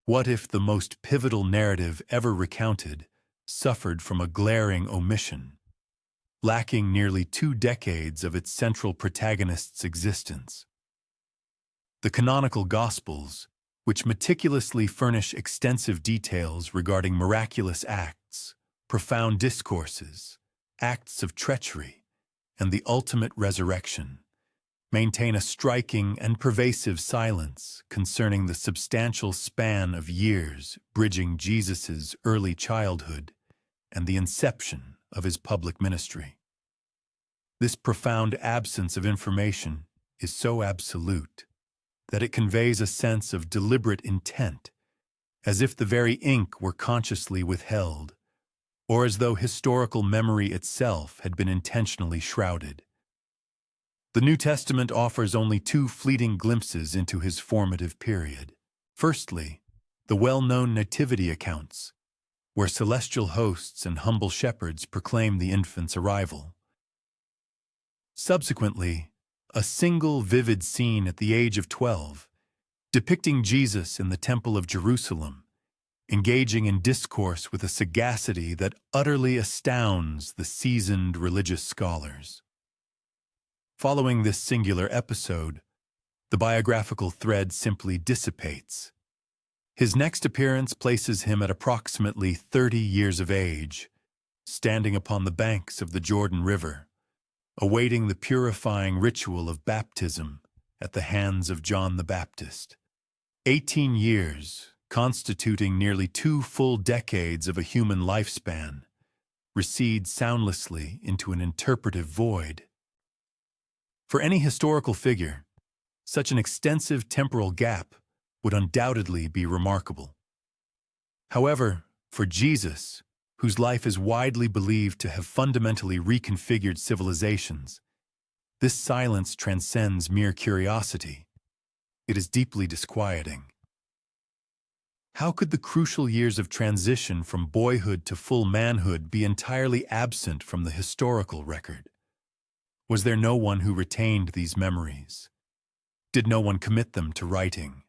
What if the most pivotal narrative ever recounted suffered from a glaring omission, lacking nearly 2 decades of its central protagonist's existence? The canonical Gospels, which meticulously furnish extensive details regarding miraculous acts, profound discourses, acts of treachery, and the ultimate resurrection, maintain a striking and pervasive silence concerning the substantial span of years bridging Jesus' early childhood and the inception of his public ministry. This profound absence of information is so absolute that it conveys a sense of deliberate intent, as if the very ink were consciously withheld, or as though historical memory itself had been intentionally shrouded. The New Testament offers only 2 fleeting glimpses into his formative period. Firstly, the well-known nativity accounts, where celestial hosts and humble shepherds proclaim the infant's arrival. Subsequently, a single vivid scene at the age of 12, depicting Jesus in the Temple of Jerusalem, engaging in discourse with a sagacity that utterly astounds the seasoned religious scholars. Following this singular episode, the biographical thread simply dissipates. His next appearance places him at approximately 30 years of age, standing upon the banks of the Jordan River, awaiting the purifying ritual of baptism at the hands of John the Baptist. 18 years, constituting nearly 2 full decades of a human lifespan, recede soundlessly into an interpretive void. For any historical figure, such an extensive temporal gap would undoubtedly be remarkable. However, for Jesus, whose life is widely believed to have fundamentally reconfigured civilizations, this silence transcends mere curiosity. It is deeply disquieting. How could the crucial years of transition from boyhood to full manhood be entirely absent from the historical record? Was there no one who retained these memories? Did no one commit them to writing?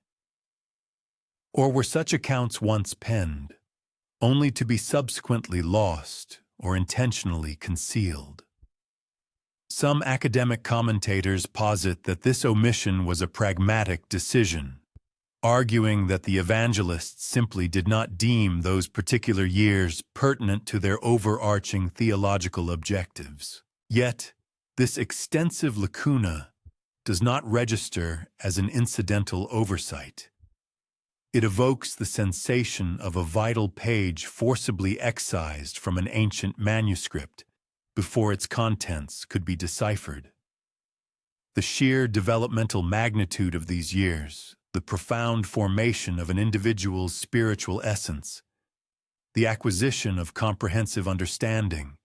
Or were such accounts once penned, only to be subsequently lost or intentionally concealed? Some academic commentators posit that this omission was a pragmatic decision, arguing that the evangelists simply did not deem those particular years pertinent to their overarching theological objectives. Yet, this extensive lacuna does not register as an incidental oversight. It evokes the sensation of a vital page forcibly excised from an ancient manuscript before its contents could be deciphered. The sheer developmental magnitude of these years, the profound formation of an individual's spiritual essence, the acquisition of comprehensive understanding,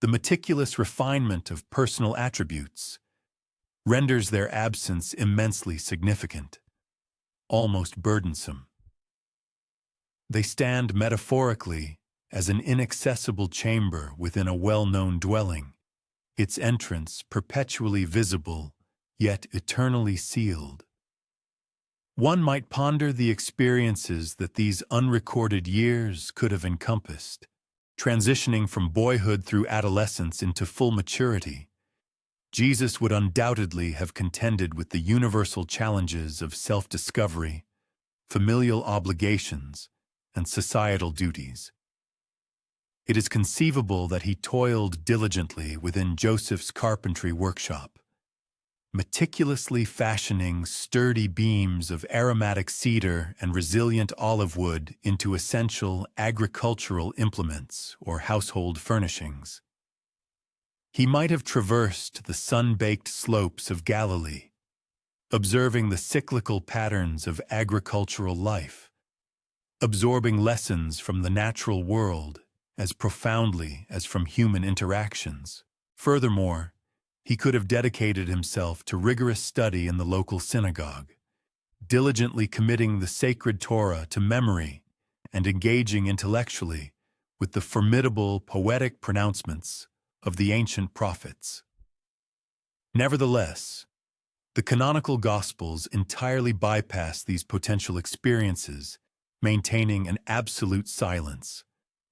the meticulous refinement of personal attributes, renders their absence immensely significant, almost burdensome. They stand metaphorically as an inaccessible chamber within a well-known dwelling, its entrance perpetually visible, yet eternally sealed. One might ponder the experiences that these unrecorded years could have encompassed, transitioning from boyhood through adolescence into full maturity. Jesus would undoubtedly have contended with the universal challenges of self-discovery, familial obligations, and societal duties. It is conceivable that he toiled diligently within Joseph's carpentry workshop, meticulously fashioning sturdy beams of aromatic cedar and resilient olive wood into essential agricultural implements or household furnishings. He might have traversed the sun-baked slopes of Galilee, observing the cyclical patterns of agricultural life, absorbing lessons from the natural world as profoundly as from human interactions. Furthermore, he could have dedicated himself to rigorous study in the local synagogue, diligently committing the sacred Torah to memory and engaging intellectually with the formidable poetic pronouncements of the ancient prophets. Nevertheless, the canonical Gospels entirely bypass these potential experiences maintaining an absolute silence.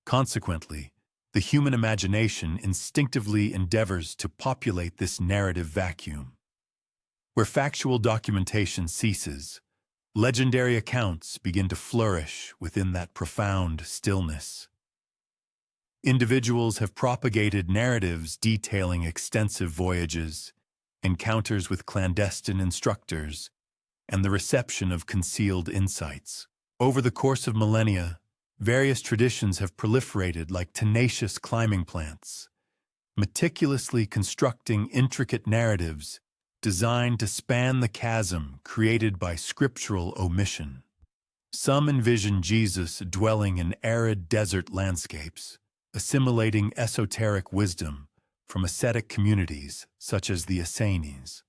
Consequently, the human imagination instinctively endeavors to populate this narrative vacuum. Where factual documentation ceases, legendary accounts begin to flourish within that profound stillness. Individuals have propagated narratives detailing extensive voyages, encounters with clandestine instructors, and the reception of concealed insights. Over the course of millennia, various traditions have proliferated like tenacious climbing plants, meticulously constructing intricate narratives designed to span the chasm created by scriptural omission. Some envision Jesus dwelling in arid desert landscapes, assimilating esoteric wisdom from ascetic communities such as the Essenes.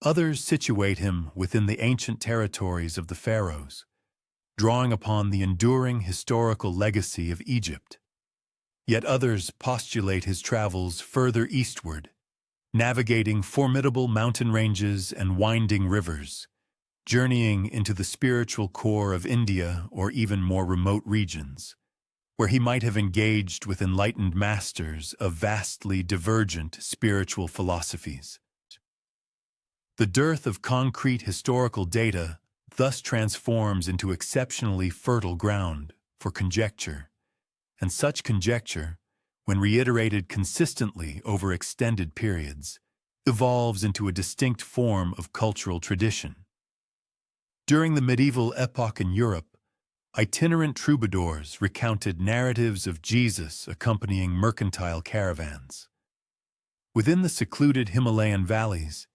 Others situate him within the ancient territories of the pharaohs, drawing upon the enduring historical legacy of Egypt. Yet others postulate his travels further eastward, navigating formidable mountain ranges and winding rivers, journeying into the spiritual core of India or even more remote regions, where he might have engaged with enlightened masters of vastly divergent spiritual philosophies. The dearth of concrete historical data thus transforms into exceptionally fertile ground for conjecture, and such conjecture, when reiterated consistently over extended periods, evolves into a distinct form of cultural tradition. During the medieval epoch in Europe, itinerant troubadours recounted narratives of Jesus accompanying mercantile caravans. Within the secluded Himalayan valleys,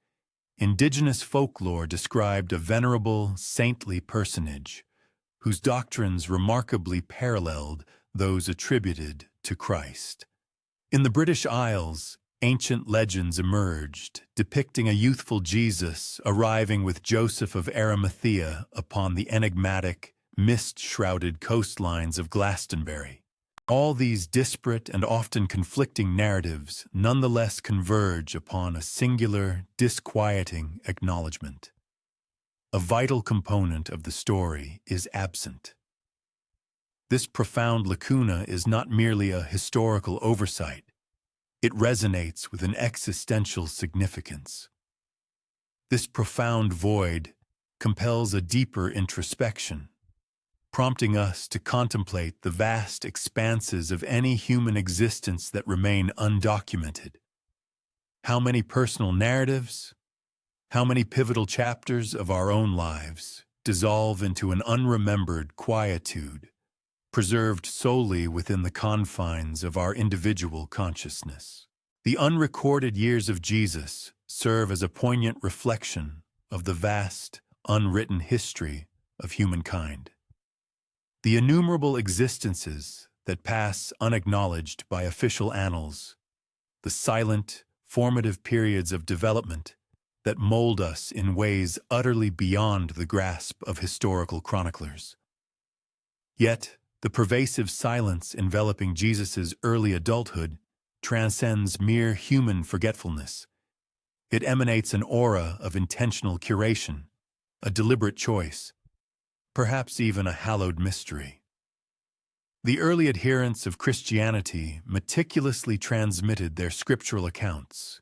indigenous folklore described a venerable, saintly personage whose doctrines remarkably paralleled those attributed to Christ. In the British Isles, ancient legends emerged, depicting a youthful Jesus arriving with Joseph of Arimathea upon the enigmatic, mist-shrouded coastlines of Glastonbury. All these disparate and often conflicting narratives nonetheless converge upon a singular, disquieting acknowledgement. A vital component of the story is absent. This profound lacuna is not merely a historical oversight. It resonates with an existential significance. This profound void compels a deeper introspection, prompting us to contemplate the vast expanses of any human existence that remain undocumented. How many personal narratives, how many pivotal chapters of our own lives dissolve into an unremembered quietude, preserved solely within the confines of our individual consciousness. The unrecorded years of Jesus serve as a poignant reflection of the vast, unwritten history of humankind. The innumerable existences that pass unacknowledged by official annals, the silent, formative periods of development that mold us in ways utterly beyond the grasp of historical chroniclers. Yet, the pervasive silence enveloping Jesus' early adulthood transcends mere human forgetfulness. It emanates an aura of intentional curation, a deliberate choice, perhaps even a hallowed mystery. The early adherents of Christianity meticulously transmitted their scriptural accounts,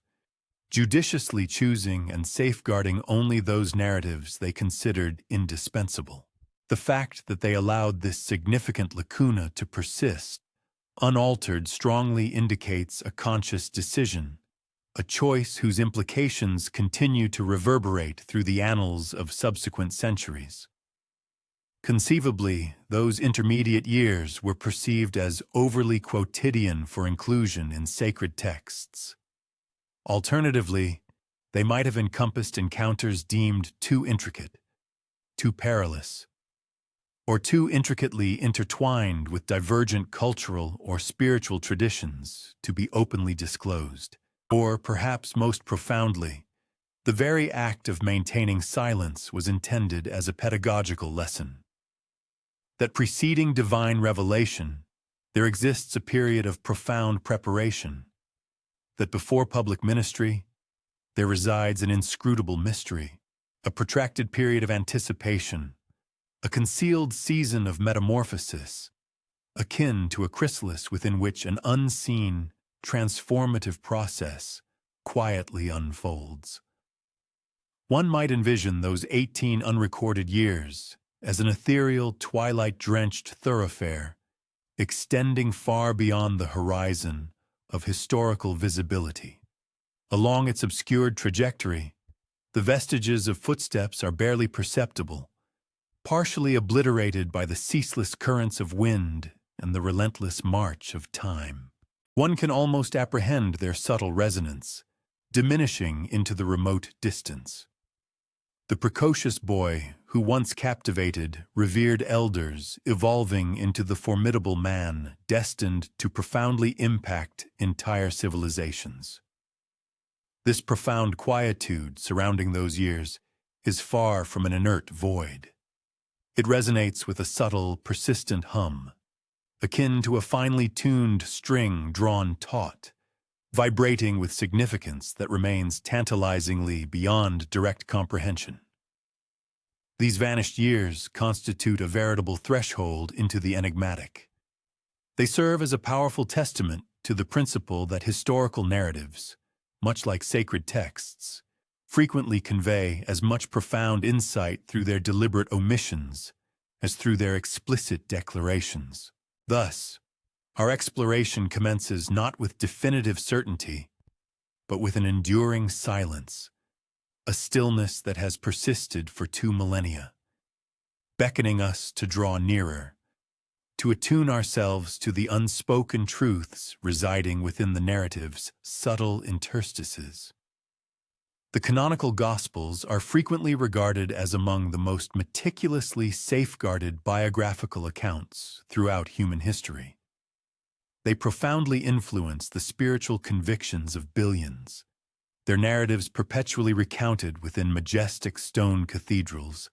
judiciously choosing and safeguarding only those narratives they considered indispensable. The fact that they allowed this significant lacuna to persist, unaltered, strongly indicates a conscious decision, a choice whose implications continue to reverberate through the annals of subsequent centuries. Conceivably, those intermediate years were perceived as overly quotidian for inclusion in sacred texts. Alternatively, they might have encompassed encounters deemed too intricate, too perilous, or too intricately intertwined with divergent cultural or spiritual traditions to be openly disclosed. Or, perhaps most profoundly, the very act of maintaining silence was intended as a pedagogical lesson. That preceding divine revelation, there exists a period of profound preparation. That before public ministry, there resides an inscrutable mystery, a protracted period of anticipation, a concealed season of metamorphosis, akin to a chrysalis within which an unseen, transformative process quietly unfolds. One might envision those 18 unrecorded years as an ethereal, twilight-drenched thoroughfare, extending far beyond the horizon of historical visibility. Along its obscured trajectory, the vestiges of footsteps are barely perceptible, partially obliterated by the ceaseless currents of wind and the relentless march of time. One can almost apprehend their subtle resonance, diminishing into the remote distance. The precocious boy who once captivated revered elders evolving into the formidable man destined to profoundly impact entire civilizations. This profound quietude surrounding those years is far from an inert void. It resonates with a subtle, persistent hum, akin to a finely tuned string drawn taut, vibrating with significance that remains tantalizingly beyond direct comprehension. These vanished years constitute a veritable threshold into the enigmatic. They serve as a powerful testament to the principle that historical narratives, much like sacred texts, frequently convey as much profound insight through their deliberate omissions as through their explicit declarations. Thus, our exploration commences not with definitive certainty, but with an enduring silence, a stillness that has persisted for 2 millennia, beckoning us to draw nearer, to attune ourselves to the unspoken truths residing within the narrative's subtle interstices. The canonical Gospels are frequently regarded as among the most meticulously safeguarded biographical accounts throughout human history. They profoundly influence the spiritual convictions of billions, their narratives perpetually recounted within majestic stone cathedrals,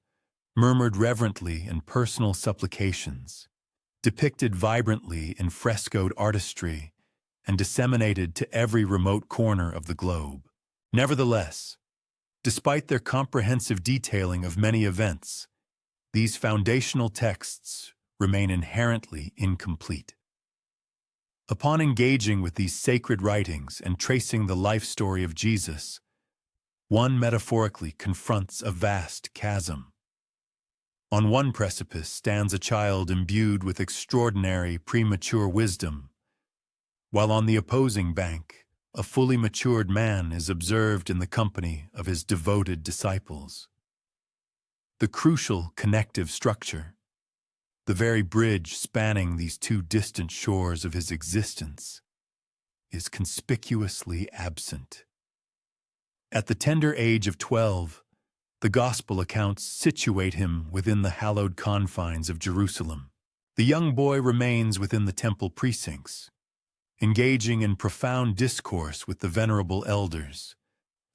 murmured reverently in personal supplications, depicted vibrantly in frescoed artistry, and disseminated to every remote corner of the globe. Nevertheless, despite their comprehensive detailing of many events, these foundational texts remain inherently incomplete. Upon engaging with these sacred writings and tracing the life story of Jesus, one metaphorically confronts a vast chasm. On one precipice stands a child imbued with extraordinary premature wisdom, while on the opposing bank, a fully matured man is observed in the company of his devoted disciples. The crucial connective structure, the very bridge spanning these 2 distant shores of his existence, is conspicuously absent. At the tender age of 12, the Gospel accounts situate him within the hallowed confines of Jerusalem. The young boy remains within the temple precincts, engaging in profound discourse with the venerable elders,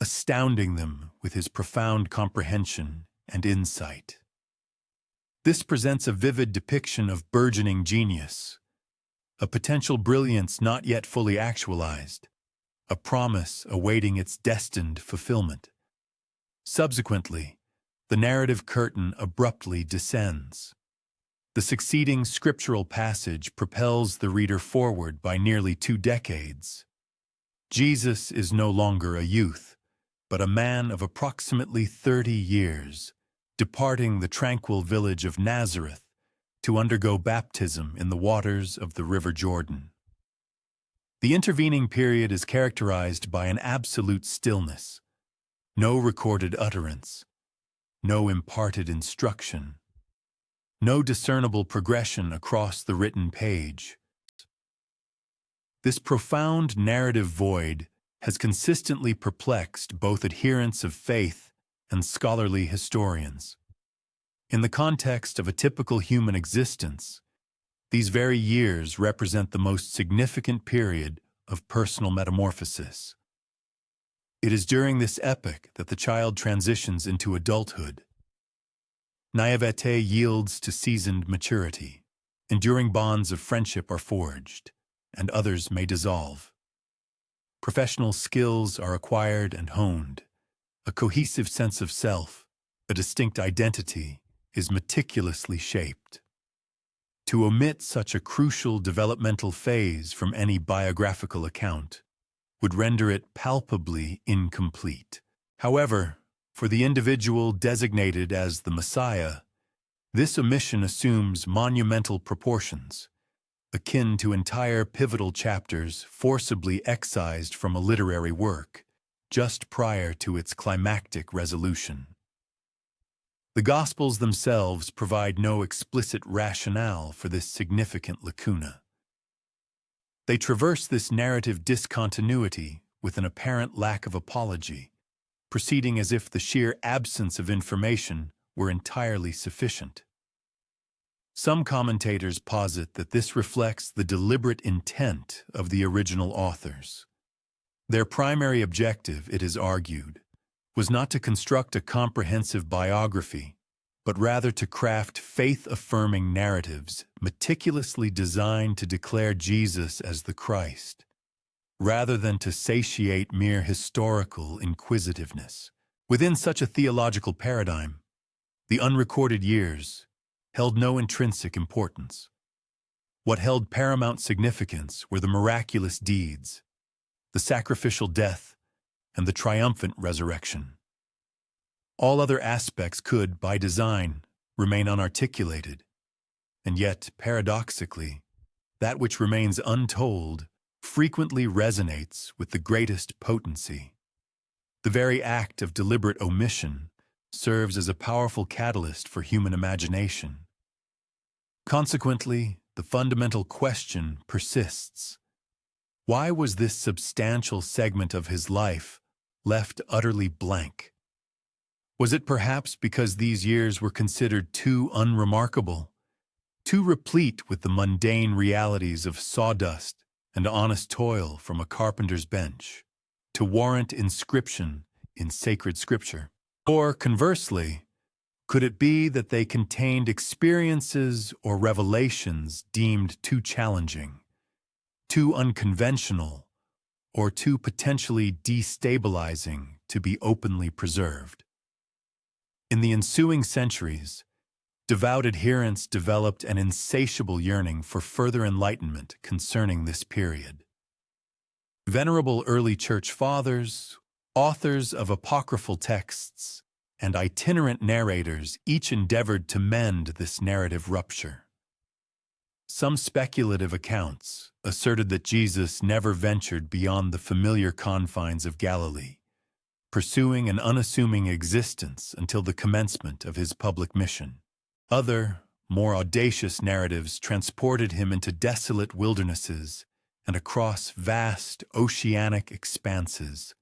astounding them with his profound comprehension and insight. This presents a vivid depiction of burgeoning genius, a potential brilliance not yet fully actualized, a promise awaiting its destined fulfillment. Subsequently, the narrative curtain abruptly descends. The succeeding scriptural passage propels the reader forward by nearly 2 decades. Jesus is no longer a youth, but a man of approximately 30 years, departing the tranquil village of Nazareth to undergo baptism in the waters of the River Jordan. The intervening period is characterized by an absolute stillness, no recorded utterance, no imparted instruction, no discernible progression across the written page. This profound narrative void has consistently perplexed both adherents of faith and scholarly historians. In the context of a typical human existence, these very years represent the most significant period of personal metamorphosis. It is during this epoch that the child transitions into adulthood. Naivete yields to seasoned maturity. Enduring bonds of friendship are forged, and others may dissolve. Professional skills are acquired and honed. A cohesive sense of self, a distinct identity, is meticulously shaped. To omit such a crucial developmental phase from any biographical account would render it palpably incomplete. However, for the individual designated as the Messiah, this omission assumes monumental proportions, akin to entire pivotal chapters forcibly excised from a literary work just prior to its climactic resolution. The Gospels themselves provide no explicit rationale for this significant lacuna. They traverse this narrative discontinuity with an apparent lack of apology, proceeding as if the sheer absence of information were entirely sufficient. Some commentators posit that this reflects the deliberate intent of the original authors. Their primary objective, it is argued, was not to construct a comprehensive biography, but rather to craft faith-affirming narratives meticulously designed to declare Jesus as the Christ, rather than to satiate mere historical inquisitiveness. Within such a theological paradigm, the unrecorded years held no intrinsic importance. What held paramount significance were the miraculous deeds, the sacrificial death, and the triumphant resurrection. All other aspects could, by design, remain unarticulated, and yet, paradoxically, that which remains untold frequently resonates with the greatest potency. The very act of deliberate omission serves as a powerful catalyst for human imagination. Consequently, the fundamental question persists. Why was this substantial segment of his life left utterly blank? Was it perhaps because these years were considered too unremarkable, too replete with the mundane realities of sawdust and honest toil from a carpenter's bench, to warrant inscription in sacred scripture? Or, conversely, could it be that they contained experiences or revelations deemed too challenging, too unconventional, or too potentially destabilizing to be openly preserved? In the ensuing centuries, devout adherents developed an insatiable yearning for further enlightenment concerning this period. Venerable early church fathers, authors of apocryphal texts, and itinerant narrators each endeavored to mend this narrative rupture. Some speculative accounts asserted that Jesus never ventured beyond the familiar confines of Galilee, pursuing an unassuming existence until the commencement of his public mission. Other, more audacious narratives transported him into desolate wildernesses and across vast oceanic expanses,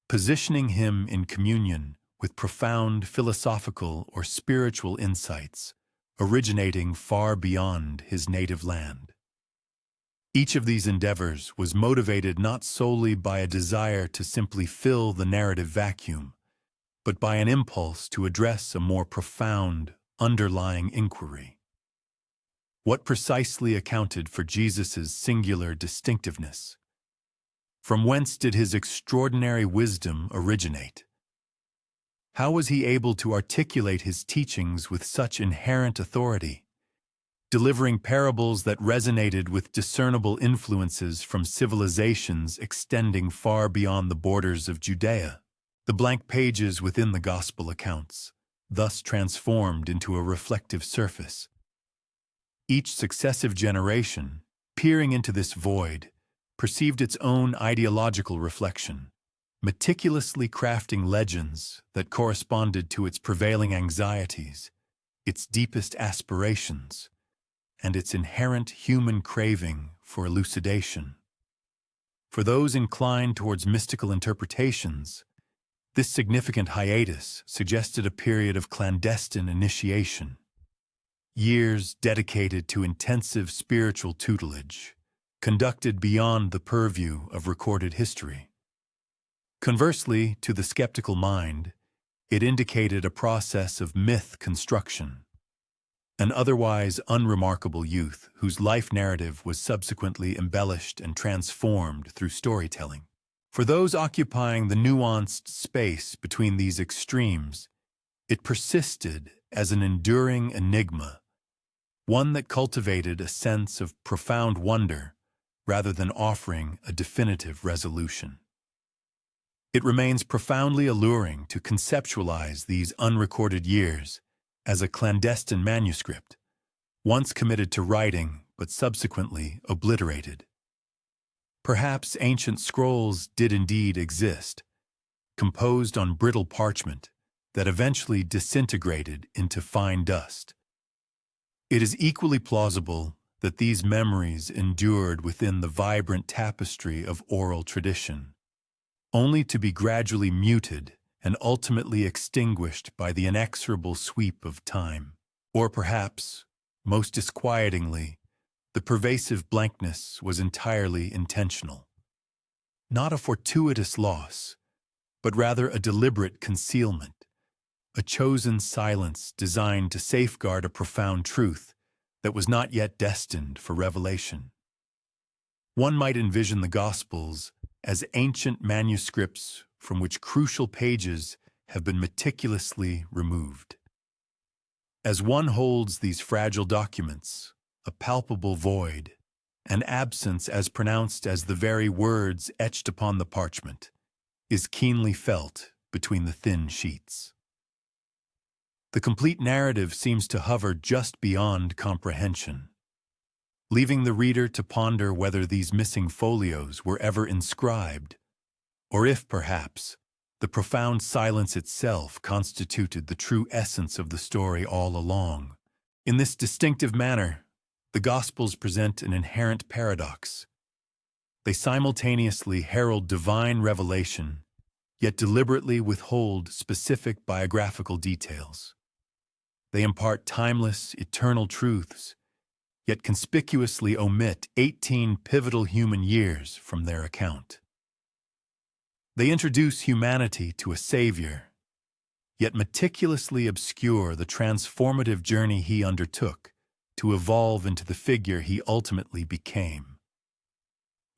positioning him in communion with profound philosophical or spiritual insights originating far beyond his native land. Each of these endeavors was motivated not solely by a desire to simply fill the narrative vacuum, but by an impulse to address a more profound, underlying inquiry. What precisely accounted for Jesus' singular distinctiveness? From whence did his extraordinary wisdom originate? How was he able to articulate his teachings with such inherent authority, delivering parables that resonated with discernible influences from civilizations extending far beyond the borders of Judea? The blank pages within the Gospel accounts, thus transformed into a reflective surface. Each successive generation, peering into this void, perceived its own ideological reflection, meticulously crafting legends that corresponded to its prevailing anxieties, its deepest aspirations, and its inherent human craving for elucidation. For those inclined towards mystical interpretations, this significant hiatus suggested a period of clandestine initiation, years dedicated to intensive spiritual tutelage, conducted beyond the purview of recorded history. Conversely, to the skeptical mind, it indicated a process of myth construction, an otherwise unremarkable youth whose life narrative was subsequently embellished and transformed through storytelling. For those occupying the nuanced space between these extremes, it persisted as an enduring enigma, one that cultivated a sense of profound wonder rather than offering a definitive resolution. It remains profoundly alluring to conceptualize these unrecorded years as a clandestine manuscript, once committed to writing but subsequently obliterated. Perhaps ancient scrolls did indeed exist, composed on brittle parchment that eventually disintegrated into fine dust. It is equally plausible that these memories endured within the vibrant tapestry of oral tradition, only to be gradually muted and ultimately extinguished by the inexorable sweep of time. Or perhaps, most disquietingly, the pervasive blankness was entirely intentional. Not a fortuitous loss, but rather a deliberate concealment, a chosen silence designed to safeguard a profound truth that was not yet destined for revelation. One might envision the Gospels as ancient manuscripts from which crucial pages have been meticulously removed. As one holds these fragile documents, a palpable void, an absence as pronounced as the very words etched upon the parchment, is keenly felt between the thin sheets. The complete narrative seems to hover just beyond comprehension, leaving the reader to ponder whether these missing folios were ever inscribed, or if, perhaps, the profound silence itself constituted the true essence of the story all along. In this distinctive manner, the Gospels present an inherent paradox. They simultaneously herald divine revelation, yet deliberately withhold specific biographical details. They impart timeless, eternal truths, yet conspicuously omit 18 pivotal human years from their account. They introduce humanity to a Savior, yet meticulously obscure the transformative journey he undertook to evolve into the figure he ultimately became.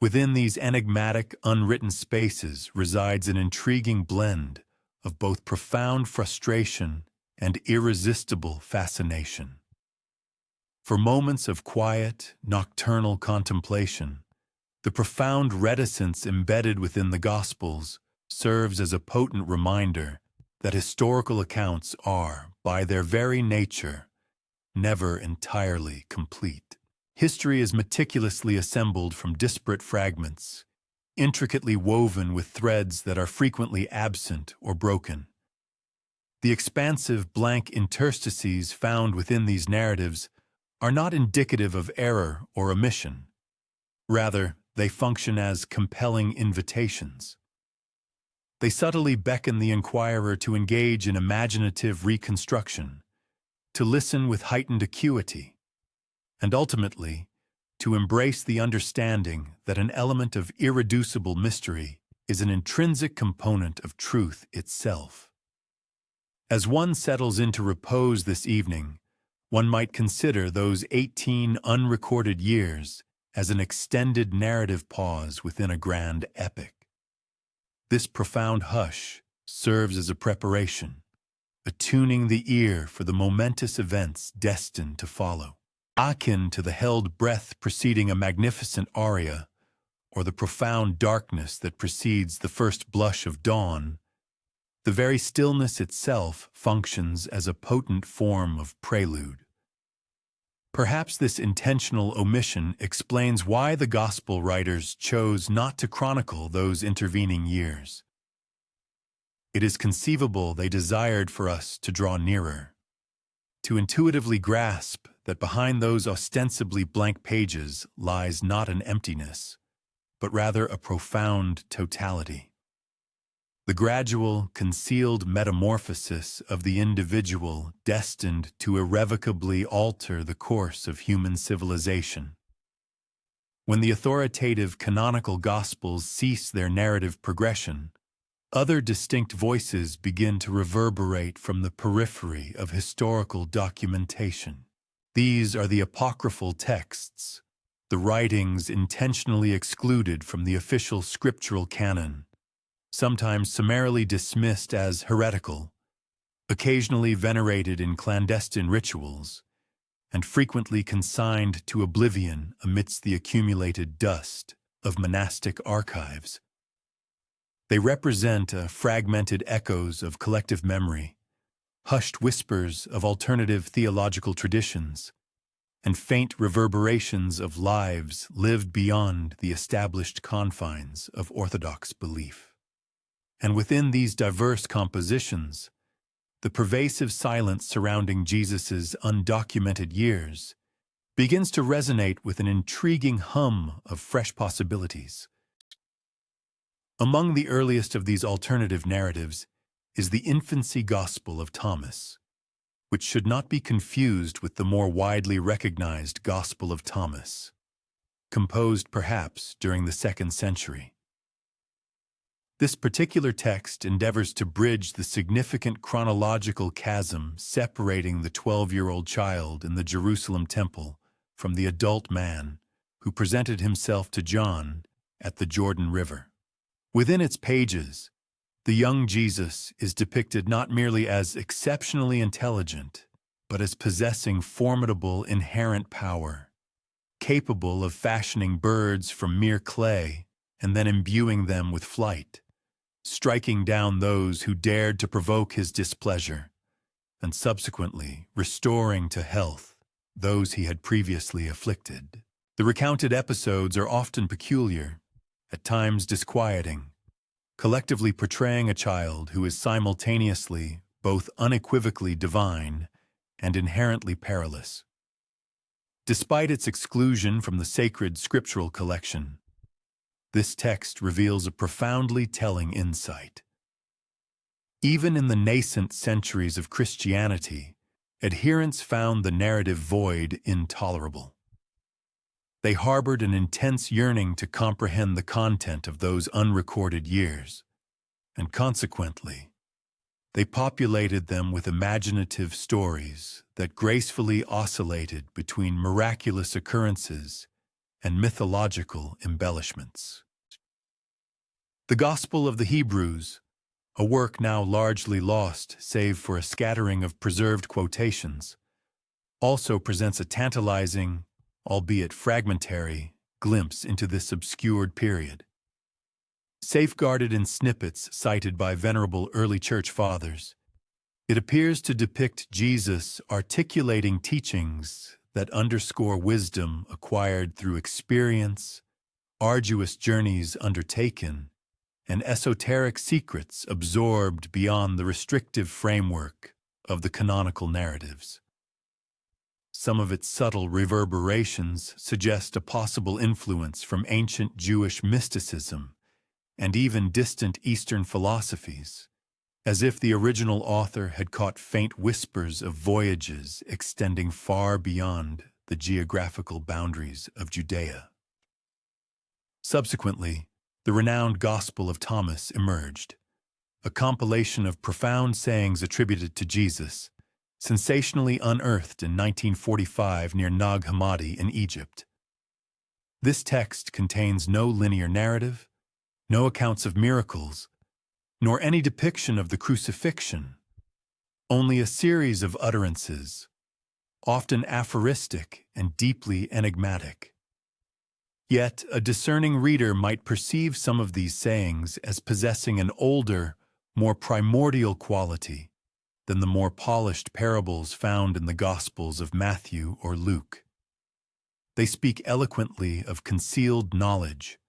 Within these enigmatic, unwritten spaces resides an intriguing blend of both profound frustration and irresistible fascination. For moments of quiet, nocturnal contemplation, the profound reticence embedded within the Gospels serves as a potent reminder that historical accounts are, by their very nature, never entirely complete. History is meticulously assembled from disparate fragments, intricately woven with threads that are frequently absent or broken. The expansive blank interstices found within these narratives are not indicative of error or omission. Rather, they function as compelling invitations. They subtly beckon the inquirer to engage in imaginative reconstruction, to listen with heightened acuity, and ultimately, to embrace the understanding that an element of irreducible mystery is an intrinsic component of truth itself. As one settles into repose this evening, one might consider those 18 unrecorded years as an extended narrative pause within a grand epic. This profound hush serves as a preparation, attuning the ear for the momentous events destined to follow. Akin to the held breath preceding a magnificent aria, or the profound darkness that precedes the first blush of dawn, the very stillness itself functions as a potent form of prelude. Perhaps this intentional omission explains why the Gospel writers chose not to chronicle those intervening years. It is conceivable they desired for us to draw nearer, to intuitively grasp that behind those ostensibly blank pages lies not an emptiness, but rather a profound totality. The gradual, concealed metamorphosis of the individual destined to irrevocably alter the course of human civilization. When the authoritative canonical Gospels cease their narrative progression, other distinct voices begin to reverberate from the periphery of historical documentation. These are the apocryphal texts, the writings intentionally excluded from the official scriptural canon, sometimes summarily dismissed as heretical, occasionally venerated in clandestine rituals, and frequently consigned to oblivion amidst the accumulated dust of monastic archives. They represent fragmented echoes of collective memory, hushed whispers of alternative theological traditions, and faint reverberations of lives lived beyond the established confines of orthodox belief. And within these diverse compositions, the pervasive silence surrounding Jesus' undocumented years begins to resonate with an intriguing hum of fresh possibilities. Among the earliest of these alternative narratives is the infancy gospel of Thomas, which should not be confused with the more widely recognized Gospel of Thomas, composed perhaps during the 2nd century. This particular text endeavors to bridge the significant chronological chasm separating the 12-year-old child in the Jerusalem temple from the adult man who presented himself to John at the Jordan River. Within its pages, the young Jesus is depicted not merely as exceptionally intelligent, but as possessing formidable inherent power, capable of fashioning birds from mere clay and then imbuing them with flight, striking down those who dared to provoke his displeasure, and subsequently restoring to health those he had previously afflicted. The recounted episodes are often peculiar, at times disquieting, collectively portraying a child who is simultaneously both unequivocally divine and inherently perilous. Despite its exclusion from the sacred scriptural collection, this text reveals a profoundly telling insight. Even in the nascent centuries of Christianity, adherents found the narrative void intolerable. They harbored an intense yearning to comprehend the content of those unrecorded years, and consequently, they populated them with imaginative stories that gracefully oscillated between miraculous occurrences and mythological embellishments. The Gospel of the Hebrews, a work now largely lost save for a scattering of preserved quotations, also presents a tantalizing, albeit fragmentary, glimpse into this obscured period. Safeguarded in snippets cited by venerable early church fathers, it appears to depict Jesus articulating teachings that underscore wisdom acquired through experience, arduous journeys undertaken, and esoteric secrets absorbed beyond the restrictive framework of the canonical narratives. Some of its subtle reverberations suggest a possible influence from ancient Jewish mysticism and even distant Eastern philosophies, as if the original author had caught faint whispers of voyages extending far beyond the geographical boundaries of Judea. Subsequently, the renowned Gospel of Thomas emerged, a compilation of profound sayings attributed to Jesus, sensationally unearthed in 1945 near Nag Hammadi in Egypt. This text contains no linear narrative, no accounts of miracles, nor any depiction of the crucifixion, only a series of utterances, often aphoristic and deeply enigmatic. Yet a discerning reader might perceive some of these sayings as possessing an older, more primordial quality than the more polished parables found in the Gospels of Matthew or Luke. They speak eloquently of concealed knowledge,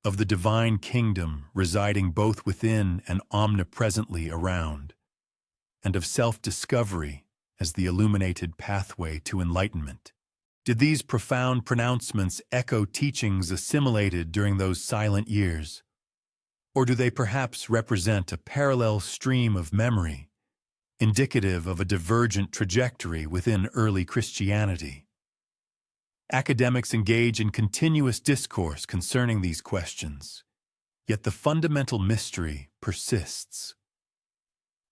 of the divine kingdom residing both within and omnipresently around, and of self-discovery as the illuminated pathway to enlightenment. Did these profound pronouncements echo teachings assimilated during those silent years? Or do they perhaps represent a parallel stream of memory, indicative of a divergent trajectory within early Christianity? Academics engage in continuous discourse concerning these questions, yet the fundamental mystery persists.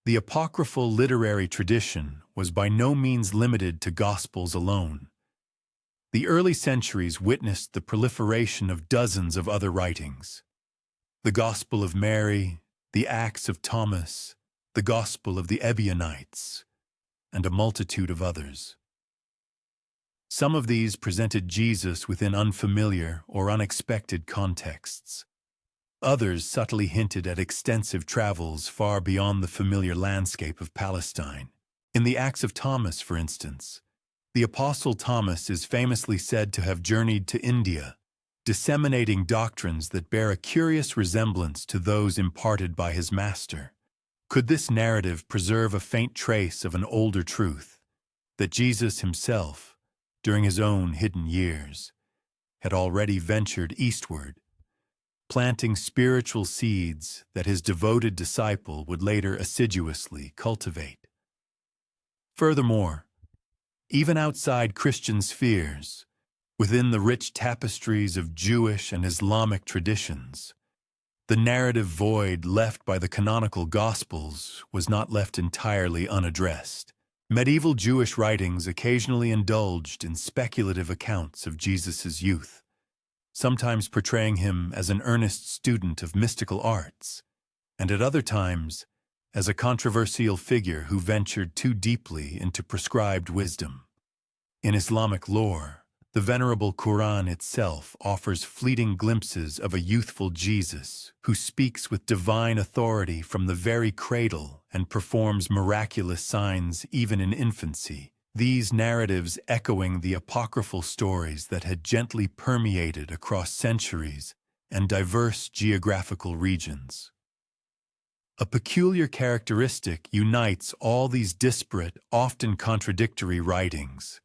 The apocryphal literary tradition was by no means limited to Gospels alone. The early centuries witnessed the proliferation of dozens of other writings. The Gospel of Mary, the Acts of Thomas, the Gospel of the Ebionites, and a multitude of others. Some of these presented Jesus within unfamiliar or unexpected contexts. Others subtly hinted at extensive travels far beyond the familiar landscape of Palestine. In the Acts of Thomas, for instance, the Apostle Thomas is famously said to have journeyed to India, disseminating doctrines that bear a curious resemblance to those imparted by his master. Could this narrative preserve a faint trace of an older truth, that Jesus himself, during his own hidden years, had already ventured eastward, planting spiritual seeds that his devoted disciple would later assiduously cultivate? Furthermore, even outside Christian spheres, within the rich tapestries of Jewish and Islamic traditions, the narrative void left by the canonical Gospels was not left entirely unaddressed. Medieval Jewish writings occasionally indulged in speculative accounts of Jesus' youth, sometimes portraying him as an earnest student of mystical arts, and at other times as a controversial figure who ventured too deeply into prescribed wisdom. In Islamic lore, the venerable Quran itself offers fleeting glimpses of a youthful Jesus who speaks with divine authority from the very cradle and performs miraculous signs even in infancy, these narratives echoing the apocryphal stories that had gently permeated across centuries and diverse geographical regions. A peculiar characteristic unites all these disparate, often contradictory writings.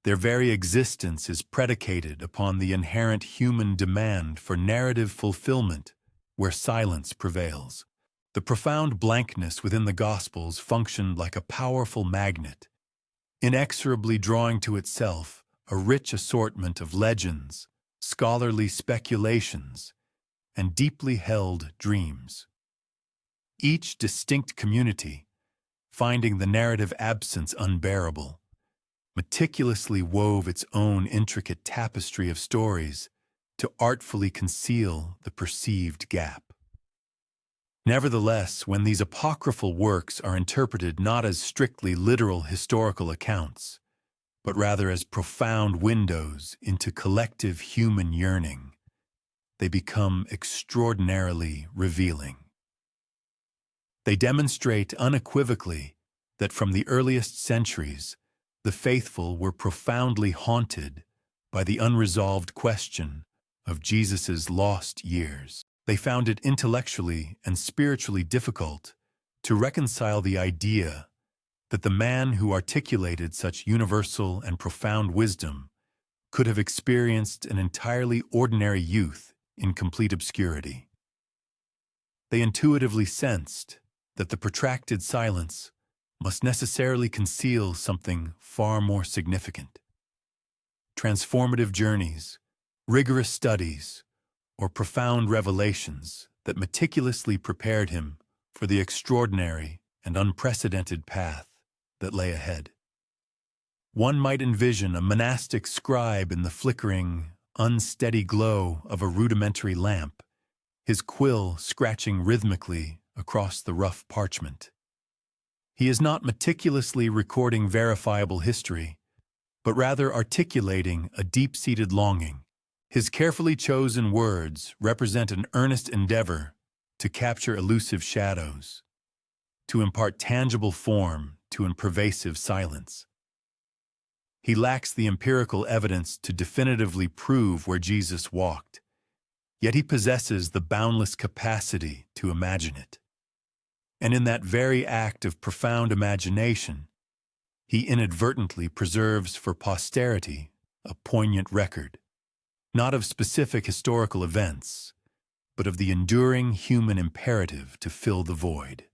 Their very existence is predicated upon the inherent human demand for narrative fulfillment where silence prevails. The profound blankness within the Gospels functioned like a powerful magnet, inexorably drawing to itself a rich assortment of legends, scholarly speculations, and deeply held dreams. Each distinct community, finding the narrative absence unbearable, meticulously wove its own intricate tapestry of stories to artfully conceal the perceived gap. Nevertheless, when these apocryphal works are interpreted not as strictly literal historical accounts, but rather as profound windows into collective human yearning, they become extraordinarily revealing. They demonstrate unequivocally that from the earliest centuries, the faithful were profoundly haunted by the unresolved question of Jesus' lost years. They found it intellectually and spiritually difficult to reconcile the idea that the man who articulated such universal and profound wisdom could have experienced an entirely ordinary youth in complete obscurity. They intuitively sensed that the protracted silence must necessarily conceal something far more significant. Transformative journeys, rigorous studies, or profound revelations that meticulously prepared him for the extraordinary and unprecedented path that lay ahead. One might envision a monastic scribe in the flickering, unsteady glow of a rudimentary lamp, his quill scratching rhythmically across the rough parchment. He is not meticulously recording verifiable history, but rather articulating a deep-seated longing. His carefully chosen words represent an earnest endeavor to capture elusive shadows, to impart tangible form to a pervasive silence. He lacks the empirical evidence to definitively prove where Jesus walked, yet he possesses the boundless capacity to imagine it. And in that very act of profound imagination, he inadvertently preserves for posterity a poignant record, not of specific historical events, but of the enduring human imperative to fill the void.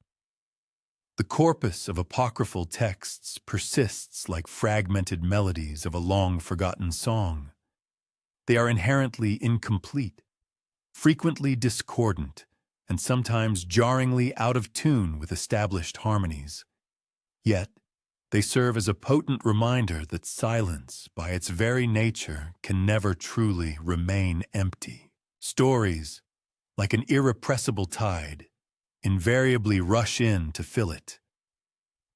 The corpus of apocryphal texts persists like fragmented melodies of a long-forgotten song. They are inherently incomplete, frequently discordant, and sometimes jarringly out of tune with established harmonies. Yet, they serve as a potent reminder that silence, by its very nature, can never truly remain empty. Stories, like an irrepressible tide, invariably rush in to fill it,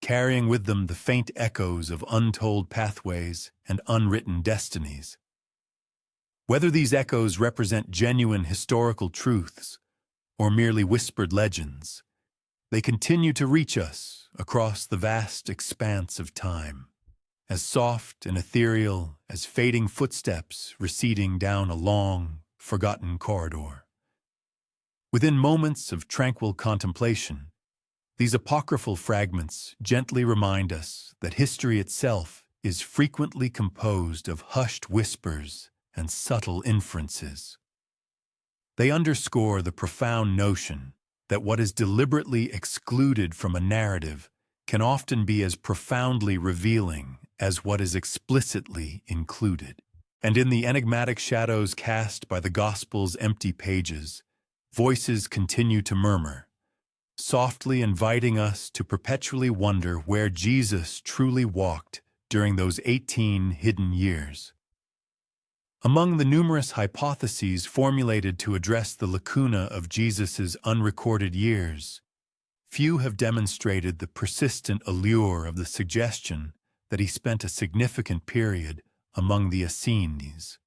carrying with them the faint echoes of untold pathways and unwritten destinies. Whether these echoes represent genuine historical truths or merely whispered legends, they continue to reach us across the vast expanse of time, as soft and ethereal as fading footsteps receding down a long, forgotten corridor. Within moments of tranquil contemplation, these apocryphal fragments gently remind us that history itself is frequently composed of hushed whispers and subtle inferences. They underscore the profound notion that what is deliberately excluded from a narrative can often be as profoundly revealing as what is explicitly included. And in the enigmatic shadows cast by the Gospel's empty pages, voices continue to murmur, softly inviting us to perpetually wonder where Jesus truly walked during those 18 hidden years. Among the numerous hypotheses formulated to address the lacuna of Jesus' unrecorded years, few have demonstrated the persistent allure of the suggestion that he spent a significant period among the Essenes.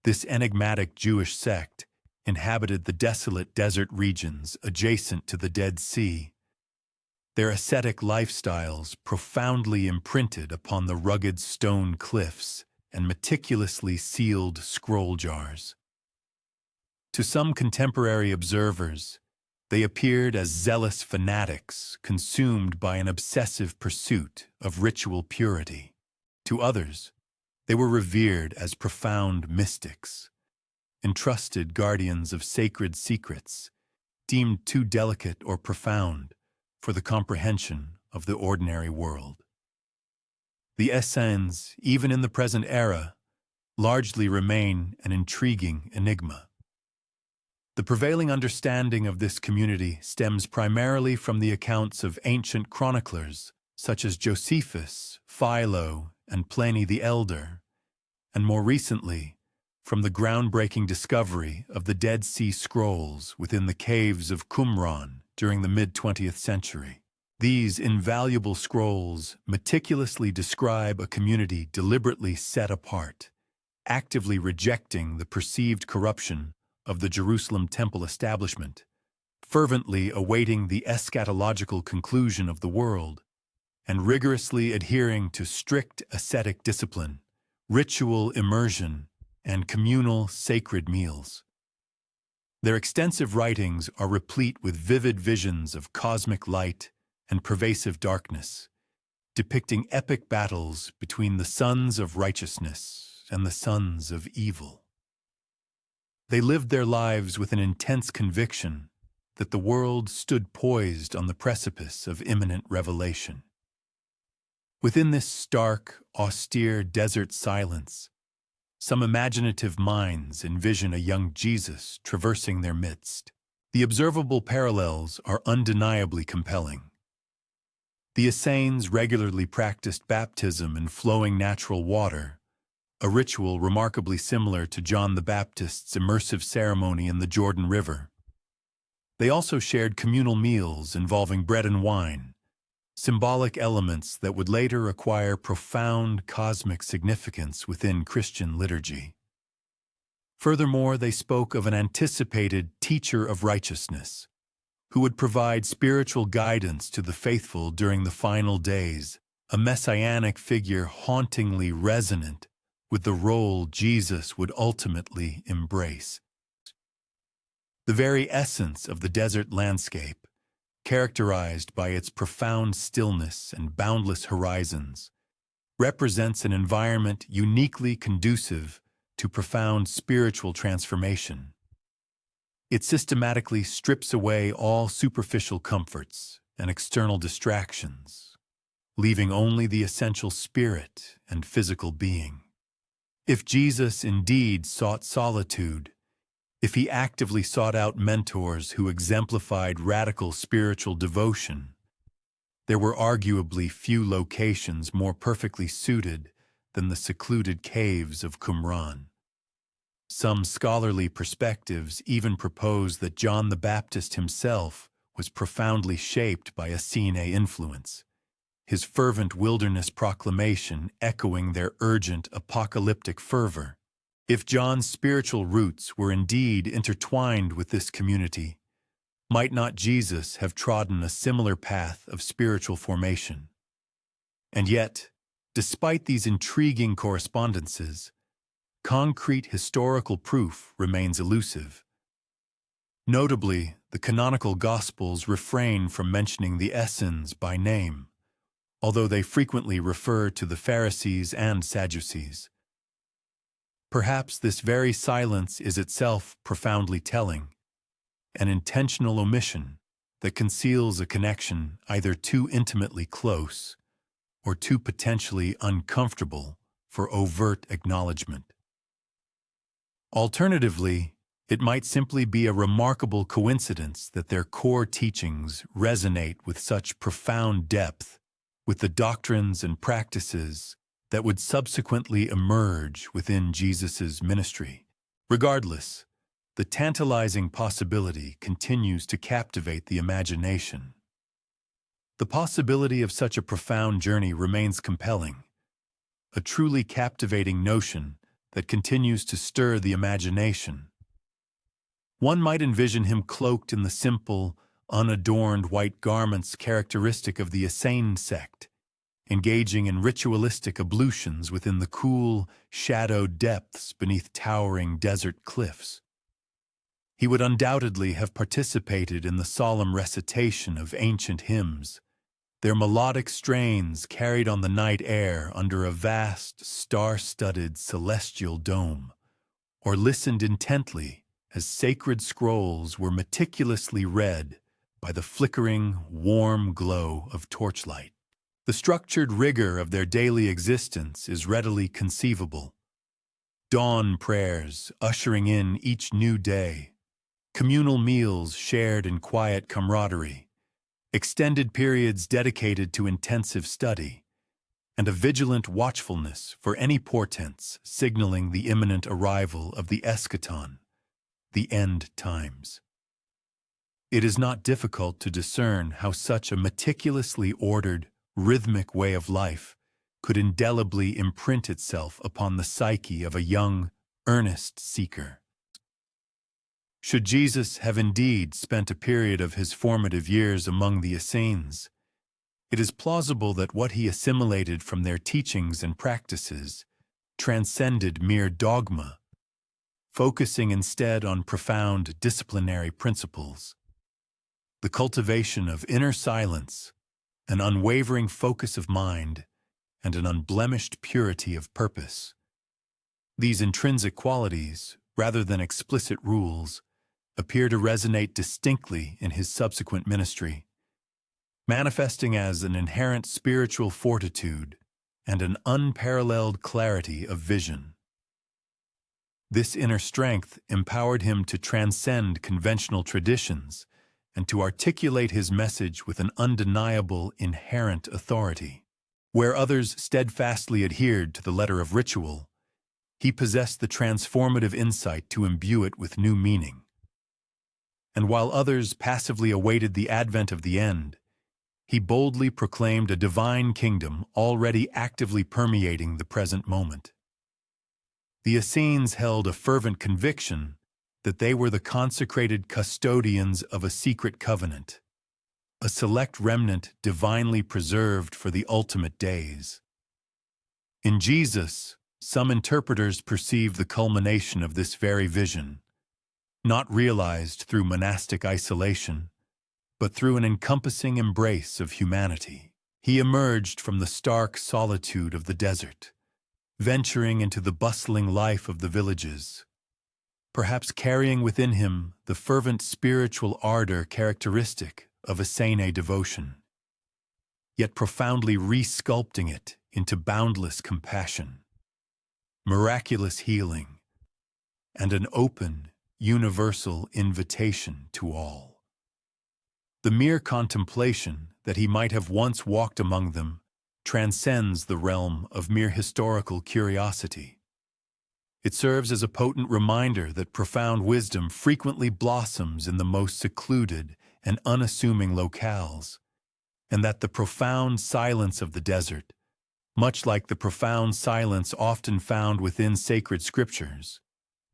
This enigmatic Jewish sect inhabited the desolate desert regions adjacent to the Dead Sea, their ascetic lifestyles profoundly imprinted upon the rugged stone cliffs and meticulously sealed scroll jars. To some contemporary observers, they appeared as zealous fanatics consumed by an obsessive pursuit of ritual purity. To others, they were revered as profound mystics, entrusted guardians of sacred secrets, deemed too delicate or profound for the comprehension of the ordinary world. The Essenes, even in the present era, largely remain an intriguing enigma. The prevailing understanding of this community stems primarily from the accounts of ancient chroniclers such as Josephus, Philo, and Pliny the Elder, and more recently, from the groundbreaking discovery of the Dead Sea Scrolls within the caves of Qumran during the mid-20th century. These invaluable scrolls meticulously describe a community deliberately set apart, actively rejecting the perceived corruption of the Jerusalem temple establishment, fervently awaiting the eschatological conclusion of the world, and rigorously adhering to strict ascetic discipline, ritual immersion, and communal sacred meals. Their extensive writings are replete with vivid visions of cosmic light and pervasive darkness, depicting epic battles between the sons of righteousness and the sons of evil. They lived their lives with an intense conviction that the world stood poised on the precipice of imminent revelation. Within this stark, austere desert silence, some imaginative minds envision a young Jesus traversing their midst. The observable parallels are undeniably compelling. The Essenes regularly practiced baptism in flowing natural water, a ritual remarkably similar to John the Baptist's immersive ceremony in the Jordan River. They also shared communal meals involving bread and wine, symbolic elements that would later acquire profound cosmic significance within Christian liturgy. Furthermore, they spoke of an anticipated teacher of righteousness, who would provide spiritual guidance to the faithful during the final days, a messianic figure hauntingly resonant with the role Jesus would ultimately embrace. The very essence of the desert landscape, characterized by its profound stillness and boundless horizons, represents an environment uniquely conducive to profound spiritual transformation. It systematically strips away all superficial comforts and external distractions, leaving only the essential spirit and physical being. If Jesus indeed sought solitude, if he actively sought out mentors who exemplified radical spiritual devotion, there were arguably few locations more perfectly suited than the secluded caves of Qumran. Some scholarly perspectives even propose that John the Baptist himself was profoundly shaped by Essene influence, his fervent wilderness proclamation echoing their urgent apocalyptic fervor. If John's spiritual roots were indeed intertwined with this community, might not Jesus have trodden a similar path of spiritual formation? And yet, despite these intriguing correspondences, concrete historical proof remains elusive. Notably, the canonical Gospels refrain from mentioning the Essenes by name, although they frequently refer to the Pharisees and Sadducees. Perhaps this very silence is itself profoundly telling, an intentional omission that conceals a connection either too intimately close or too potentially uncomfortable for overt acknowledgement. Alternatively, it might simply be a remarkable coincidence that their core teachings resonate with such profound depth with the doctrines and practices that would subsequently emerge within Jesus' ministry. Regardless, the tantalizing possibility continues to captivate the imagination. The possibility of such a profound journey remains compelling, a truly captivating notion that continues to stir the imagination. One might envision him cloaked in the simple, unadorned white garments characteristic of the Essene sect, engaging in ritualistic ablutions within the cool, shadowed depths beneath towering desert cliffs. He would undoubtedly have participated in the solemn recitation of ancient hymns, their melodic strains carried on the night air under a vast, star-studded celestial dome, or listened intently as sacred scrolls were meticulously read by the flickering, warm glow of torchlight. The structured rigor of their daily existence is readily conceivable. Dawn prayers ushering in each new day, communal meals shared in quiet camaraderie, extended periods dedicated to intensive study, and a vigilant watchfulness for any portents signaling the imminent arrival of the eschaton, the end times. It is not difficult to discern how such a meticulously ordered, rhythmic way of life could indelibly imprint itself upon the psyche of a young, earnest seeker. Should Jesus have indeed spent a period of his formative years among the Essenes, it is plausible that what he assimilated from their teachings and practices transcended mere dogma, focusing instead on profound disciplinary principles. The cultivation of inner silence, an unwavering focus of mind, and an unblemished purity of purpose. These intrinsic qualities, rather than explicit rules, appear to resonate distinctly in his subsequent ministry, manifesting as an inherent spiritual fortitude and an unparalleled clarity of vision. This inner strength empowered him to transcend conventional traditions and to articulate his message with an undeniable inherent authority. Where others steadfastly adhered to the letter of ritual, he possessed the transformative insight to imbue it with new meaning. And while others passively awaited the advent of the end, he boldly proclaimed a divine kingdom already actively permeating the present moment. The Essenes held a fervent conviction that they were the consecrated custodians of a secret covenant, a select remnant divinely preserved for the ultimate days. In Jesus, some interpreters perceive the culmination of this very vision, not realized through monastic isolation, but through an encompassing embrace of humanity. He emerged from the stark solitude of the desert, venturing into the bustling life of the villages, perhaps carrying within him the fervent spiritual ardor characteristic of Essene devotion, yet profoundly re-sculpting it into boundless compassion, miraculous healing, and an open, universal invitation to all. The mere contemplation that he might have once walked among them transcends the realm of mere historical curiosity. It serves as a potent reminder that profound wisdom frequently blossoms in the most secluded and unassuming locales, and that the profound silence of the desert, much like the profound silence often found within sacred scriptures,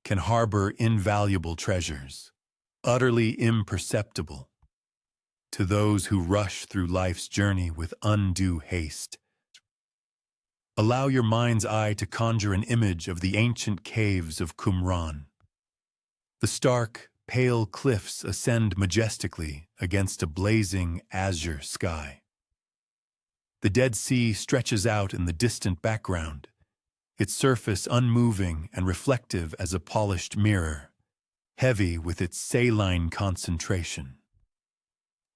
can harbor invaluable treasures, utterly imperceptible to those who rush through life's journey with undue haste. Allow your mind's eye to conjure an image of the ancient caves of Qumran. The stark, pale cliffs ascend majestically against a blazing azure sky. The Dead Sea stretches out in the distant background, its surface unmoving and reflective as a polished mirror, heavy with its saline concentration.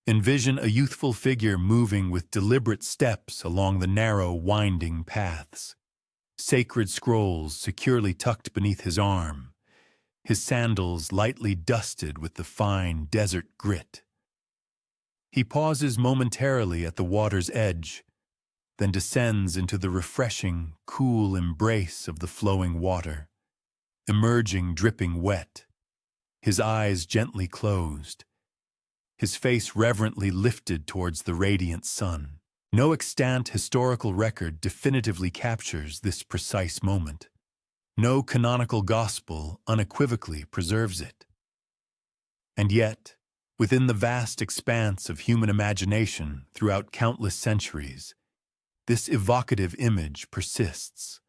Envision a youthful figure moving with deliberate steps along the narrow, winding paths, sacred scrolls securely tucked beneath his arm, his sandals lightly dusted with the fine desert grit. He pauses momentarily at the water's edge, then descends into the refreshing, cool embrace of the flowing water, emerging dripping wet, his eyes gently closed, his face reverently lifted towards the radiant sun. No extant historical record definitively captures this precise moment. No canonical gospel unequivocally preserves it. And yet, within the vast expanse of human imagination throughout countless centuries, this evocative image persists,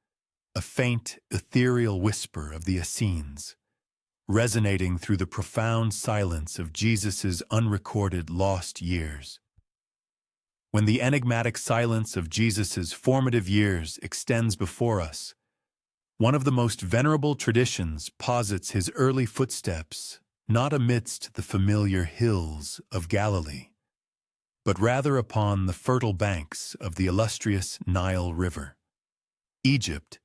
a faint, ethereal whisper of the Essenes, resonating through the profound silence of Jesus' unrecorded lost years. When the enigmatic silence of Jesus' formative years extends before us, one of the most venerable traditions posits his early footsteps not amidst the familiar hills of Galilee, but rather upon the fertile banks of the illustrious Nile River. Egypt,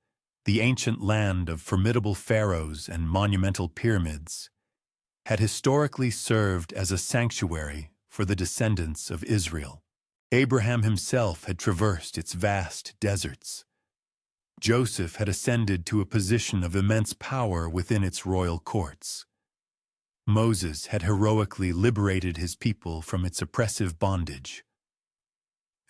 the ancient land of formidable pharaohs and monumental pyramids, had historically served as a sanctuary for the descendants of Israel. Abraham himself had traversed its vast deserts. Joseph had ascended to a position of immense power within its royal courts. Moses had heroically liberated his people from its oppressive bondage.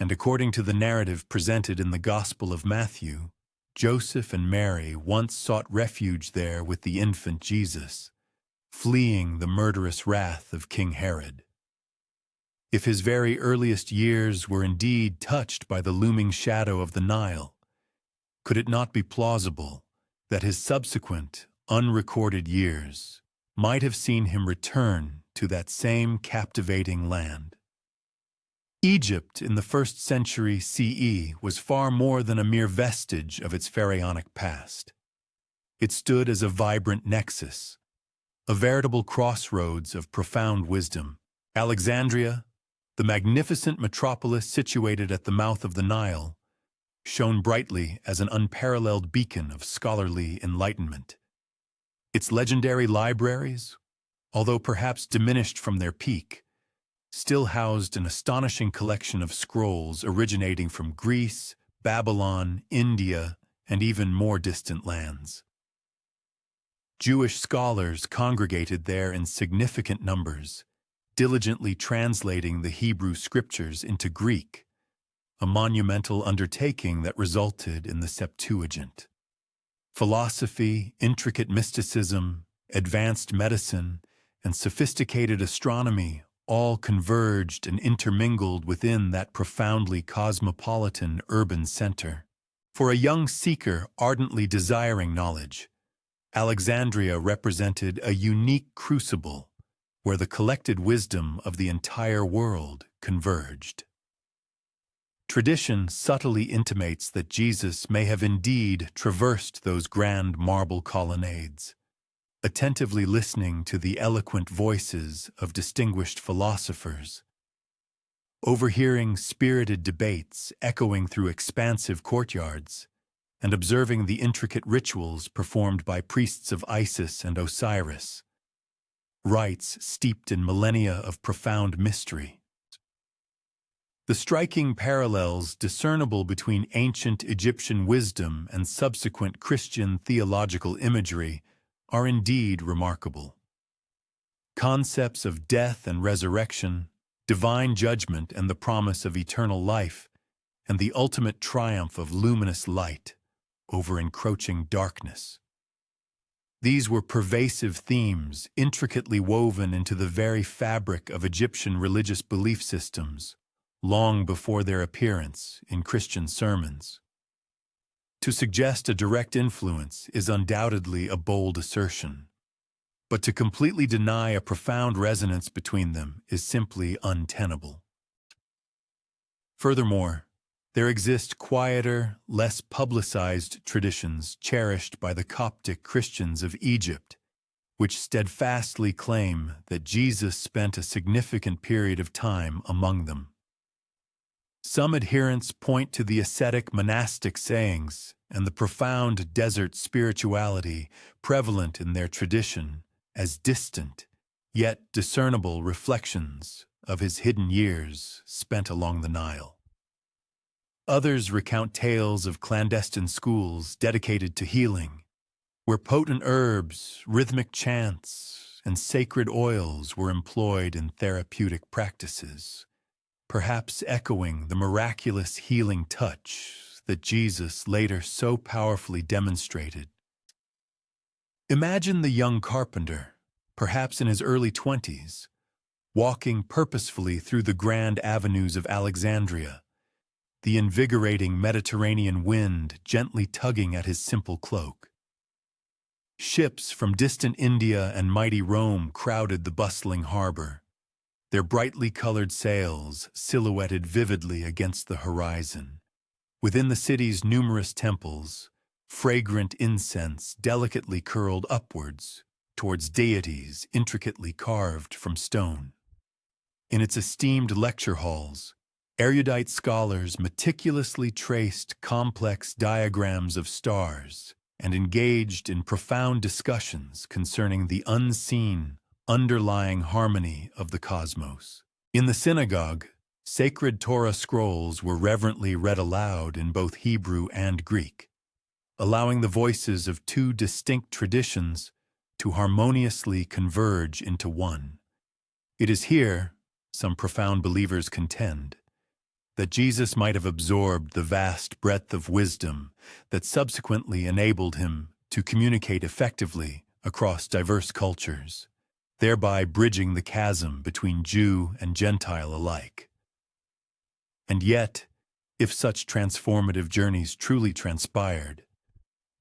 And according to the narrative presented in the Gospel of Matthew, Joseph and Mary once sought refuge there with the infant Jesus, fleeing the murderous wrath of King Herod. If his very earliest years were indeed touched by the looming shadow of the Nile, could it not be plausible that his subsequent, unrecorded years might have seen him return to that same captivating land? Egypt in the 1st century CE was far more than a mere vestige of its pharaonic past. It stood as a vibrant nexus, a veritable crossroads of profound wisdom. Alexandria, the magnificent metropolis situated at the mouth of the Nile, shone brightly as an unparalleled beacon of scholarly enlightenment. Its legendary libraries, although perhaps diminished from their peak, still housed an astonishing collection of scrolls originating from Greece, Babylon, India, and even more distant lands. Jewish scholars congregated there in significant numbers, diligently translating the Hebrew scriptures into Greek, a monumental undertaking that resulted in the Septuagint. Philosophy, intricate mysticism, advanced medicine, and sophisticated astronomy all converged and intermingled within that profoundly cosmopolitan urban center. For a young seeker ardently desiring knowledge, Alexandria represented a unique crucible where the collected wisdom of the entire world converged. Tradition subtly intimates that Jesus may have indeed traversed those grand marble colonnades, attentively listening to the eloquent voices of distinguished philosophers, overhearing spirited debates echoing through expansive courtyards, and observing the intricate rituals performed by priests of Isis and Osiris, rites steeped in millennia of profound mystery. The striking parallels discernible between ancient Egyptian wisdom and subsequent Christian theological imagery are indeed remarkable. Concepts of death and resurrection, divine judgment and the promise of eternal life, and the ultimate triumph of luminous light over encroaching darkness. These were pervasive themes intricately woven into the very fabric of Egyptian religious belief systems, long before their appearance in Christian sermons. To suggest a direct influence is undoubtedly a bold assertion, but to completely deny a profound resonance between them is simply untenable. Furthermore, there exist quieter, less publicized traditions cherished by the Coptic Christians of Egypt, which steadfastly claim that Jesus spent a significant period of time among them. Some adherents point to the ascetic monastic sayings and the profound desert spirituality prevalent in their tradition as distant, yet discernible reflections of his hidden years spent along the Nile. Others recount tales of clandestine schools dedicated to healing, where potent herbs, rhythmic chants, and sacred oils were employed in therapeutic practices, perhaps echoing the miraculous healing touch that Jesus later so powerfully demonstrated. Imagine the young carpenter, perhaps in his early 20s, walking purposefully through the grand avenues of Alexandria, the invigorating Mediterranean wind gently tugging at his simple cloak. Ships from distant India and mighty Rome crowded the bustling harbor, their brightly colored sails silhouetted vividly against the horizon. Within the city's numerous temples, fragrant incense delicately curled upwards towards deities intricately carved from stone. In its esteemed lecture halls, erudite scholars meticulously traced complex diagrams of stars and engaged in profound discussions concerning the unseen, underlying harmony of the cosmos. In the synagogue, sacred Torah scrolls were reverently read aloud in both Hebrew and Greek, allowing the voices of two distinct traditions to harmoniously converge into one. It is here, some profound believers contend, that Jesus might have absorbed the vast breadth of wisdom that subsequently enabled him to communicate effectively across diverse cultures, thereby bridging the chasm between Jew and Gentile alike. And yet, if such transformative journeys truly transpired,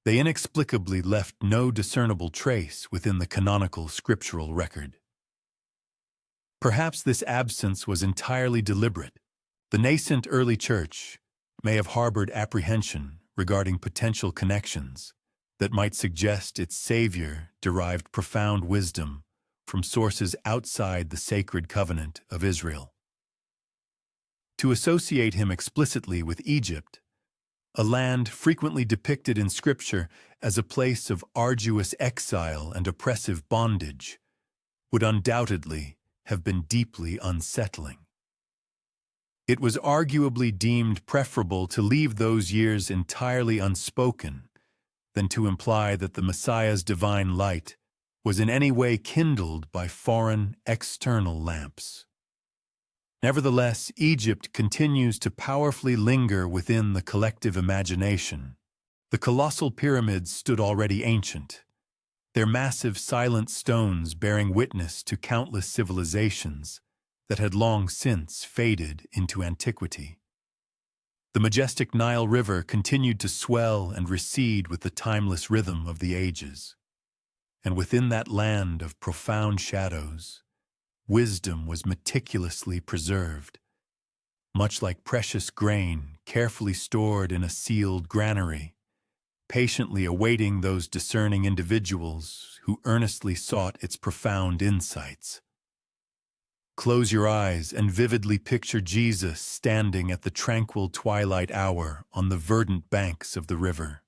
they inexplicably left no discernible trace within the canonical scriptural record. Perhaps this absence was entirely deliberate. The nascent early church may have harbored apprehension regarding potential connections that might suggest its Savior derived profound wisdom from sources outside the sacred covenant of Israel. To associate him explicitly with Egypt, a land frequently depicted in Scripture as a place of arduous exile and oppressive bondage, would undoubtedly have been deeply unsettling. It was arguably deemed preferable to leave those years entirely unspoken than to imply that the Messiah's divine light was in any way kindled by foreign, external lamps. Nevertheless, Egypt continues to powerfully linger within the collective imagination. The colossal pyramids stood already ancient, their massive silent stones bearing witness to countless civilizations that had long since faded into antiquity. The majestic Nile River continued to swell and recede with the timeless rhythm of the ages. And within that land of profound shadows, wisdom was meticulously preserved, much like precious grain carefully stored in a sealed granary, patiently awaiting those discerning individuals who earnestly sought its profound insights. Close your eyes and vividly picture Jesus standing at the tranquil twilight hour on the verdant banks of the river.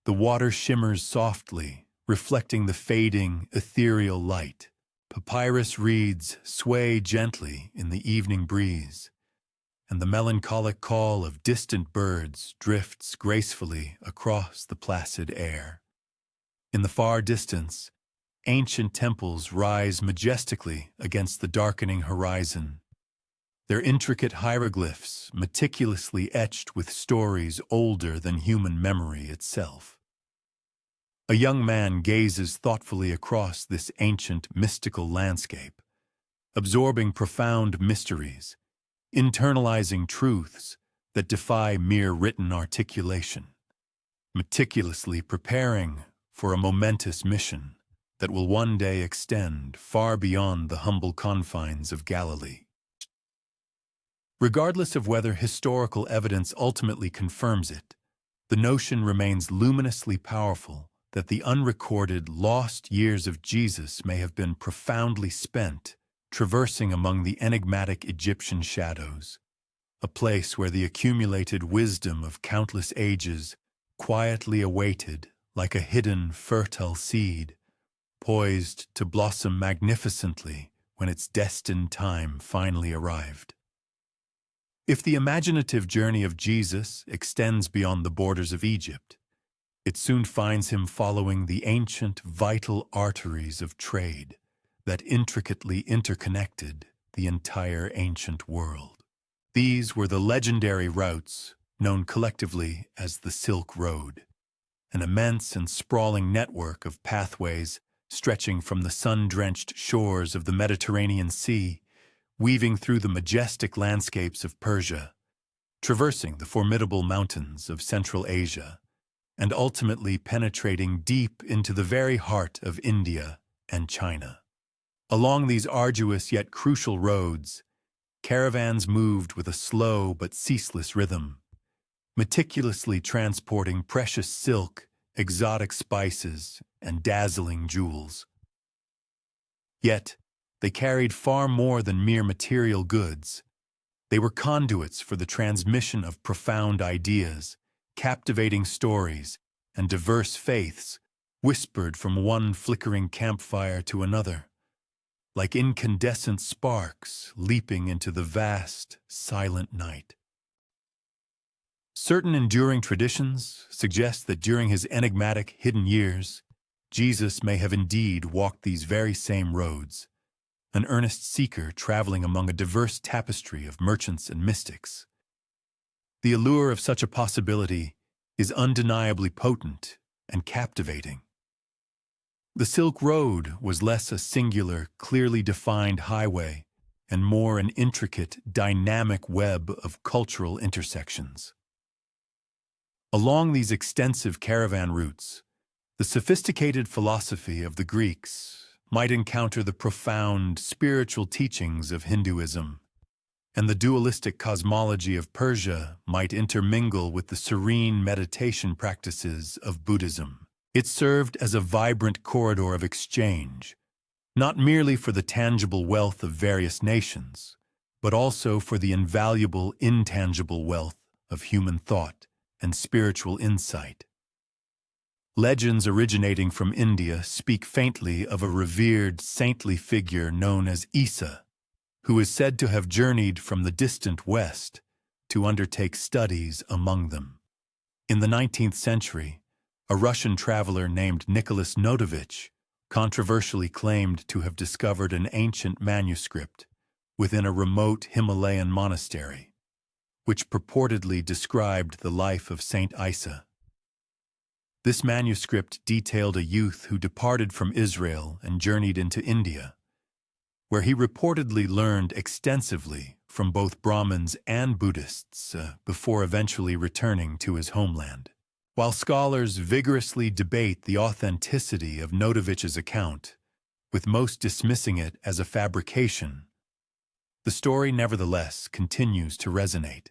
The water shimmers softly, reflecting the fading, ethereal light. Papyrus reeds sway gently in the evening breeze, and the melancholic call of distant birds drifts gracefully across the placid air. In the far distance, ancient temples rise majestically against the darkening horizon, their intricate hieroglyphs meticulously etched with stories older than human memory itself. A young man gazes thoughtfully across this ancient mystical landscape, absorbing profound mysteries, internalizing truths that defy mere written articulation, meticulously preparing for a momentous mission that will one day extend far beyond the humble confines of Galilee. Regardless of whether historical evidence ultimately confirms it, the notion remains luminously powerful that the unrecorded, lost years of Jesus may have been profoundly spent traversing among the enigmatic Egyptian shadows, a place where the accumulated wisdom of countless ages quietly awaited like a hidden, fertile seed, poised to blossom magnificently when its destined time finally arrived. If the imaginative journey of Jesus extends beyond the borders of Egypt, it soon finds him following the ancient, vital arteries of trade that intricately interconnected the entire ancient world. These were the legendary routes known collectively as the Silk Road, an immense and sprawling network of pathways stretching from the sun-drenched shores of the Mediterranean Sea, weaving through the majestic landscapes of Persia, traversing the formidable mountains of Central Asia, and ultimately penetrating deep into the very heart of India and China. Along these arduous yet crucial roads, caravans moved with a slow but ceaseless rhythm, meticulously transporting precious silk, exotic spices, and dazzling jewels. Yet, they carried far more than mere material goods. They were conduits for the transmission of profound ideas, captivating stories, and diverse faiths, whispered from one flickering campfire to another, like incandescent sparks leaping into the vast, silent night. Certain enduring traditions suggest that during his enigmatic, hidden years, Jesus may have indeed walked these very same roads, an earnest seeker traveling among a diverse tapestry of merchants and mystics. The allure of such a possibility is undeniably potent and captivating. The Silk Road was less a singular, clearly defined highway and more an intricate, dynamic web of cultural intersections. Along these extensive caravan routes, the sophisticated philosophy of the Greeks might encounter the profound spiritual teachings of Hinduism, and the dualistic cosmology of Persia might intermingle with the serene meditation practices of Buddhism. It served as a vibrant corridor of exchange, not merely for the tangible wealth of various nations, but also for the invaluable intangible wealth of human thought and spiritual insight. Legends originating from India speak faintly of a revered saintly figure known as Isa, who is said to have journeyed from the distant West to undertake studies among them. In the 19th century, a Russian traveler named Nicholas Notovich controversially claimed to have discovered an ancient manuscript within a remote Himalayan monastery, which purportedly described the life of Saint Isa. This manuscript detailed a youth who departed from Israel and journeyed into India, where he reportedly learned extensively from both Brahmins and Buddhists before eventually returning to his homeland. While scholars vigorously debate the authenticity of Notovich's account, with most dismissing it as a fabrication, the story nevertheless continues to resonate.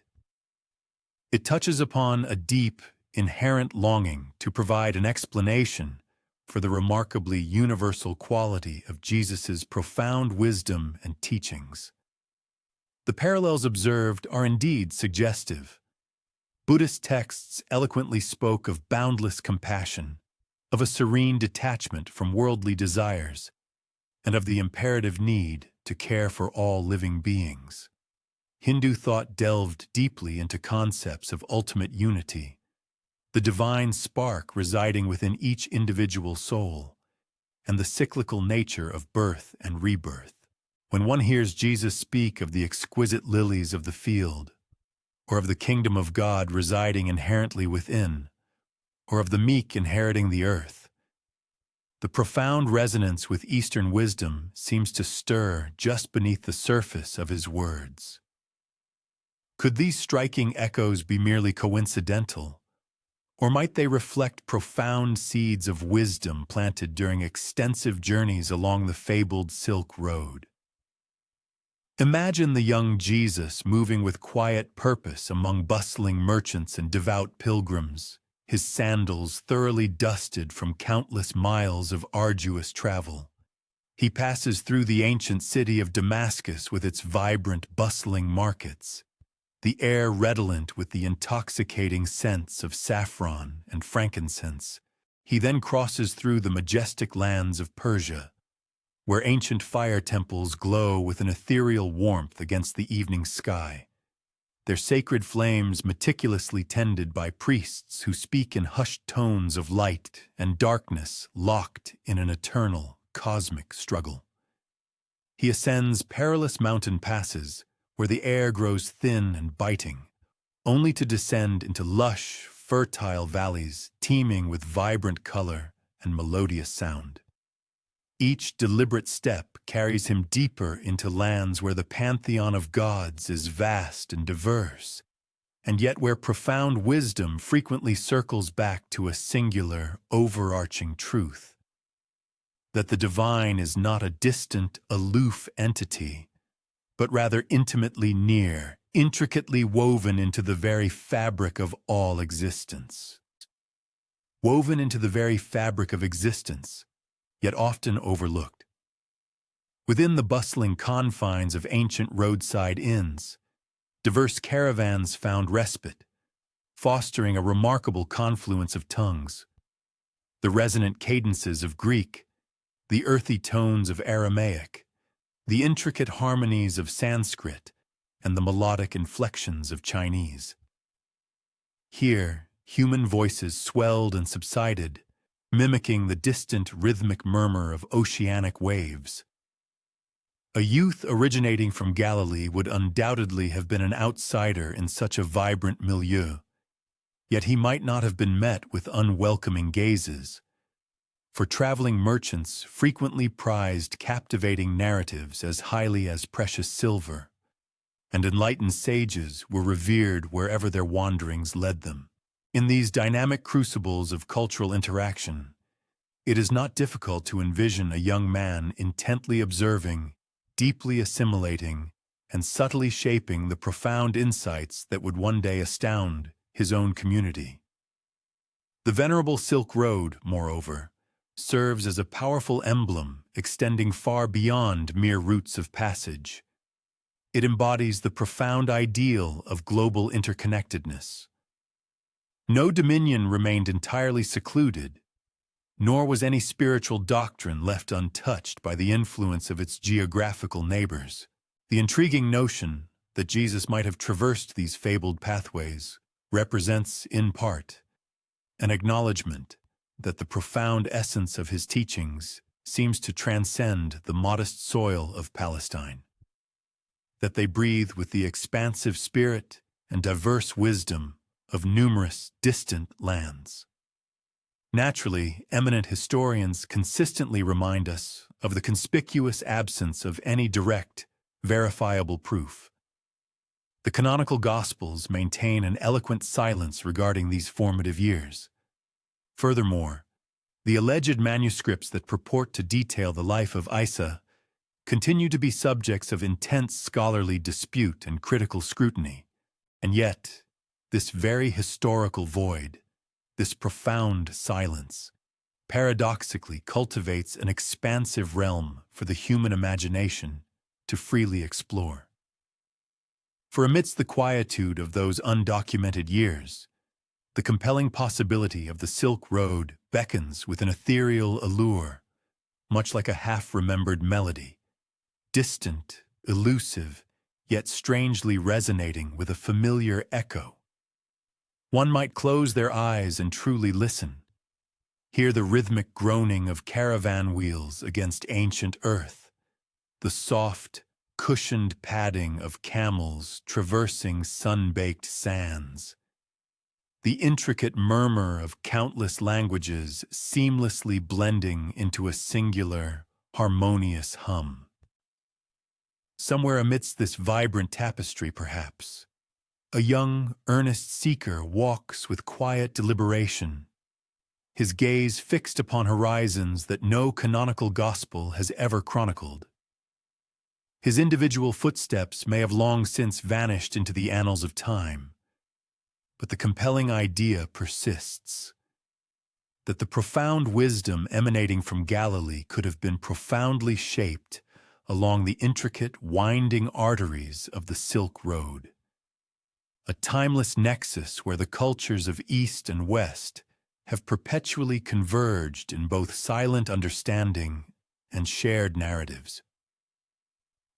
It touches upon a deep, inherent longing to provide an explanation for the remarkably universal quality of Jesus' profound wisdom and teachings. The parallels observed are indeed suggestive. Buddhist texts eloquently spoke of boundless compassion, of a serene detachment from worldly desires, and of the imperative need to care for all living beings. Hindu thought delved deeply into concepts of ultimate unity, the divine spark residing within each individual soul, and the cyclical nature of birth and rebirth. When one hears Jesus speak of the exquisite lilies of the field, or of the kingdom of God residing inherently within, or of the meek inheriting the earth, the profound resonance with Eastern wisdom seems to stir just beneath the surface of his words. Could these striking echoes be merely coincidental, or might they reflect profound seeds of wisdom planted during extensive journeys along the fabled Silk Road? Imagine the young Jesus moving with quiet purpose among bustling merchants and devout pilgrims, his sandals thoroughly dusted from countless miles of arduous travel. He passes through the ancient city of Damascus with its vibrant, bustling markets, the air redolent with the intoxicating scents of saffron and frankincense. He then crosses through the majestic lands of Persia, where ancient fire temples glow with an ethereal warmth against the evening sky, their sacred flames meticulously tended by priests who speak in hushed tones of light and darkness locked in an eternal, cosmic struggle. He ascends perilous mountain passes where the air grows thin and biting, only to descend into lush, fertile valleys teeming with vibrant color and melodious sound. Each deliberate step carries him deeper into lands where the pantheon of gods is vast and diverse, and yet where profound wisdom frequently circles back to a singular, overarching truth: that the divine is not a distant, aloof entity, but rather intimately near, intricately woven into the very fabric of all existence. Woven into the very fabric of existence, yet often overlooked. Within the bustling confines of ancient roadside inns, diverse caravans found respite, fostering a remarkable confluence of tongues. The resonant cadences of Greek, the earthy tones of Aramaic, the intricate harmonies of Sanskrit, and the melodic inflections of Chinese. Here, human voices swelled and subsided, mimicking the distant rhythmic murmur of oceanic waves. A youth originating from Galilee would undoubtedly have been an outsider in such a vibrant milieu, yet he might not have been met with unwelcoming gazes, for traveling merchants frequently prized captivating narratives as highly as precious silver, and enlightened sages were revered wherever their wanderings led them. In these dynamic crucibles of cultural interaction, it is not difficult to envision a young man intently observing, deeply assimilating, and subtly shaping the profound insights that would one day astound his own community. The venerable Silk Road, moreover, serves as a powerful emblem extending far beyond mere routes of passage. It embodies the profound ideal of global interconnectedness. No dominion remained entirely secluded, nor was any spiritual doctrine left untouched by the influence of its geographical neighbors. The intriguing notion that Jesus might have traversed these fabled pathways represents, in part, an acknowledgement that the profound essence of his teachings seems to transcend the modest soil of Palestine, that they breathe with the expansive spirit and diverse wisdom of numerous distant lands. Naturally, eminent historians consistently remind us of the conspicuous absence of any direct, verifiable proof. The canonical Gospels maintain an eloquent silence regarding these formative years. Furthermore, the alleged manuscripts that purport to detail the life of Isa continue to be subjects of intense scholarly dispute and critical scrutiny, and yet, this very historical void, this profound silence, paradoxically cultivates an expansive realm for the human imagination to freely explore. For amidst the quietude of those undocumented years, the compelling possibility of the Silk Road beckons with an ethereal allure, much like a half-remembered melody, distant, elusive, yet strangely resonating with a familiar echo. One might close their eyes and truly listen, Hear the rhythmic groaning of caravan wheels against ancient earth, the soft, cushioned padding of camels traversing sun-baked sands, the intricate murmur of countless languages seamlessly blending into a singular, harmonious hum. Somewhere amidst this vibrant tapestry, perhaps, a young, earnest seeker walks with quiet deliberation, his gaze fixed upon horizons that no canonical gospel has ever chronicled. His individual footsteps may have long since vanished into the annals of time, but the compelling idea persists, that the profound wisdom emanating from Galilee could have been profoundly shaped along the intricate, winding arteries of the Silk Road, a timeless nexus where the cultures of East and West have perpetually converged in both silent understanding and shared narratives.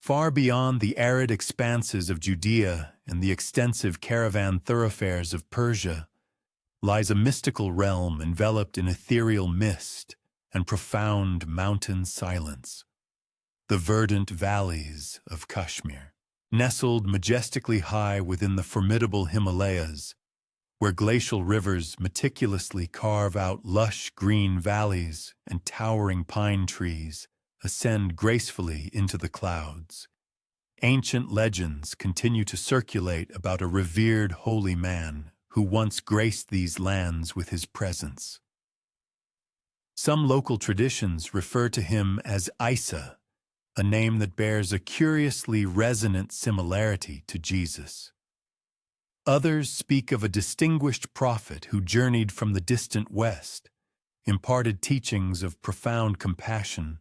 Far beyond the arid expanses of Judea and the extensive caravan thoroughfares of Persia lies a mystical realm enveloped in ethereal mist and profound mountain silence. The verdant valleys of Kashmir, nestled majestically high within the formidable Himalayas, where glacial rivers meticulously carve out lush green valleys and towering pine trees ascend gracefully into the clouds. Ancient legends continue to circulate about a revered holy man who once graced these lands with his presence. Some local traditions refer to him as Isa, a name that bears a curiously resonant similarity to Jesus. Others speak of a distinguished prophet who journeyed from the distant West, imparted teachings of profound compassion,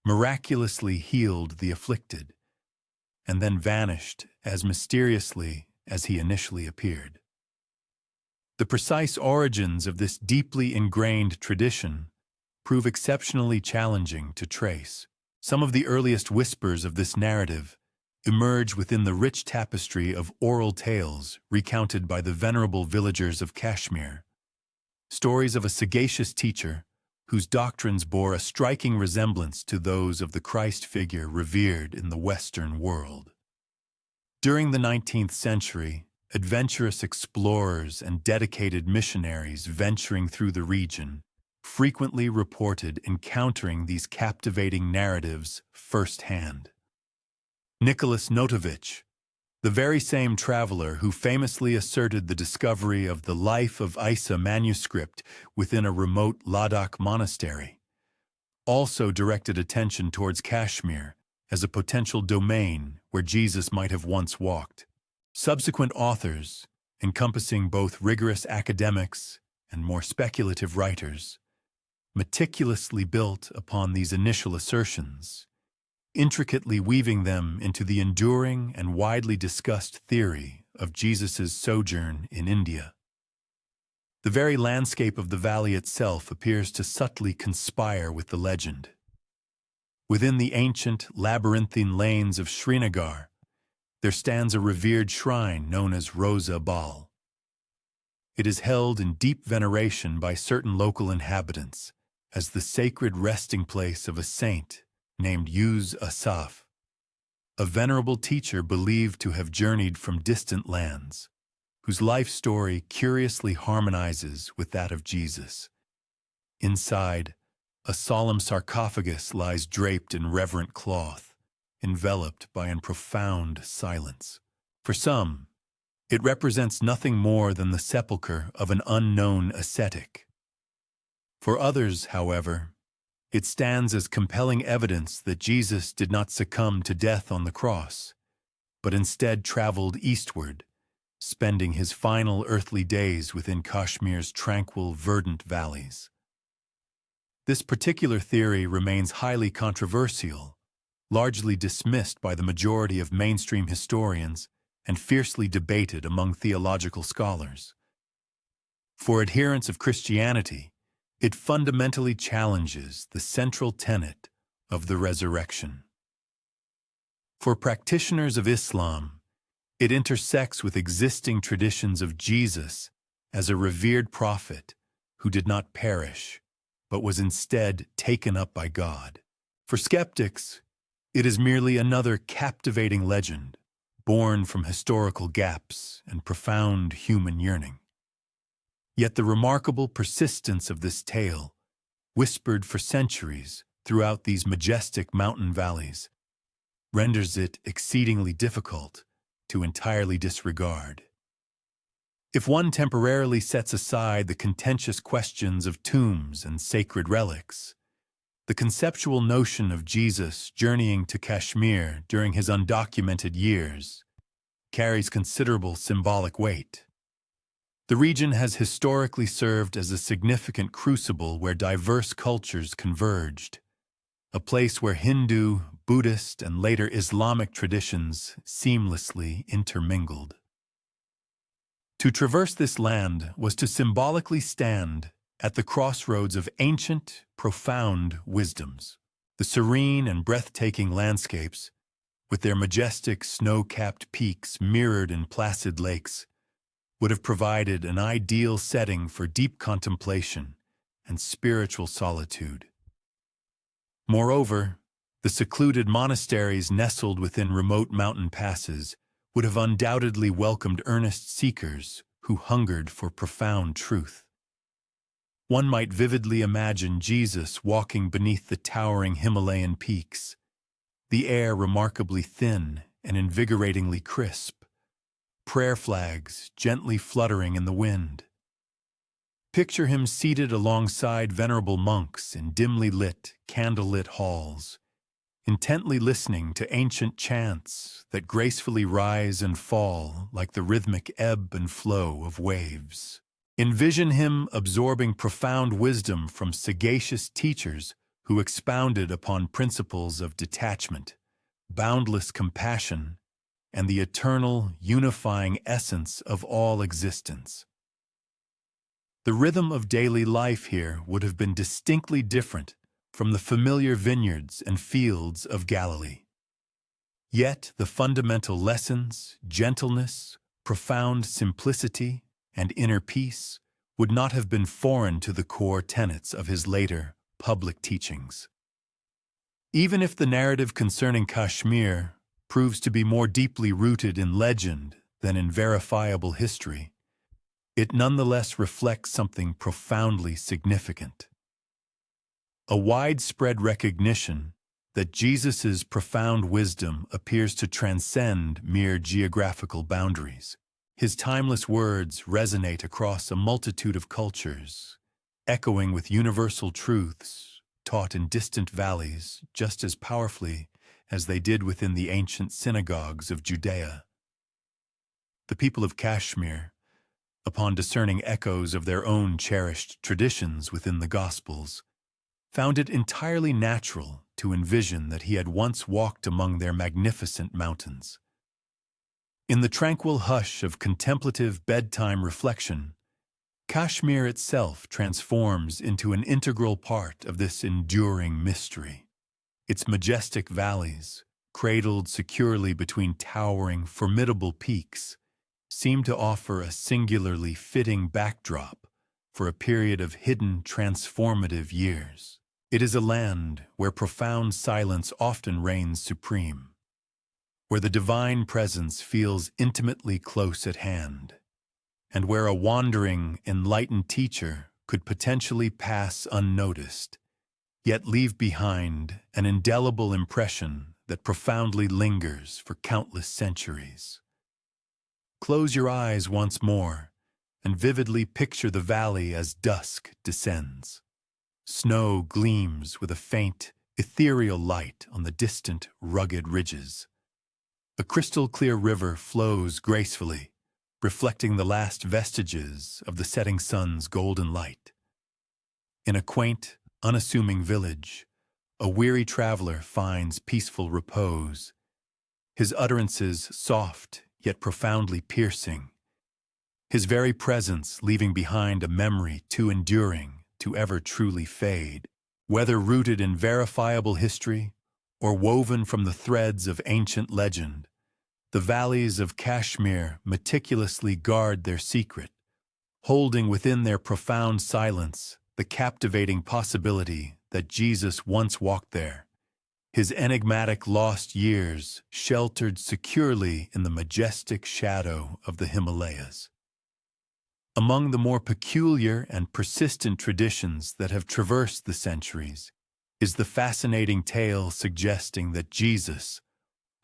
miraculously healed the afflicted, and then vanished as mysteriously as he initially appeared. The precise origins of this deeply ingrained tradition prove exceptionally challenging to trace. Some of the earliest whispers of this narrative emerge within the rich tapestry of oral tales recounted by the venerable villagers of Kashmir, stories of a sagacious teacher whose doctrines bore a striking resemblance to those of the Christ figure revered in the Western world. During the 19th century, adventurous explorers and dedicated missionaries venturing through the region frequently reported encountering these captivating narratives firsthand. Nicholas Notovich, the very same traveler who famously asserted the discovery of the Life of Isa manuscript within a remote Ladakh monastery, also directed attention towards Kashmir as a potential domain where Jesus might have once walked. Subsequent authors, encompassing both rigorous academics and more speculative writers, meticulously built upon these initial assertions, intricately weaving them into the enduring and widely discussed theory of Jesus' sojourn in India. The very landscape of the valley itself appears to subtly conspire with the legend. Within the ancient, labyrinthine lanes of Srinagar, there stands a revered shrine known as Rosa Bal. It is held in deep veneration by certain local inhabitants as the sacred resting place of a saint named Uz Asaf, a venerable teacher believed to have journeyed from distant lands, whose life story curiously harmonizes with that of Jesus. Inside, a solemn sarcophagus lies draped in reverent cloth, enveloped by a profound silence. For some, it represents nothing more than the sepulchre of an unknown ascetic. For others, however, it stands as compelling evidence that Jesus did not succumb to death on the cross, but instead traveled eastward, spending his final earthly days within Kashmir's tranquil, verdant valleys. This particular theory remains highly controversial, largely dismissed by the majority of mainstream historians and fiercely debated among theological scholars. For adherents of Christianity, it fundamentally challenges the central tenet of the resurrection. For practitioners of Islam, it intersects with existing traditions of Jesus as a revered prophet who did not perish, but was instead taken up by God. For skeptics, it is merely another captivating legend, born from historical gaps and profound human yearning. Yet the remarkable persistence of this tale, whispered for centuries throughout these majestic mountain valleys, renders it exceedingly difficult to entirely disregard. If one temporarily sets aside the contentious questions of tombs and sacred relics, the conceptual notion of Jesus journeying to Kashmir during his undocumented years carries considerable symbolic weight. The region has historically served as a significant crucible where diverse cultures converged, a place where Hindu, Buddhist, and later Islamic traditions seamlessly intermingled. To traverse this land was to symbolically stand at the crossroads of ancient, profound wisdoms. The serene and breathtaking landscapes, with their majestic snow-capped peaks mirrored in placid lakes, would have provided an ideal setting for deep contemplation and spiritual solitude. Moreover, the secluded monasteries nestled within remote mountain passes would have undoubtedly welcomed earnest seekers who hungered for profound truth. One might vividly imagine Jesus walking beneath the towering Himalayan peaks, the air remarkably thin and invigoratingly crisp, prayer flags gently fluttering in the wind. Picture him seated alongside venerable monks in dimly lit, candlelit halls, intently listening to ancient chants that gracefully rise and fall like the rhythmic ebb and flow of waves. Envision him absorbing profound wisdom from sagacious teachers who expounded upon principles of detachment, boundless compassion, and the eternal, unifying essence of all existence. The rhythm of daily life here would have been distinctly different from the familiar vineyards and fields of Galilee. Yet the fundamental lessons, gentleness, profound simplicity, and inner peace would not have been foreign to the core tenets of his later public teachings. Even if the narrative concerning Kashmir proves to be more deeply rooted in legend than in verifiable history, it nonetheless reflects something profoundly significant. A widespread recognition that Jesus' profound wisdom appears to transcend mere geographical boundaries. His timeless words resonate across a multitude of cultures, echoing with universal truths taught in distant valleys just as powerfully as they did within the ancient synagogues of Judea. The people of Kashmir, upon discerning echoes of their own cherished traditions within the Gospels, found it entirely natural to envision that he had once walked among their magnificent mountains. In the tranquil hush of contemplative bedtime reflection, Kashmir itself transforms into an integral part of this enduring mystery. Its majestic valleys, cradled securely between towering, formidable peaks, seem to offer a singularly fitting backdrop for a period of hidden, transformative years. It is a land where profound silence often reigns supreme, where the divine presence feels intimately close at hand, and where a wandering, enlightened teacher could potentially pass unnoticed, yet leave behind an indelible impression that profoundly lingers for countless centuries. Close your eyes once more and vividly picture the valley as dusk descends. Snow gleams with a faint, ethereal light on the distant, rugged ridges. A crystal-clear river flows gracefully, reflecting the last vestiges of the setting sun's golden light. In a quaint, unassuming village, a weary traveler finds peaceful repose, his utterances soft yet profoundly piercing, his very presence leaving behind a memory too enduring to ever truly fade. Whether rooted in verifiable history or woven from the threads of ancient legend, the valleys of Kashmir meticulously guard their secret, holding within their profound silence the the captivating possibility that Jesus once walked there, his enigmatic lost years sheltered securely in the majestic shadow of the Himalayas. Among the more peculiar and persistent traditions that have traversed the centuries is the fascinating tale suggesting that Jesus,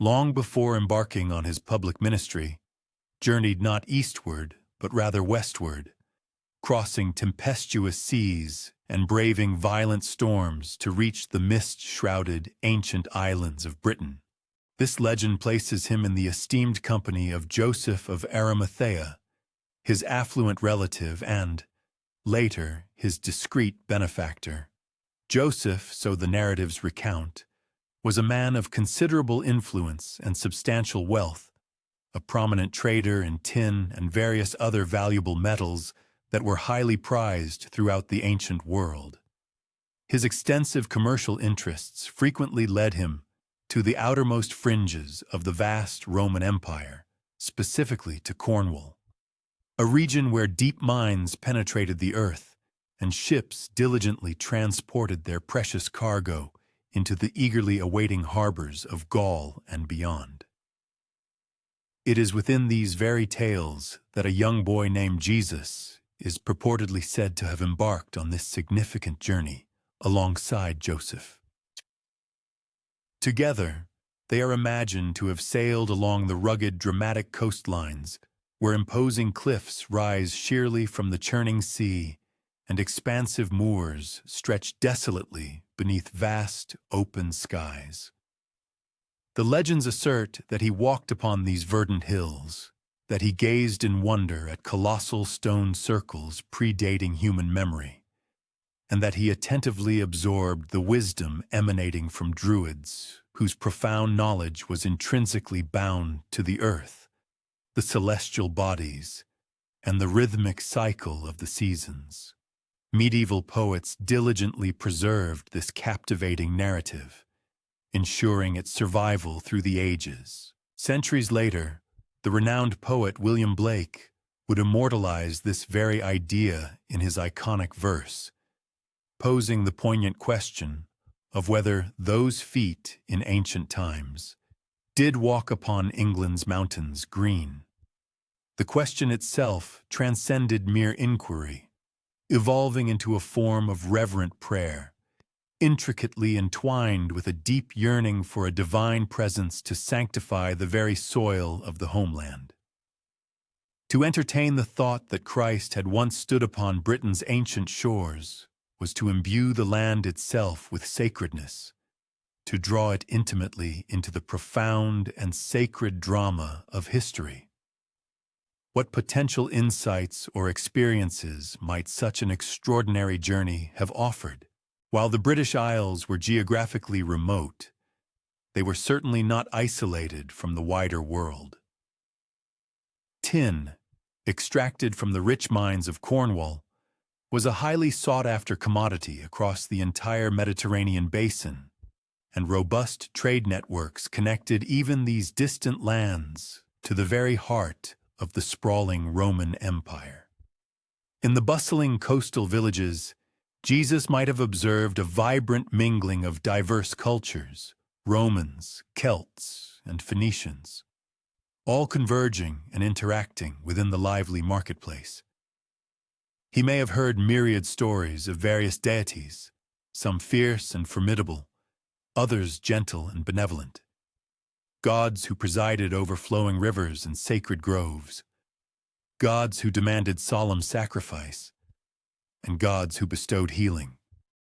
long before embarking on his public ministry, journeyed not eastward but rather westward, crossing tempestuous seas and braving violent storms to reach the mist-shrouded ancient islands of Britain. This legend places him in the esteemed company of Joseph of Arimathea, his affluent relative and, later, his discreet benefactor. Joseph, so the narratives recount, was a man of considerable influence and substantial wealth, a prominent trader in tin and various other valuable metals that were highly prized throughout the ancient world. His extensive commercial interests frequently led him to the outermost fringes of the vast Roman Empire, specifically to Cornwall, a region where deep mines penetrated the earth and ships diligently transported their precious cargo into the eagerly awaiting harbors of Gaul and beyond. It is within these very tales that a young boy named Jesus is purportedly said to have embarked on this significant journey alongside Joseph. Together, they are imagined to have sailed along the rugged, dramatic coastlines where imposing cliffs rise sheerly from the churning sea and expansive moors stretch desolately beneath vast, open skies. The legends assert that he walked upon these verdant hills, that he gazed in wonder at colossal stone circles predating human memory, and that he attentively absorbed the wisdom emanating from druids whose profound knowledge was intrinsically bound to the earth, the celestial bodies, and the rhythmic cycle of the seasons. Medieval poets diligently preserved this captivating narrative, ensuring its survival through the ages. Centuries later, the renowned poet William Blake would immortalize this very idea in his iconic verse, posing the poignant question of whether those feet in ancient times did walk upon England's mountains green. The question itself transcended mere inquiry, evolving into a form of reverent prayer, intricately entwined with a deep yearning for a divine presence to sanctify the very soil of the homeland. To entertain the thought that Christ had once stood upon Britain's ancient shores was to imbue the land itself with sacredness, to draw it intimately into the profound and sacred drama of history. What potential insights or experiences might such an extraordinary journey have offered? While the British Isles were geographically remote, they were certainly not isolated from the wider world. Tin, extracted from the rich mines of Cornwall, was a highly sought-after commodity across the entire Mediterranean basin, and robust trade networks connected even these distant lands to the very heart of the sprawling Roman Empire. In the bustling coastal villages, Jesus might have observed a vibrant mingling of diverse cultures, Romans, Celts, and Phoenicians, all converging and interacting within the lively marketplace. He may have heard myriad stories of various deities, some fierce and formidable, others gentle and benevolent, gods who presided over flowing rivers and sacred groves, gods who demanded solemn sacrifice, and gods who bestowed healing.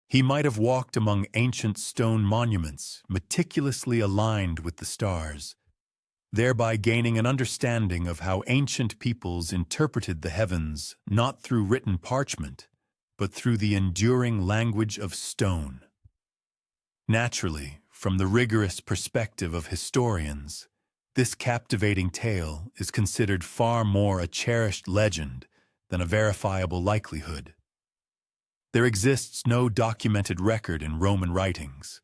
He might have walked among ancient stone monuments meticulously aligned with the stars, thereby gaining an understanding of how ancient peoples interpreted the heavens not through written parchment, but through the enduring language of stone. Naturally, from the rigorous perspective of historians, this captivating tale is considered far more a cherished legend than a verifiable likelihood. There exists no documented record in Roman writings,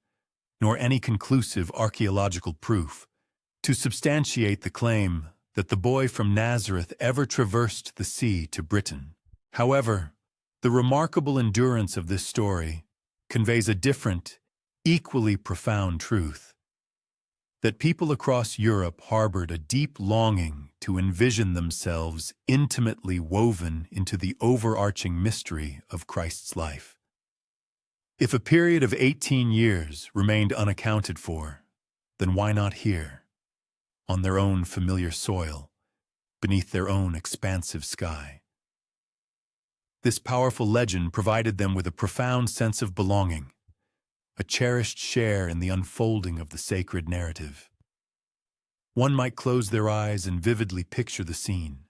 nor any conclusive archaeological proof, to substantiate the claim that the boy from Nazareth ever traversed the sea to Britain. However, The remarkable endurance of this story conveys a different, equally profound truth: that people across Europe harbored a deep longing to envision themselves intimately woven into the overarching mystery of Christ's life. If a period of 18 years remained unaccounted for, then why not here, on their own familiar soil, beneath their own expansive sky? This powerful legend provided them with a profound sense of belonging, a cherished share in the unfolding of the sacred narrative. One might close their eyes and vividly picture the scene.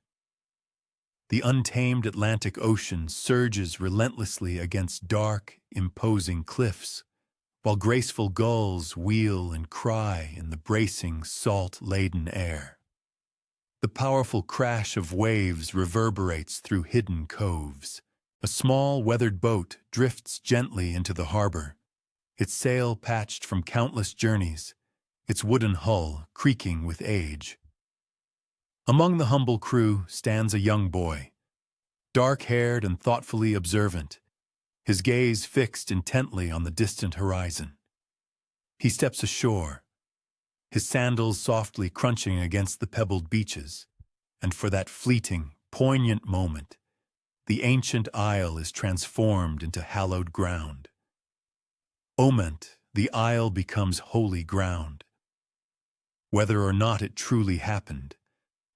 The untamed Atlantic Ocean surges relentlessly against dark, imposing cliffs, while graceful gulls wheel and cry in the bracing, salt-laden air. The powerful crash of waves reverberates through hidden coves. A small, weathered boat drifts gently into the harbor, its sail patched from countless journeys, its wooden hull creaking with age. Among the humble crew stands a young boy, dark-haired and thoughtfully observant, his gaze fixed intently on the distant horizon. He steps ashore, his sandals softly crunching against the pebbled beaches, and for that fleeting, poignant moment, the ancient isle is transformed into hallowed ground. Oment, the isle becomes holy ground. Whether or not it truly happened,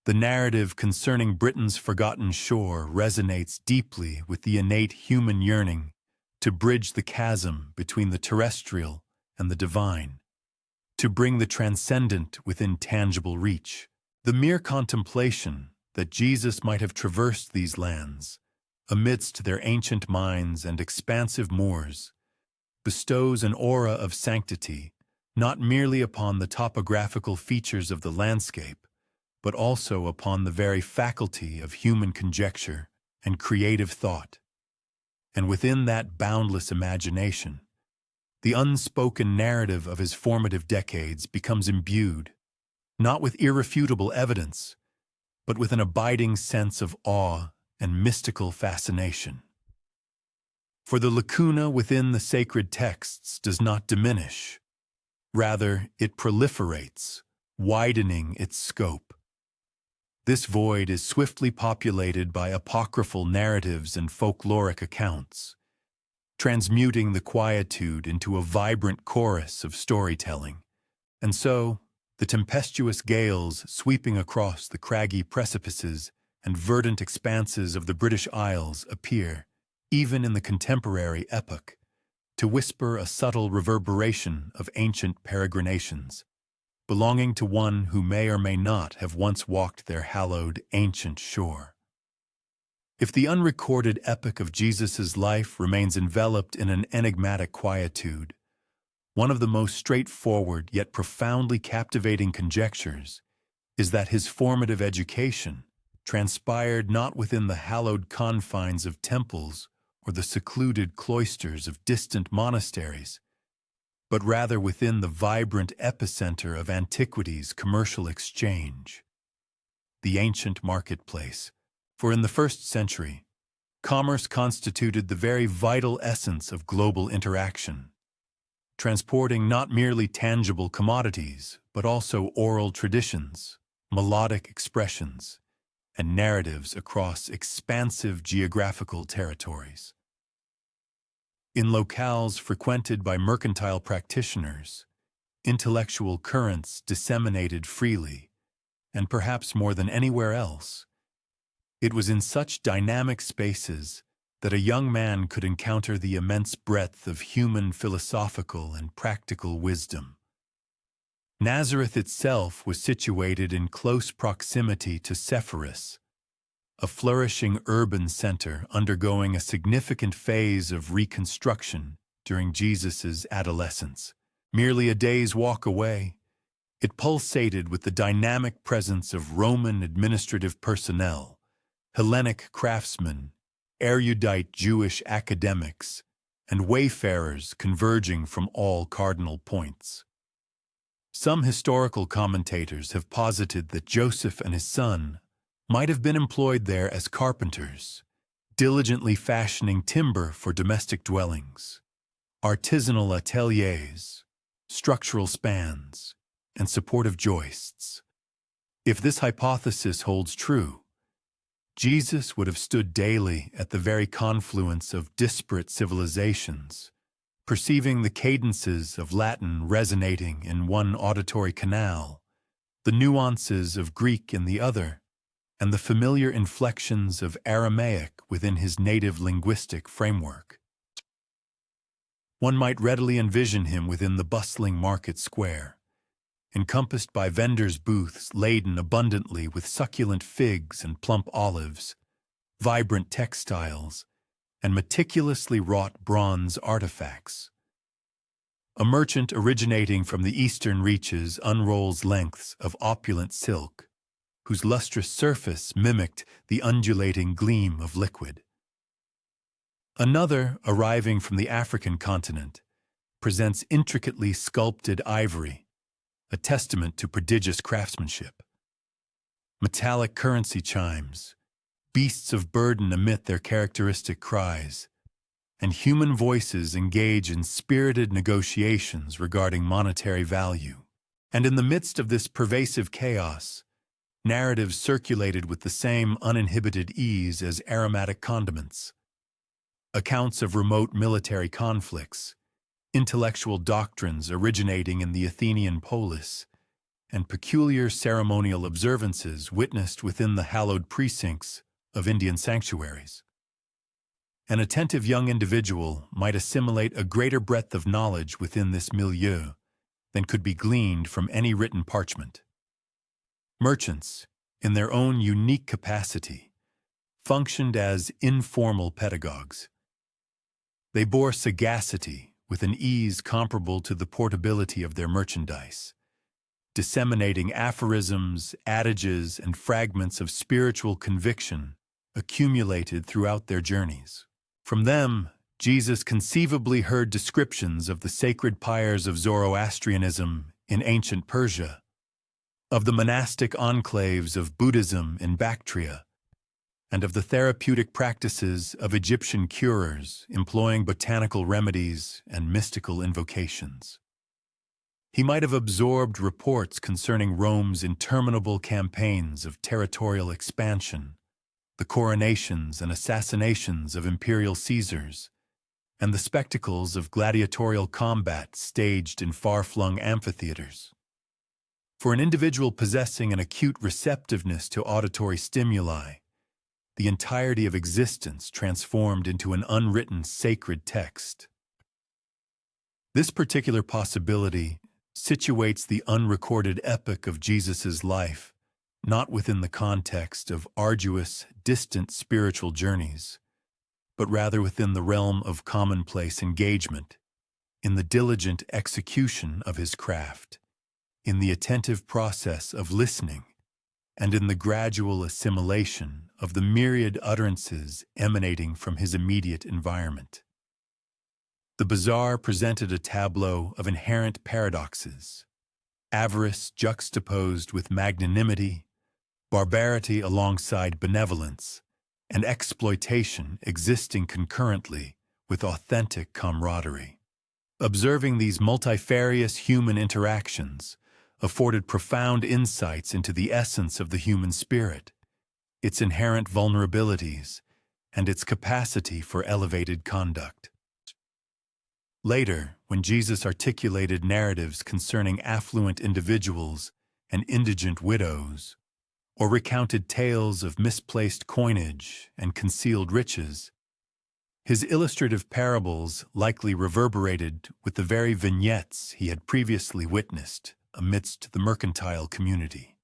the narrative concerning Britain's forgotten shore resonates deeply with the innate human yearning to bridge the chasm between the terrestrial and the divine, to bring the transcendent within tangible reach. The mere contemplation that Jesus might have traversed these lands, amidst their ancient mines and expansive moors, bestows an aura of sanctity not merely upon the topographical features of the landscape, but also upon the very faculty of human conjecture and creative thought. And within that boundless imagination, the unspoken narrative of his formative decades becomes imbued, not with irrefutable evidence, but with an abiding sense of awe and mystical fascination. For the lacuna within the sacred texts does not diminish. Rather, it proliferates, widening its scope. This void is swiftly populated by apocryphal narratives and folkloric accounts, transmuting the quietude into a vibrant chorus of storytelling. And so, the tempestuous gales sweeping across the craggy precipices and verdant expanses of the British Isles appear, even in the contemporary epoch, to whisper a subtle reverberation of ancient peregrinations, belonging to one who may or may not have once walked their hallowed ancient shore. If the unrecorded epic of Jesus' life remains enveloped in an enigmatic quietude, one of the most straightforward yet profoundly captivating conjectures is that his formative education transpired not within the hallowed confines of temples or the secluded cloisters of distant monasteries, but rather within the vibrant epicenter of antiquity's commercial exchange, the ancient marketplace. For in the 1st century, commerce constituted the very vital essence of global interaction, transporting not merely tangible commodities, but also oral traditions, melodic expressions, and narratives across expansive geographical territories. In locales frequented by mercantile practitioners, intellectual currents disseminated freely, and perhaps more than anywhere else, it was in such dynamic spaces that a young man could encounter the immense breadth of human philosophical and practical wisdom. Nazareth itself was situated in close proximity to Sepphoris, a flourishing urban center undergoing a significant phase of reconstruction during Jesus' adolescence. Merely a day's walk away, it pulsated with the dynamic presence of Roman administrative personnel, Hellenic craftsmen, erudite Jewish academics, and wayfarers converging from all cardinal points. Some historical commentators have posited that Joseph and his son might have been employed there as carpenters, diligently fashioning timber for domestic dwellings, artisanal ateliers, structural spans, and supportive joists. If this hypothesis holds true, Jesus would have stood daily at the very confluence of disparate civilizations, perceiving the cadences of Latin resonating in one auditory canal, the nuances of Greek in the other, and the familiar inflections of Aramaic within his native linguistic framework. One might readily envision him within the bustling market square, encompassed by vendors' booths laden abundantly with succulent figs and plump olives, vibrant textiles, and meticulously wrought bronze artifacts. A merchant originating from the eastern reaches unrolls lengths of opulent silk, whose lustrous surface mimicked the undulating gleam of liquid. Another, arriving from the African continent, presents intricately sculpted ivory, a testament to prodigious craftsmanship. Metallic currency chimes, beasts of burden emit their characteristic cries, and human voices engage in spirited negotiations regarding monetary value. And in the midst of this pervasive chaos, narratives circulated with the same uninhibited ease as aromatic condiments. Accounts of remote military conflicts, intellectual doctrines originating in the Athenian polis, and peculiar ceremonial observances witnessed within the hallowed precincts of Indian sanctuaries. An attentive young individual might assimilate a greater breadth of knowledge within this milieu than could be gleaned from any written parchment. Merchants, in their own unique capacity, functioned as informal pedagogues. They bore sagacity with an ease comparable to the portability of their merchandise, disseminating aphorisms, adages, and fragments of spiritual conviction accumulated throughout their journeys. From them, Jesus conceivably heard descriptions of the sacred pyres of Zoroastrianism in ancient Persia, of the monastic enclaves of Buddhism in Bactria, and of the therapeutic practices of Egyptian curers employing botanical remedies and mystical invocations. He might have absorbed reports concerning Rome's interminable campaigns of territorial expansion, the coronations and assassinations of imperial Caesars, and the spectacles of gladiatorial combat staged in far-flung amphitheaters. For an individual possessing an acute receptiveness to auditory stimuli, the entirety of existence transformed into an unwritten sacred text. This particular possibility situates the unrecorded epic of Jesus' life not within the context of arduous, distant spiritual journeys, but rather within the realm of commonplace engagement, in the diligent execution of his craft, in the attentive process of listening, and in the gradual assimilation of the myriad utterances emanating from his immediate environment. The bazaar presented a tableau of inherent paradoxes, avarice juxtaposed with magnanimity, barbarity alongside benevolence, and exploitation existing concurrently with authentic camaraderie. Observing these multifarious human interactions afforded profound insights into the essence of the human spirit, its inherent vulnerabilities, and its capacity for elevated conduct. Later, when Jesus articulated narratives concerning affluent individuals and indigent widows, or recounted tales of misplaced coinage and concealed riches, his illustrative parables likely reverberated with the very vignettes he had previously witnessed amidst the mercantile community.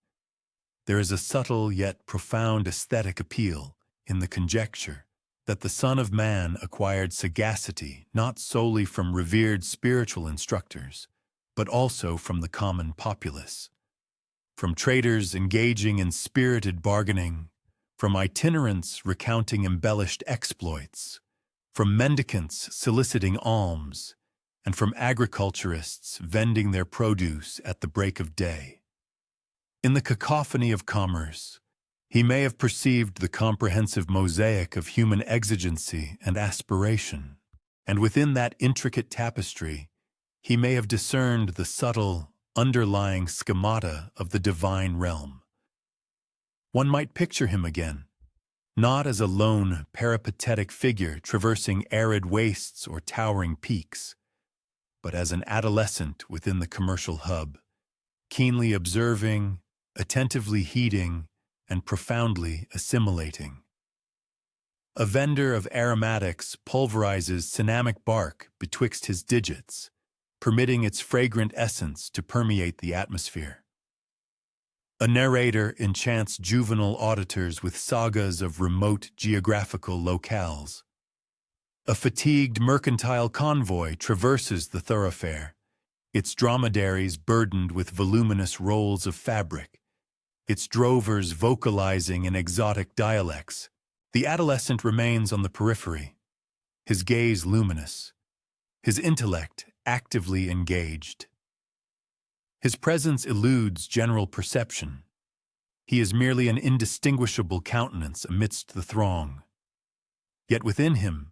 There is a subtle yet profound aesthetic appeal in the conjecture that the Son of Man acquired sagacity not solely from revered spiritual instructors, but also from the common populace. From traders engaging in spirited bargaining, from itinerants recounting embellished exploits, from mendicants soliciting alms, and from agriculturists vending their produce at the break of day. In the cacophony of commerce, He may have perceived the comprehensive mosaic of human exigency and aspiration, and within that intricate tapestry, he may have discerned the subtle, underlying schemata of the divine realm. One might picture him again, not as a lone, peripatetic figure traversing arid wastes or towering peaks, but as an adolescent within the commercial hub, keenly observing, attentively heeding, and profoundly assimilating. A vendor of aromatics pulverizes cinnamic bark betwixt his digits, permitting its fragrant essence to permeate the atmosphere. A narrator enchants juvenile auditors with sagas of remote geographical locales. A fatigued mercantile convoy traverses the thoroughfare, its dromedaries burdened with voluminous rolls of fabric, its drovers vocalizing in exotic dialects. The adolescent remains on the periphery, his gaze luminous, his intellect actively engaged. His presence eludes general perception. He is merely an indistinguishable countenance amidst the throng. Yet within him,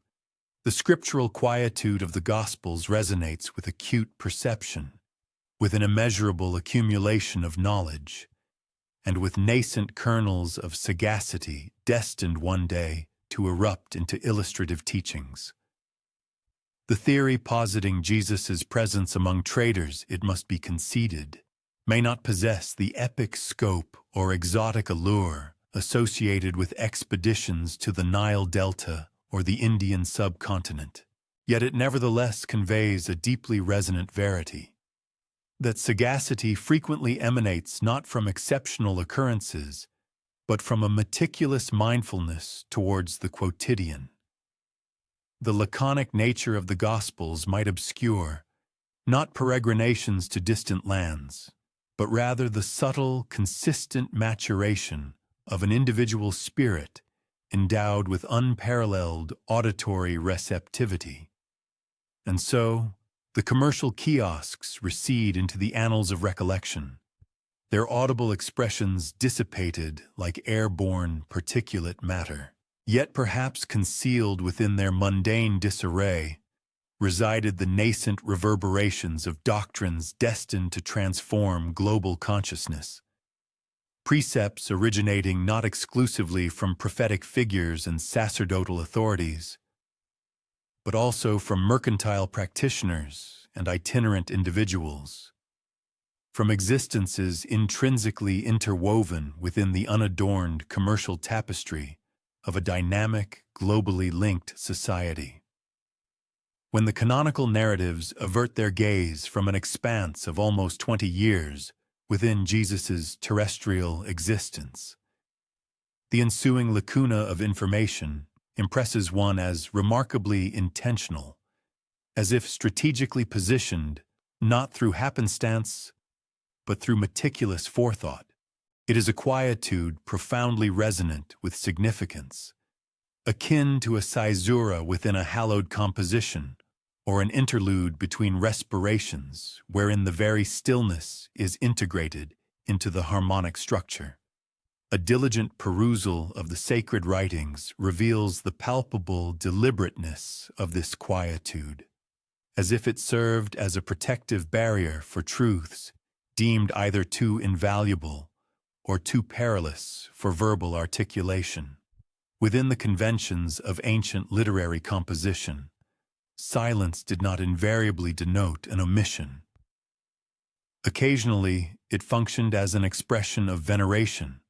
the scriptural quietude of the Gospels resonates with acute perception, with an immeasurable accumulation of knowledge, and with nascent kernels of sagacity destined one day to erupt into illustrative teachings. The theory positing Jesus' presence among traders, it must be conceded, may not possess the epic scope or exotic allure associated with expeditions to the Nile Delta or the Indian subcontinent, yet it nevertheless conveys a deeply resonant verity. That sagacity frequently emanates not from exceptional occurrences, but from a meticulous mindfulness towards the quotidian. The laconic nature of the Gospels might obscure, not peregrinations to distant lands, but rather the subtle, consistent maturation of an individual spirit endowed with unparalleled auditory receptivity. And so, the commercial kiosks recede into the annals of recollection, their audible expressions dissipated like airborne particulate matter. Yet perhaps concealed within their mundane disarray resided the nascent reverberations of doctrines destined to transform global consciousness. Precepts originating not exclusively from prophetic figures and sacerdotal authorities, but also from mercantile practitioners and itinerant individuals, from existences intrinsically interwoven within the unadorned commercial tapestry of a dynamic, globally linked society. When the canonical narratives avert their gaze from an expanse of almost 20 years within Jesus' terrestrial existence, the ensuing lacuna of information impresses one as remarkably intentional, as if strategically positioned not through happenstance, but through meticulous forethought. It is a quietude profoundly resonant with significance, akin to a caesura within a hallowed composition, or an interlude between respirations wherein the very stillness is integrated into the harmonic structure. A diligent perusal of the sacred writings reveals the palpable deliberateness of this quietude, as if it served as a protective barrier for truths deemed either too invaluable or too perilous for verbal articulation. Within the conventions of ancient literary composition, silence did not invariably denote an omission. Occasionally, it functioned as an expression of veneration,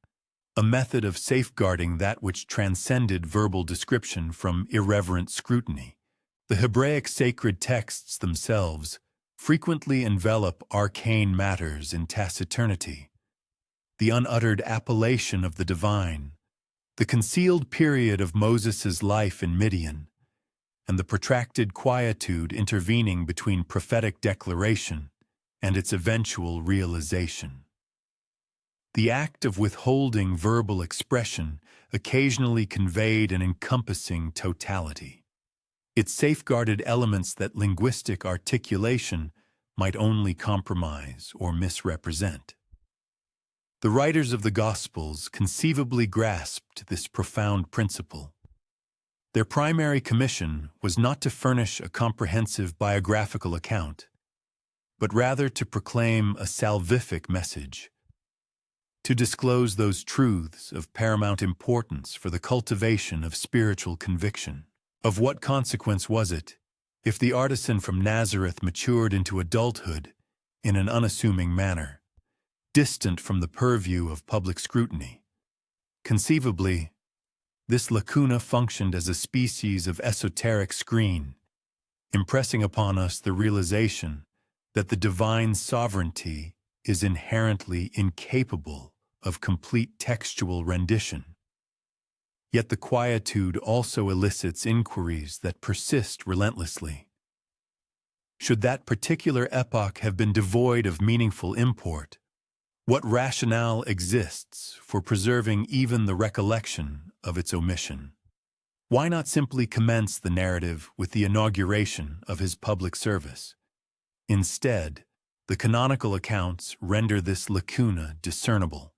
a method of safeguarding that which transcended verbal description from irreverent scrutiny. The Hebraic sacred texts themselves frequently envelop arcane matters in taciturnity. The unuttered appellation of the divine, the concealed period of Moses' life in Midian, and the protracted quietude intervening between prophetic declaration and its eventual realization. The act of withholding verbal expression occasionally conveyed an encompassing totality. It safeguarded elements that linguistic articulation might only compromise or misrepresent. The writers of the Gospels conceivably grasped this profound principle. Their primary commission was not to furnish a comprehensive biographical account, but rather to proclaim a salvific message, to disclose those truths of paramount importance for the cultivation of spiritual conviction. Of what consequence was it if the artisan from Nazareth matured into adulthood in an unassuming manner, distant from the purview of public scrutiny? Conceivably, this lacuna functioned as a species of esoteric screen, impressing upon us the realization that the divine sovereignty is inherently incapable of complete textual rendition. Yet the quietude also elicits inquiries that persist relentlessly. Should that particular epoch have been devoid of meaningful import, what rationale exists for preserving even the recollection of its omission? Why not simply commence the narrative with the inauguration of his public service? Instead, the canonical accounts render this lacuna discernible,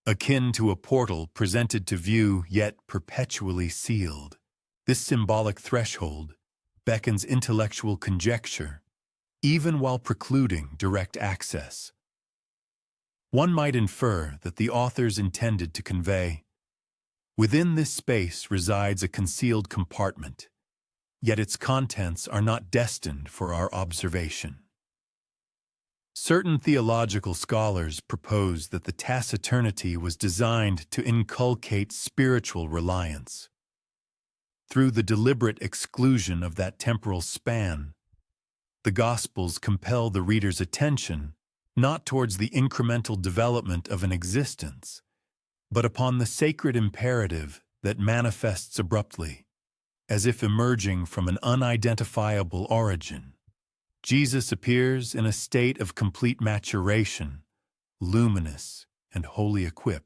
akin to a portal presented to view yet perpetually sealed. This symbolic threshold beckons intellectual conjecture, even while precluding direct access. One might infer that the authors intended to convey, within this space resides a concealed compartment, yet its contents are not destined for our observation. Certain theological scholars propose that the taciturnity was designed to inculcate spiritual reliance. Through the deliberate exclusion of that temporal span, the Gospels compel the reader's attention not towards the incremental development of an existence, but upon the sacred imperative that manifests abruptly, as if emerging from an unidentifiable origin. Jesus appears in a state of complete maturation, luminous and wholly equipped.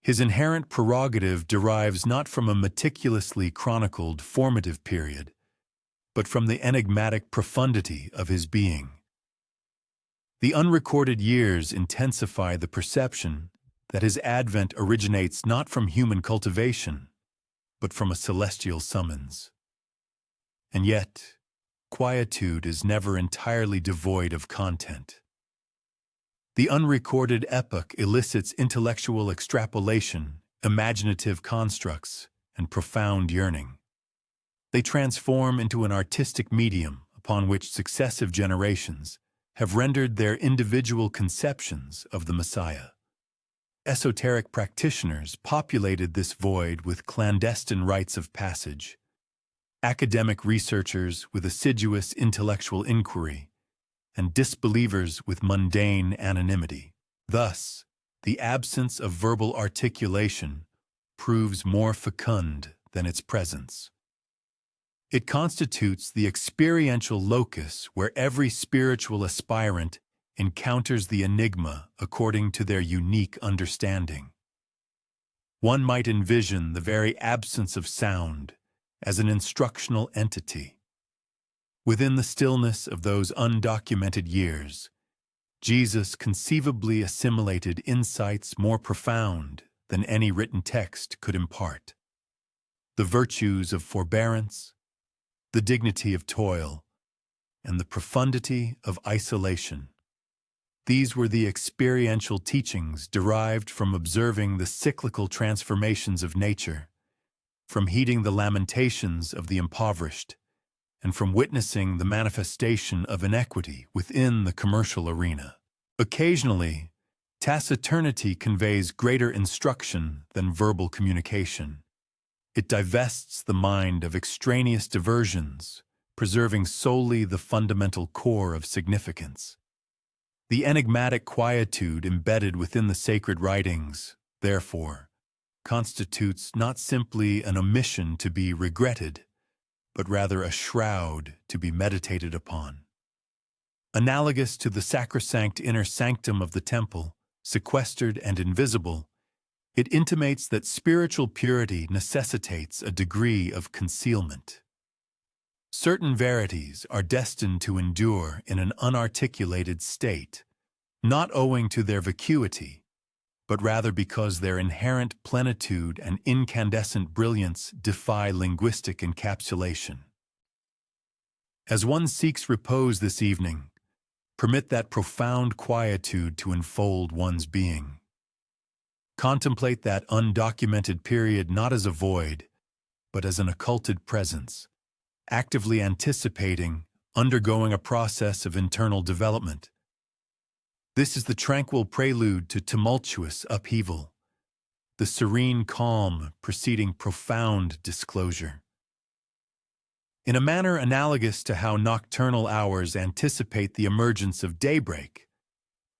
His inherent prerogative derives not from a meticulously chronicled formative period, but from the enigmatic profundity of his being. The unrecorded years intensify the perception that his advent originates not from human cultivation, but from a celestial summons. And yet, quietude is never entirely devoid of content. The unrecorded epoch elicits intellectual extrapolation, imaginative constructs, and profound yearning. They transform into an artistic medium upon which successive generations have rendered their individual conceptions of the Messiah. Esoteric practitioners populated this void with clandestine rites of passage, academic researchers with assiduous intellectual inquiry, and disbelievers with mundane anonymity. Thus, the absence of verbal articulation proves more fecund than its presence. It constitutes the experiential locus where every spiritual aspirant encounters the enigma according to their unique understanding. One might envision the very absence of sound as an instructional entity. Within the stillness of those undocumented years, Jesus conceivably assimilated insights more profound than any written text could impart. The virtues of forbearance, the dignity of toil, and the profundity of isolation. These were the experiential teachings derived from observing the cyclical transformations of nature, from heeding the lamentations of the impoverished, and from witnessing the manifestation of inequity within the commercial arena. Occasionally, taciturnity conveys greater instruction than verbal communication. It divests the mind of extraneous diversions, preserving solely the fundamental core of significance. The enigmatic quietude embedded within the sacred writings, therefore, constitutes not simply an omission to be regretted, but rather a shroud to be meditated upon. Analogous to the sacrosanct inner sanctum of the temple, sequestered and invisible, it intimates that spiritual purity necessitates a degree of concealment. Certain verities are destined to endure in an unarticulated state, not owing to their vacuity, but rather because their inherent plenitude and incandescent brilliance defy linguistic encapsulation. As one seeks repose this evening, permit that profound quietude to enfold one's being. Contemplate that undocumented period not as a void, but as an occulted presence, actively anticipating, undergoing a process of internal development. This is the tranquil prelude to tumultuous upheaval, the serene calm preceding profound disclosure. In a manner analogous to how nocturnal hours anticipate the emergence of daybreak,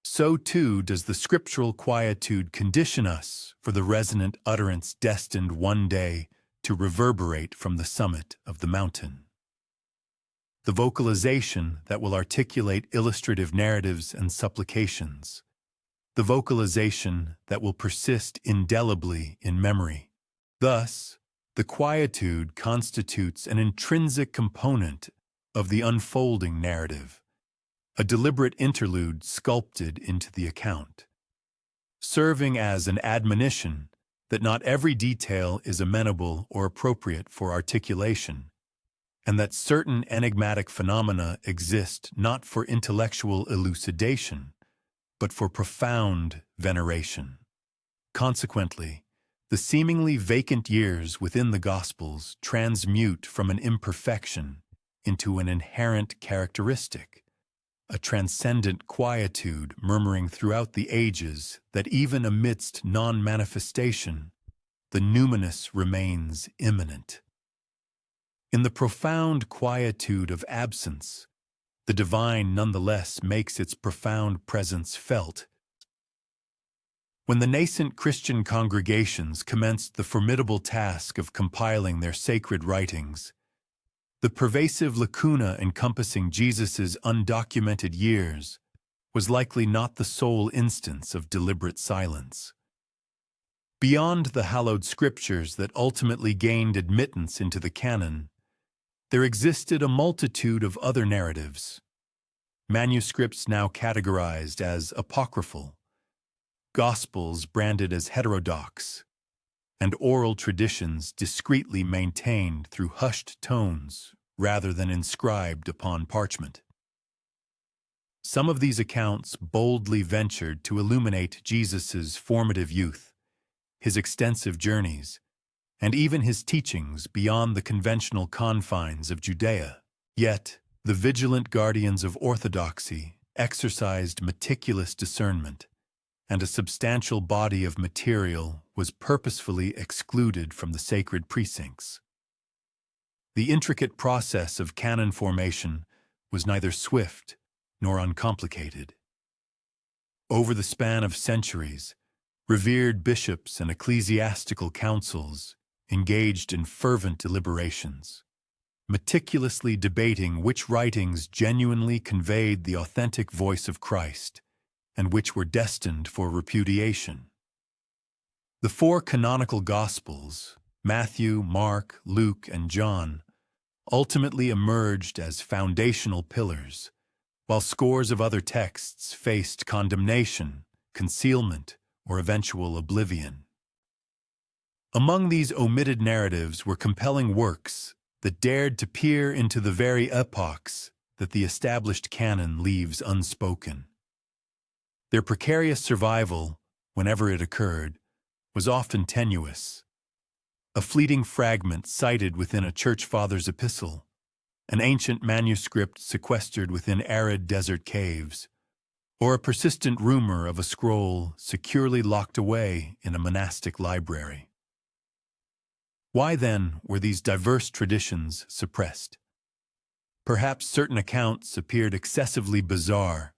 so too does the scriptural quietude condition us for the resonant utterance destined one day to reverberate from the summit of the mountain. The vocalization that will articulate illustrative narratives and supplications. The vocalization that will persist indelibly in memory. Thus, the quietude constitutes an intrinsic component of the unfolding narrative, a deliberate interlude sculpted into the account, serving as an admonition that not every detail is amenable or appropriate for articulation, and that certain enigmatic phenomena exist not for intellectual elucidation, but for profound veneration. Consequently, the seemingly vacant years within the Gospels transmute from an imperfection into an inherent characteristic, a transcendent quietude murmuring throughout the ages that even amidst non-manifestation, the numinous remains immanent. In the profound quietude of absence, the divine nonetheless makes its profound presence felt. When the nascent Christian congregations commenced the formidable task of compiling their sacred writings, the pervasive lacuna encompassing Jesus' undocumented years was likely not the sole instance of deliberate silence. Beyond the hallowed scriptures that ultimately gained admittance into the canon, there existed a multitude of other narratives, manuscripts now categorized as apocryphal, Gospels branded as heterodox, and oral traditions discreetly maintained through hushed tones rather than inscribed upon parchment. Some of these accounts boldly ventured to illuminate Jesus' formative youth, his extensive journeys, and even his teachings beyond the conventional confines of Judea. Yet, the vigilant guardians of orthodoxy exercised meticulous discernment, and a substantial body of material was purposefully excluded from the sacred precincts. The intricate process of canon formation was neither swift nor uncomplicated. Over the span of centuries, revered bishops and ecclesiastical councils engaged in fervent deliberations, meticulously debating which writings genuinely conveyed the authentic voice of Christ and which were destined for repudiation. The four canonical Gospels, Matthew, Mark, Luke, and John, ultimately emerged as foundational pillars, while scores of other texts faced condemnation, concealment, or eventual oblivion. Among these omitted narratives were compelling works that dared to peer into the very epochs that the established canon leaves unspoken. Their precarious survival, whenever it occurred, was often tenuous. A fleeting fragment cited within a church father's epistle, an ancient manuscript sequestered within arid desert caves, or a persistent rumor of a scroll securely locked away in a monastic library. Why, then, were these diverse traditions suppressed? Perhaps certain accounts appeared excessively bizarre,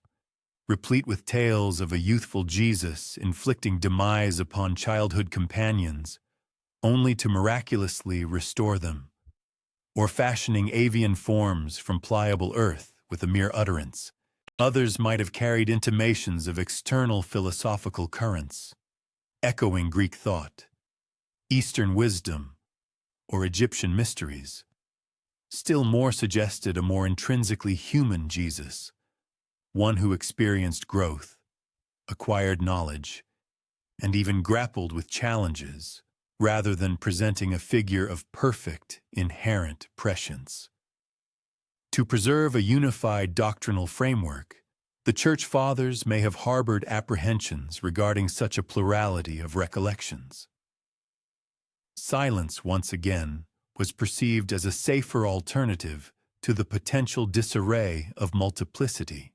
replete with tales of a youthful Jesus inflicting demise upon childhood companions, only to miraculously restore them, or fashioning avian forms from pliable earth with a mere utterance. Others might have carried intimations of external philosophical currents, echoing Greek thought, Eastern wisdom, or Egyptian mysteries. Still more suggested a more intrinsically human Jesus, one who experienced growth, acquired knowledge, and even grappled with challenges, rather than presenting a figure of perfect, inherent prescience. To preserve a unified doctrinal framework, the Church Fathers may have harbored apprehensions regarding such a plurality of recollections. Silence, once again, was perceived as a safer alternative to the potential disarray of multiplicity.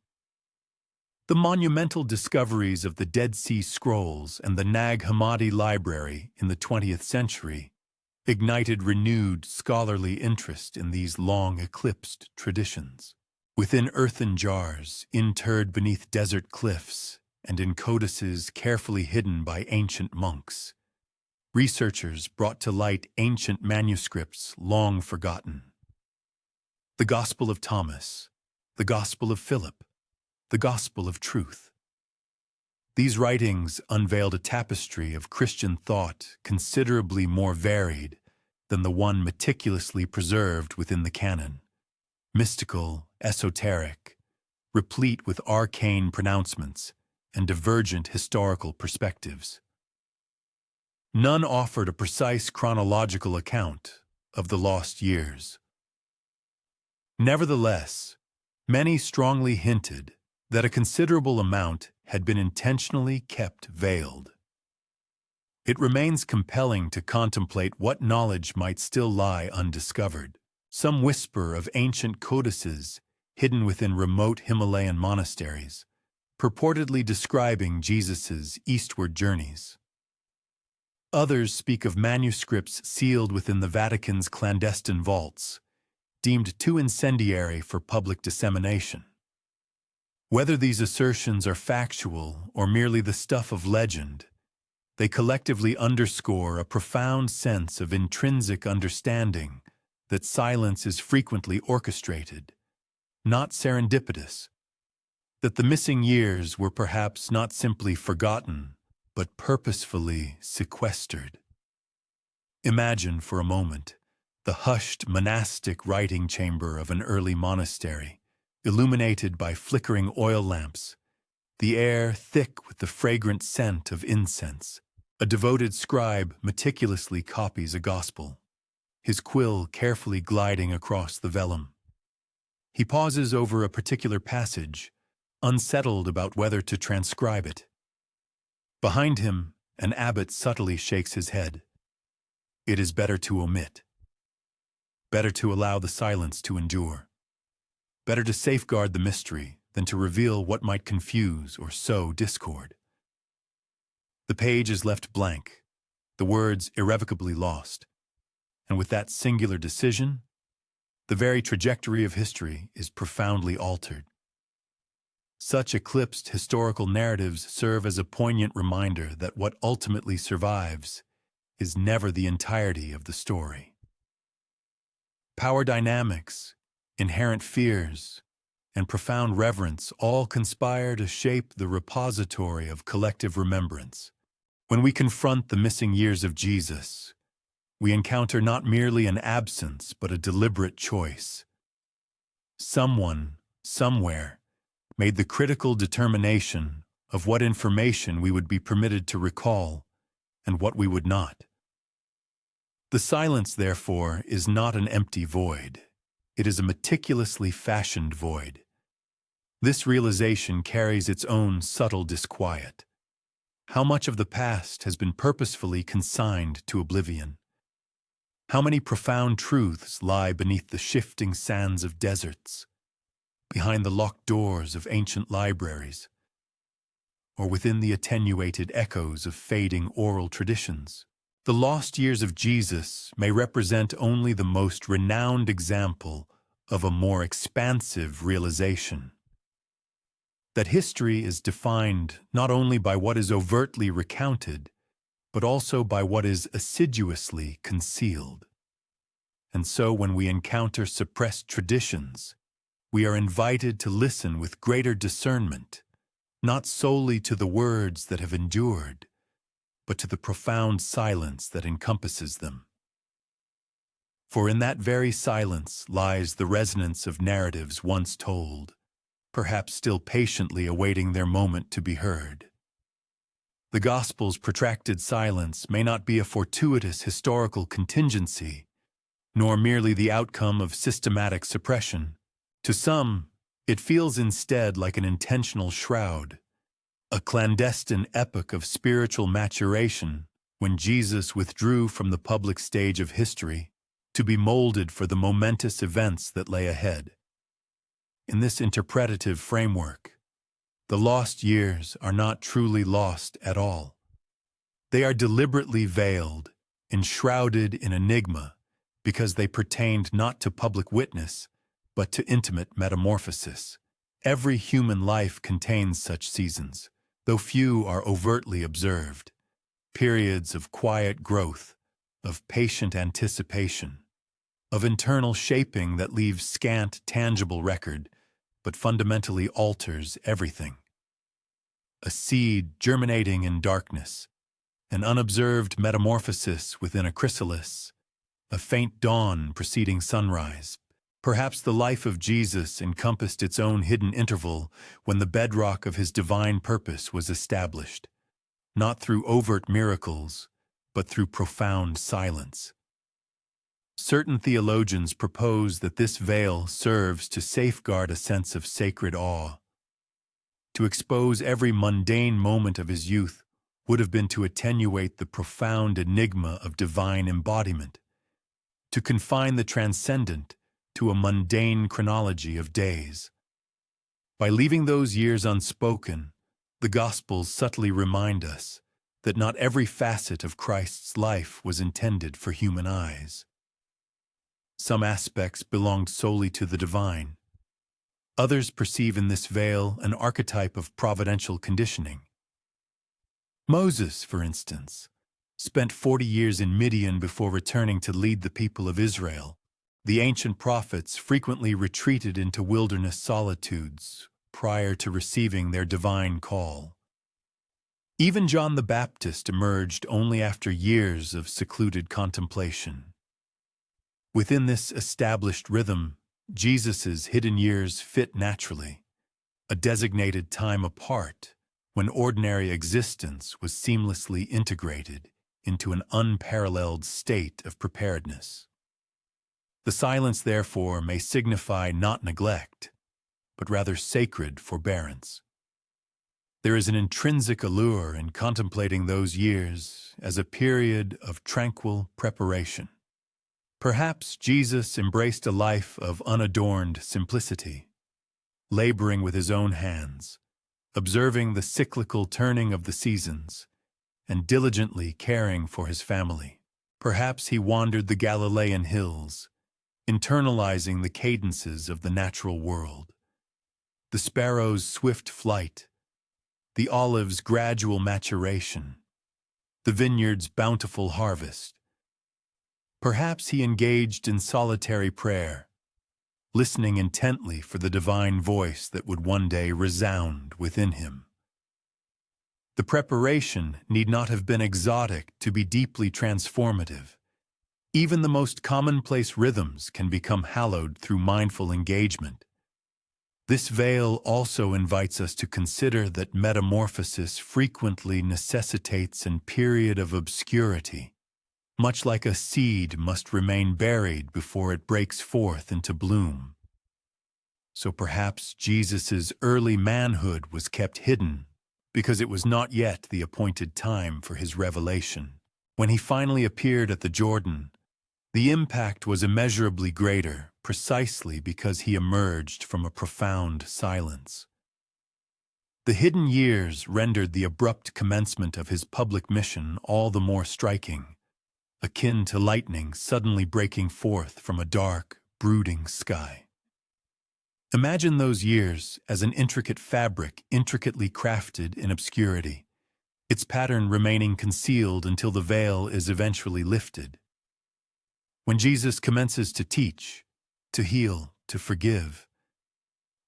The monumental discoveries of the Dead Sea Scrolls and the Nag Hammadi Library in the 20th century ignited renewed scholarly interest in these long-eclipsed traditions. Within earthen jars, interred beneath desert cliffs, and in codices carefully hidden by ancient monks, researchers brought to light ancient manuscripts long forgotten. The Gospel of Thomas, the Gospel of Philip, the Gospel of Truth. These writings unveiled a tapestry of Christian thought considerably more varied than the one meticulously preserved within the canon. Mystical, esoteric, replete with arcane pronouncements and divergent historical perspectives. None offered a precise chronological account of the lost years. Nevertheless, many strongly hinted that a considerable amount had been intentionally kept veiled. It remains compelling to contemplate what knowledge might still lie undiscovered. Some whisper of ancient codices hidden within remote Himalayan monasteries, purportedly describing Jesus' eastward journeys. Others speak of manuscripts sealed within the Vatican's clandestine vaults, deemed too incendiary for public dissemination. Whether these assertions are factual or merely the stuff of legend, they collectively underscore a profound sense of intrinsic understanding that silence is frequently orchestrated, not serendipitous, that the missing years were perhaps not simply forgotten, but purposefully sequestered. Imagine for a moment the hushed monastic writing chamber of an early monastery, illuminated by flickering oil lamps, the air thick with the fragrant scent of incense. A devoted scribe meticulously copies a gospel, his quill carefully gliding across the vellum. He pauses over a particular passage, unsettled about whether to transcribe it. Behind him, an abbot subtly shakes his head. It is better to omit. Better to allow the silence to endure. Better to safeguard the mystery than to reveal what might confuse or sow discord. The page is left blank, the words irrevocably lost, and with that singular decision, the very trajectory of history is profoundly altered. Such eclipsed historical narratives serve as a poignant reminder that what ultimately survives is never the entirety of the story. Power dynamics, inherent fears, and profound reverence all conspire to shape the repository of collective remembrance. When we confront the missing years of Jesus, we encounter not merely an absence, but a deliberate choice. Someone, somewhere, made the critical determination of what information we would be permitted to recall and what we would not. The silence, therefore, is not an empty void. It is a meticulously fashioned void. This realization carries its own subtle disquiet. How much of the past has been purposefully consigned to oblivion? How many profound truths lie beneath the shifting sands of deserts, behind the locked doors of ancient libraries, or within the attenuated echoes of fading oral traditions? The lost years of Jesus may represent only the most renowned example of a more expansive realization. That history is defined not only by what is overtly recounted, but also by what is assiduously concealed. And so when we encounter suppressed traditions, we are invited to listen with greater discernment, not solely to the words that have endured, but to the profound silence that encompasses them. For in that very silence lies the resonance of narratives once told, perhaps still patiently awaiting their moment to be heard. The Gospel's protracted silence may not be a fortuitous historical contingency, nor merely the outcome of systematic suppression. To some, it feels instead like an intentional shroud, a clandestine epoch of spiritual maturation when Jesus withdrew from the public stage of history to be molded for the momentous events that lay ahead. In this interpretative framework, the lost years are not truly lost at all. They are deliberately veiled, enshrouded in enigma, because they pertained not to public witness, but to intimate metamorphosis. Every human life contains such seasons, though few are overtly observed. Periods of quiet growth, of patient anticipation, of internal shaping that leaves scant tangible record, but fundamentally alters everything. A seed germinating in darkness, an unobserved metamorphosis within a chrysalis, a faint dawn preceding sunrise. Perhaps the life of Jesus encompassed its own hidden interval when the bedrock of his divine purpose was established, not through overt miracles, but through profound silence. Certain theologians propose that this veil serves to safeguard a sense of sacred awe. To expose every mundane moment of his youth would have been to attenuate the profound enigma of divine embodiment, to confine the transcendent to a mundane chronology of days. By leaving those years unspoken, the Gospels subtly remind us that not every facet of Christ's life was intended for human eyes. Some aspects belonged solely to the divine. Others perceive in this veil an archetype of providential conditioning. Moses, for instance, spent 40 years in Midian before returning to lead the people of Israel. The ancient prophets frequently retreated into wilderness solitudes prior to receiving their divine call. Even John the Baptist emerged only after years of secluded contemplation. Within this established rhythm, Jesus' hidden years fit naturally, a designated time apart when ordinary existence was seamlessly integrated into an unparalleled state of preparedness. The silence, therefore, may signify not neglect, but rather sacred forbearance. There is an intrinsic allure in contemplating those years as a period of tranquil preparation. Perhaps Jesus embraced a life of unadorned simplicity, laboring with his own hands, observing the cyclical turning of the seasons, and diligently caring for his family. Perhaps he wandered the Galilean hills, internalizing the cadences of the natural world. The sparrow's swift flight, the olive's gradual maturation, the vineyard's bountiful harvest. Perhaps he engaged in solitary prayer, listening intently for the divine voice that would one day resound within him. The preparation need not have been exotic to be deeply transformative. Even the most commonplace rhythms can become hallowed through mindful engagement. This veil also invites us to consider that metamorphosis frequently necessitates a period of obscurity, much like a seed must remain buried before it breaks forth into bloom. So perhaps Jesus' early manhood was kept hidden because it was not yet the appointed time for his revelation. When he finally appeared at the Jordan, the impact was immeasurably greater precisely because he emerged from a profound silence. The hidden years rendered the abrupt commencement of his public mission all the more striking, akin to lightning suddenly breaking forth from a dark, brooding sky. Imagine those years as an intricate fabric intricately crafted in obscurity, its pattern remaining concealed until the veil is eventually lifted. When Jesus commences to teach, to heal, to forgive,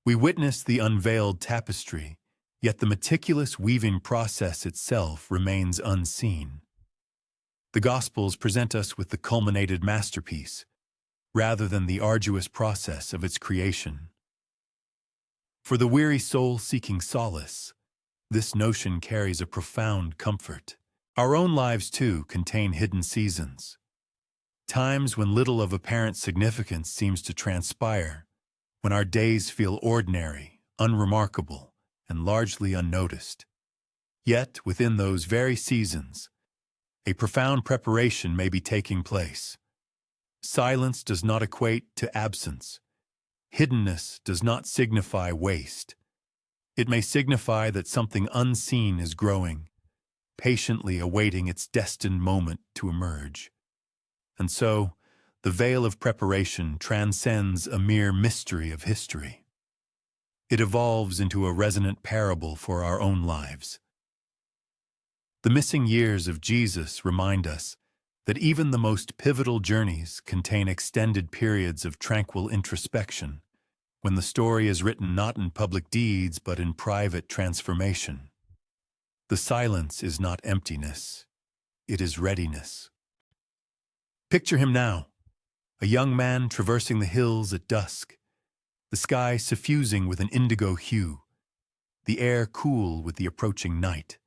we witness the unveiled tapestry, yet the meticulous weaving process itself remains unseen. The Gospels present us with the culminated masterpiece, rather than the arduous process of its creation. For the weary soul seeking solace, this notion carries a profound comfort. Our own lives, too, contain hidden seasons. Times when little of apparent significance seems to transpire, when our days feel ordinary, unremarkable, and largely unnoticed. Yet, within those very seasons, a profound preparation may be taking place. Silence does not equate to absence. Hiddenness does not signify waste. It may signify that something unseen is growing, patiently awaiting its destined moment to emerge. And so, the veil of preparation transcends a mere mystery of history. It evolves into a resonant parable for our own lives. The missing years of Jesus remind us that even the most pivotal journeys contain extended periods of tranquil introspection, when the story is written not in public deeds but in private transformation. The silence is not emptiness, it is readiness. Picture him now, a young man traversing the hills at dusk, the sky suffusing with an indigo hue, the air cool with the approaching night.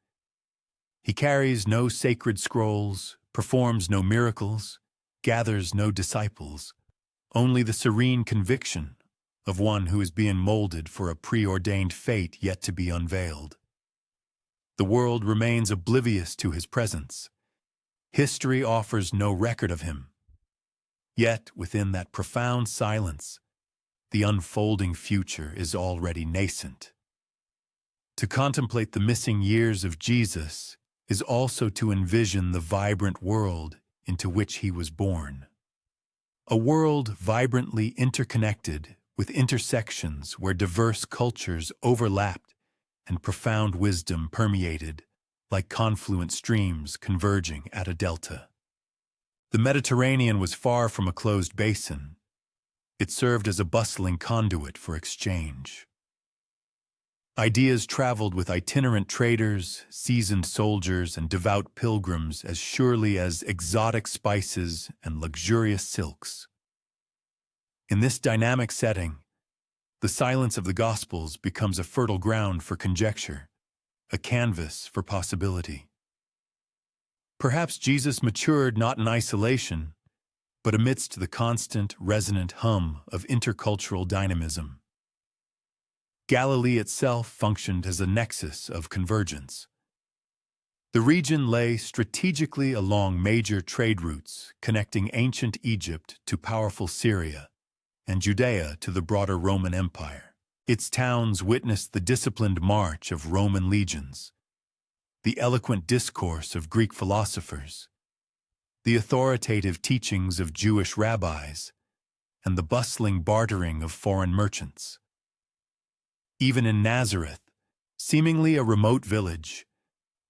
He carries no sacred scrolls, performs no miracles, gathers no disciples, only the serene conviction of one who is being molded for a preordained fate yet to be unveiled. The world remains oblivious to his presence. History offers no record of him. Yet, within that profound silence, the unfolding future is already nascent. To contemplate the missing years of Jesus is also to envision the vibrant world into which he was born. A world vibrantly interconnected with intersections where diverse cultures overlapped and profound wisdom permeated like confluent streams converging at a delta. The Mediterranean was far from a closed basin. It served as a bustling conduit for exchange. Ideas traveled with itinerant traders, seasoned soldiers, and devout pilgrims as surely as exotic spices and luxurious silks. In this dynamic setting, the silence of the Gospels becomes a fertile ground for conjecture, a canvas for possibility. Perhaps Jesus matured not in isolation, but amidst the constant, resonant hum of intercultural dynamism. Galilee itself functioned as a nexus of convergence. The region lay strategically along major trade routes connecting ancient Egypt to powerful Syria and Judea to the broader Roman Empire. Its towns witnessed the disciplined march of Roman legions, the eloquent discourse of Greek philosophers, the authoritative teachings of Jewish rabbis, and the bustling bartering of foreign merchants. Even in Nazareth, seemingly a remote village,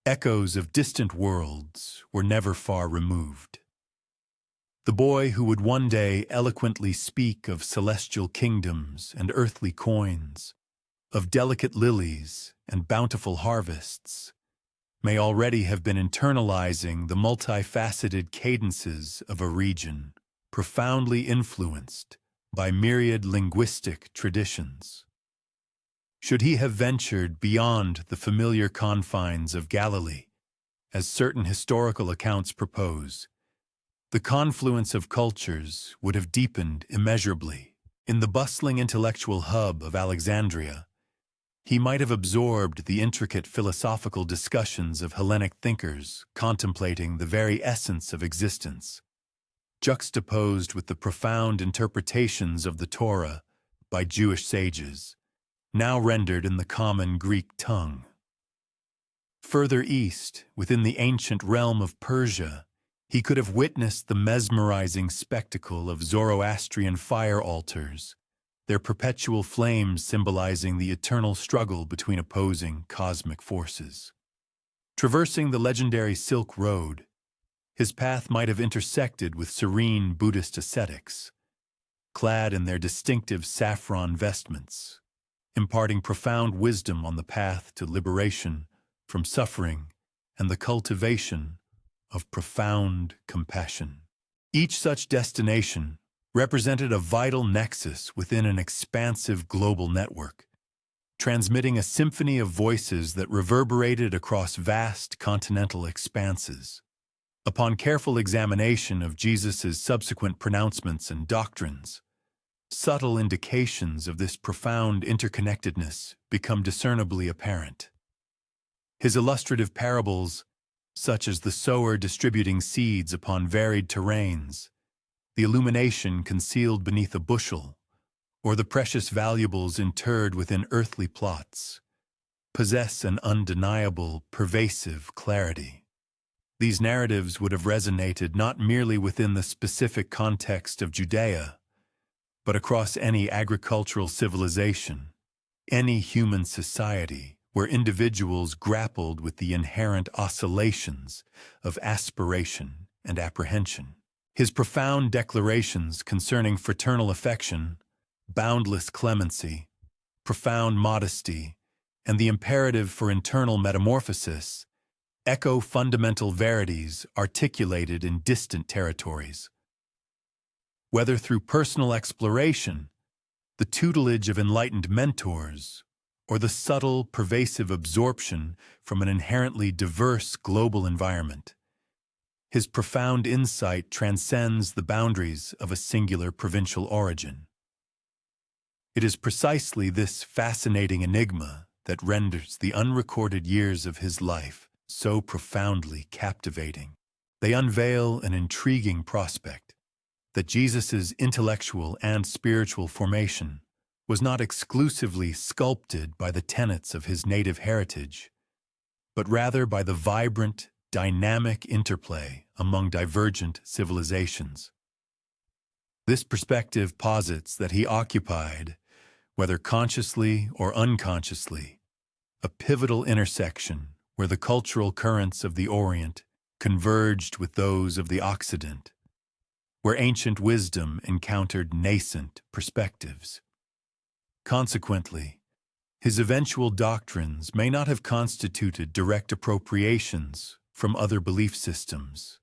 echoes of distant worlds were never far removed. The boy who would one day eloquently speak of celestial kingdoms and earthly coins, of delicate lilies and bountiful harvests, may already have been internalizing the multifaceted cadences of a region profoundly influenced by myriad linguistic traditions. Should he have ventured beyond the familiar confines of Galilee, as certain historical accounts propose, the confluence of cultures would have deepened immeasurably. In the bustling intellectual hub of Alexandria, he might have absorbed the intricate philosophical discussions of Hellenic thinkers contemplating the very essence of existence, juxtaposed with the profound interpretations of the Torah by Jewish sages, now rendered in the common Greek tongue. Further east, within the ancient realm of Persia, he could have witnessed the mesmerizing spectacle of Zoroastrian fire altars, their perpetual flames symbolizing the eternal struggle between opposing cosmic forces. Traversing the legendary Silk Road, his path might have intersected with serene Buddhist ascetics, clad in their distinctive saffron vestments, imparting profound wisdom on the path to liberation from suffering and the cultivation of profound compassion. Each such destination represented a vital nexus within an expansive global network, transmitting a symphony of voices that reverberated across vast continental expanses. Upon careful examination of Jesus' subsequent pronouncements and doctrines, subtle indications of this profound interconnectedness become discernibly apparent. His illustrative parables, such as the sower distributing seeds upon varied terrains, the illumination concealed beneath a bushel, or the precious valuables interred within earthly plots, possess an undeniable, pervasive clarity. These narratives would have resonated not merely within the specific context of Judea, but across any agricultural civilization, any human society where individuals grappled with the inherent oscillations of aspiration and apprehension. His profound declarations concerning fraternal affection, boundless clemency, profound modesty, and the imperative for internal metamorphosis echo fundamental verities articulated in distant territories. Whether through personal exploration, the tutelage of enlightened mentors, or the subtle, pervasive absorption from an inherently diverse global environment, his profound insight transcends the boundaries of a singular provincial origin. It is precisely this fascinating enigma that renders the unrecorded years of his life so profoundly captivating. They unveil an intriguing prospect that Jesus' intellectual and spiritual formation was not exclusively sculpted by the tenets of his native heritage, but rather by the vibrant, dynamic interplay among divergent civilizations. This perspective posits that he occupied, whether consciously or unconsciously, a pivotal intersection where the cultural currents of the Orient converged with those of the Occident, where ancient wisdom encountered nascent perspectives. Consequently, his eventual doctrines may not have constituted direct appropriations from other belief systems,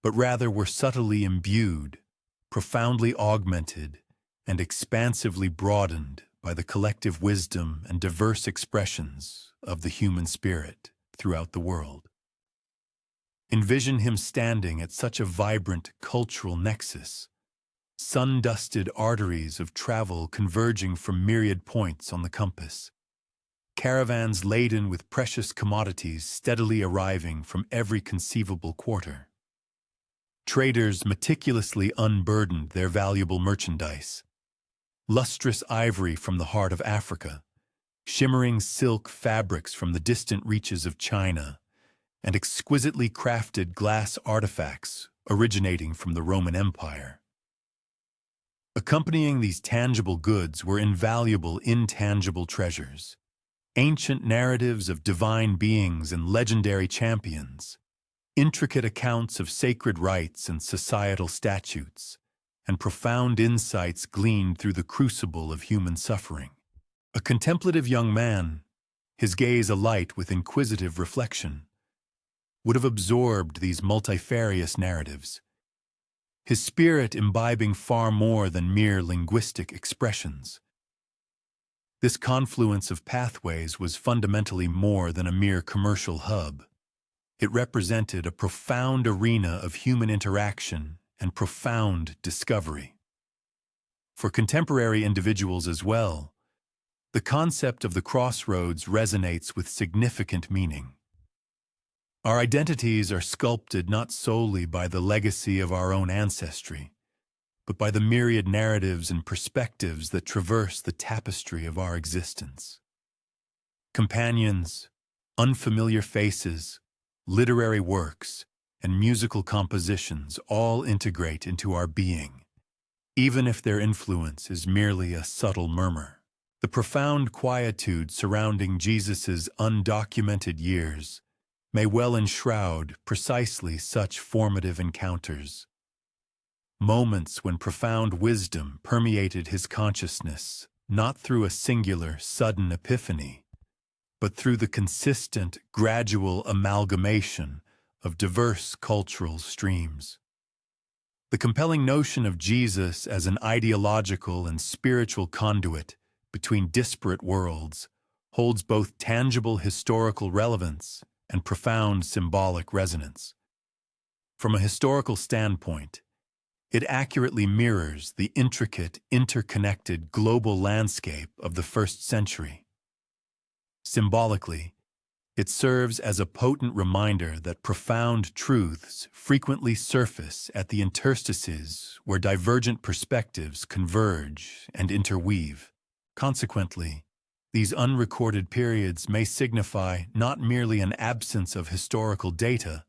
but rather were subtly imbued, profoundly augmented, and expansively broadened by the collective wisdom and diverse expressions of the human spirit throughout the world. Envision him standing at such a vibrant cultural nexus, sun-dusted arteries of travel converging from myriad points on the compass, caravans laden with precious commodities steadily arriving from every conceivable quarter. Traders meticulously unburdened their valuable merchandise, lustrous ivory from the heart of Africa, shimmering silk fabrics from the distant reaches of China, and exquisitely crafted glass artifacts originating from the Roman Empire. Accompanying these tangible goods were invaluable intangible treasures, ancient narratives of divine beings and legendary champions, intricate accounts of sacred rites and societal statutes, and profound insights gleaned through the crucible of human suffering. A contemplative young man, his gaze alight with inquisitive reflection, would have absorbed these multifarious narratives, his spirit imbibing far more than mere linguistic expressions. This confluence of pathways was fundamentally more than a mere commercial hub. It represented a profound arena of human interaction and profound discovery. For contemporary individuals as well, the concept of the crossroads resonates with significant meaning. Our identities are sculpted not solely by the legacy of our own ancestry, but by the myriad narratives and perspectives that traverse the tapestry of our existence. Companions, unfamiliar faces, literary works, and musical compositions all integrate into our being, even if their influence is merely a subtle murmur. The profound quietude surrounding Jesus' undocumented years may well enshroud precisely such formative encounters. Moments when profound wisdom permeated his consciousness, not through a singular, sudden epiphany, but through the consistent, gradual amalgamation of diverse cultural streams. The compelling notion of Jesus as an ideological and spiritual conduit between disparate worlds holds both tangible historical relevance and profound symbolic resonance. From a historical standpoint, it accurately mirrors the intricate, interconnected global landscape of the first century. Symbolically, it serves as a potent reminder that profound truths frequently surface at the interstices where divergent perspectives converge and interweave. Consequently, these unrecorded periods may signify not merely an absence of historical data,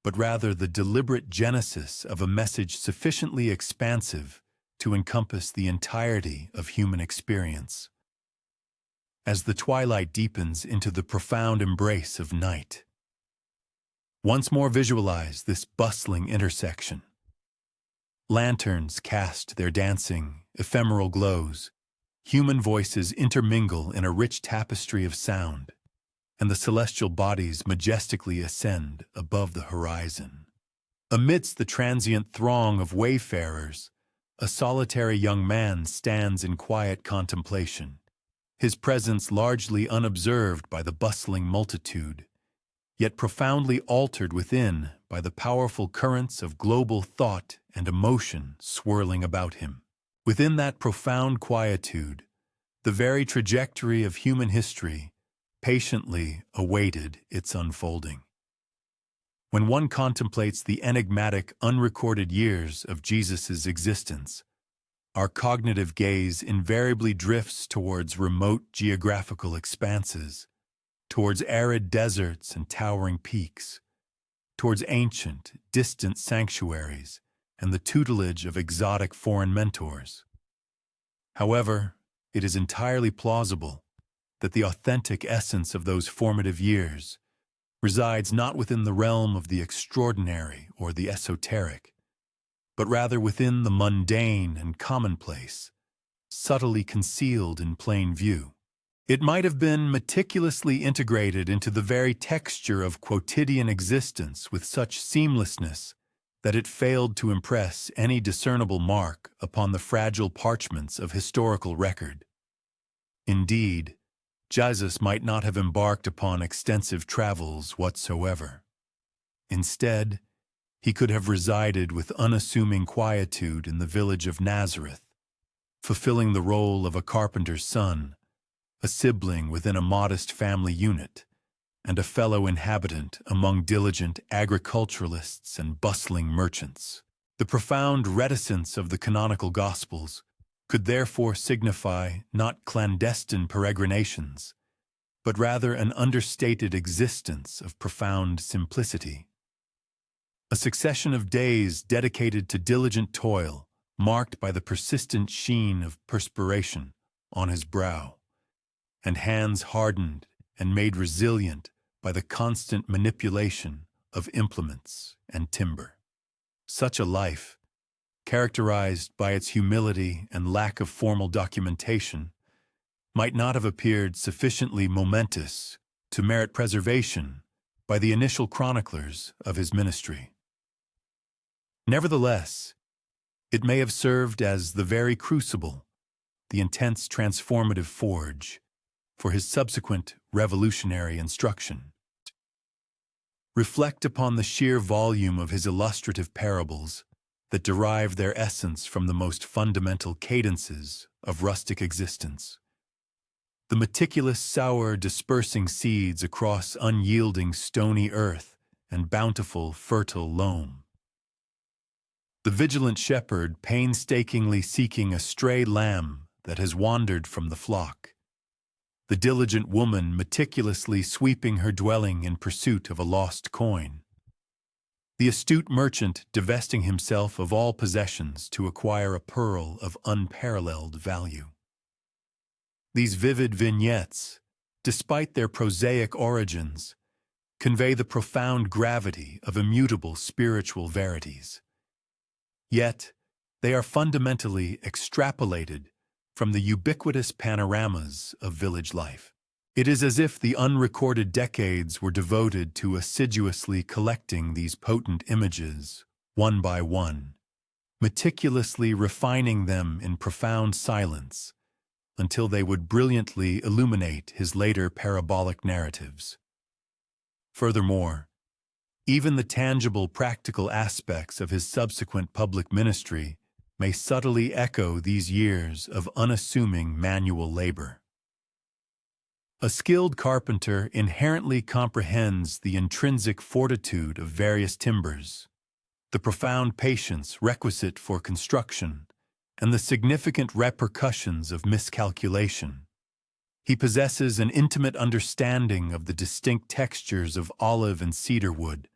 but rather the deliberate genesis of a message sufficiently expansive to encompass the entirety of human experience. As the twilight deepens into the profound embrace of night, once more visualize this bustling intersection. Lanterns cast their dancing, ephemeral glows, human voices intermingle in a rich tapestry of sound, and the celestial bodies majestically ascend above the horizon. Amidst the transient throng of wayfarers, a solitary young man stands in quiet contemplation, his presence largely unobserved by the bustling multitude, yet profoundly altered within by the powerful currents of global thought and emotion swirling about him. Within that profound quietude, the very trajectory of human history patiently awaited its unfolding. When one contemplates the enigmatic, unrecorded years of Jesus' existence, our cognitive gaze invariably drifts towards remote geographical expanses, towards arid deserts and towering peaks, towards ancient, distant sanctuaries and the tutelage of exotic foreign mentors. However, it is entirely plausible that the authentic essence of those formative years resides not within the realm of the extraordinary or the esoteric, but rather within the mundane and commonplace, subtly concealed in plain view. It might have been meticulously integrated into the very texture of quotidian existence with such seamlessness that it failed to impress any discernible mark upon the fragile parchments of historical record. Indeed, Jesus might not have embarked upon extensive travels whatsoever. Instead, he could have resided with unassuming quietude in the village of Nazareth, fulfilling the role of a carpenter's son, a sibling within a modest family unit, and a fellow inhabitant among diligent agriculturalists and bustling merchants. The profound reticence of the canonical Gospels could therefore signify not clandestine peregrinations, but rather an understated existence of profound simplicity. A succession of days dedicated to diligent toil, marked by the persistent sheen of perspiration on his brow, and hands hardened and made resilient by the constant manipulation of implements and timber. Such a life, characterized by its humility and lack of formal documentation, might not have appeared sufficiently momentous to merit preservation by the initial chroniclers of his ministry. Nevertheless, it may have served as the very crucible, the intense transformative forge, for his subsequent revolutionary instruction. Reflect upon the sheer volume of his illustrative parables that derive their essence from the most fundamental cadences of rustic existence. The meticulous sower dispersing seeds across unyielding stony earth and bountiful fertile loam. The vigilant shepherd painstakingly seeking a stray lamb that has wandered from the flock. The diligent woman meticulously sweeping her dwelling in pursuit of a lost coin. The astute merchant divesting himself of all possessions to acquire a pearl of unparalleled value. These vivid vignettes, despite their prosaic origins, convey the profound gravity of immutable spiritual verities. Yet, they are fundamentally extrapolated from the ubiquitous panoramas of village life. It is as if the unrecorded decades were devoted to assiduously collecting these potent images, one by one, meticulously refining them in profound silence, until they would brilliantly illuminate his later parabolic narratives. Furthermore, even the tangible practical aspects of his subsequent public ministry may subtly echo these years of unassuming manual labor. A skilled carpenter inherently comprehends the intrinsic fortitude of various timbers, the profound patience requisite for construction, and the significant repercussions of miscalculation. He possesses an intimate understanding of the distinct textures of olive and cedar wood,